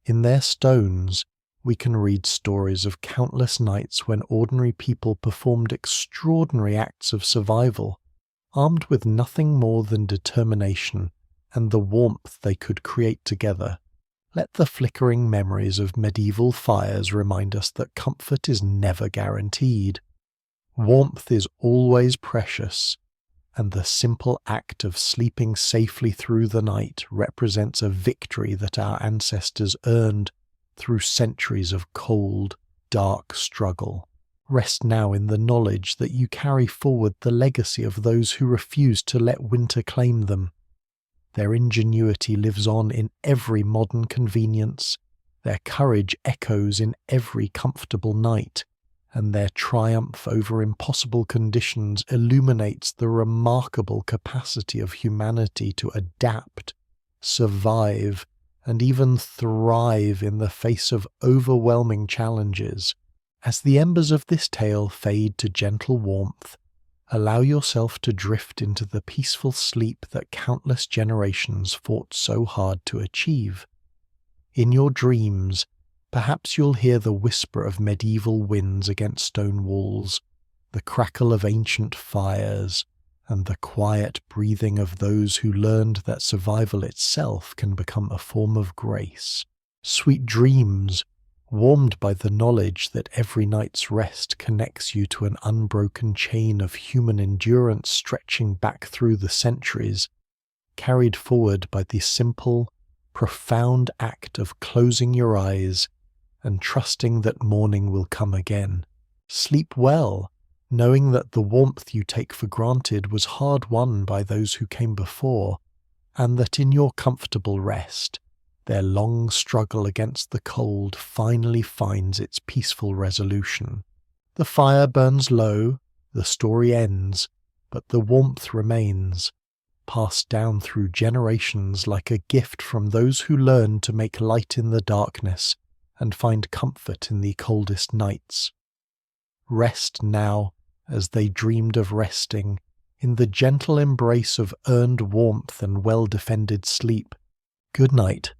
[SPEAKER 1] In their stones, we can read stories of countless nights when ordinary people performed extraordinary acts of survival, armed with nothing more than determination and the warmth they could create together. Let the flickering memories of medieval fires remind us that comfort is never guaranteed. Warmth is always precious, and the simple act of sleeping safely through the night represents a victory that our ancestors earned through centuries of cold, dark struggle. Rest now in the knowledge that you carry forward the legacy of those who refused to let winter claim them. Their ingenuity lives on in every modern convenience, their courage echoes in every comfortable night, and their triumph over impossible conditions illuminates the remarkable capacity of humanity to adapt, survive, and even thrive in the face of overwhelming challenges. As the embers of this tale fade to gentle warmth, allow yourself to drift into the peaceful sleep that countless generations fought so hard to achieve. In your dreams, perhaps you'll hear the whisper of medieval winds against stone walls, the crackle of ancient fires, and the quiet breathing of those who learned that survival itself can become a form of grace. Sweet dreams, warmed by the knowledge that every night's rest connects you to an unbroken chain of human endurance stretching back through the centuries, carried forward by the simple, profound act of closing your eyes and trusting that morning will come again. Sleep well, knowing that the warmth you take for granted was hard won by those who came before, and that in your comfortable rest, their long struggle against the cold finally finds its peaceful resolution. The fire burns low, the story ends, but the warmth remains, passed down through generations like a gift from those who learned to make light in the darkness and find comfort in the coldest nights. Rest now, as they dreamed of resting, in the gentle embrace of earned warmth and well-defended sleep. Good night.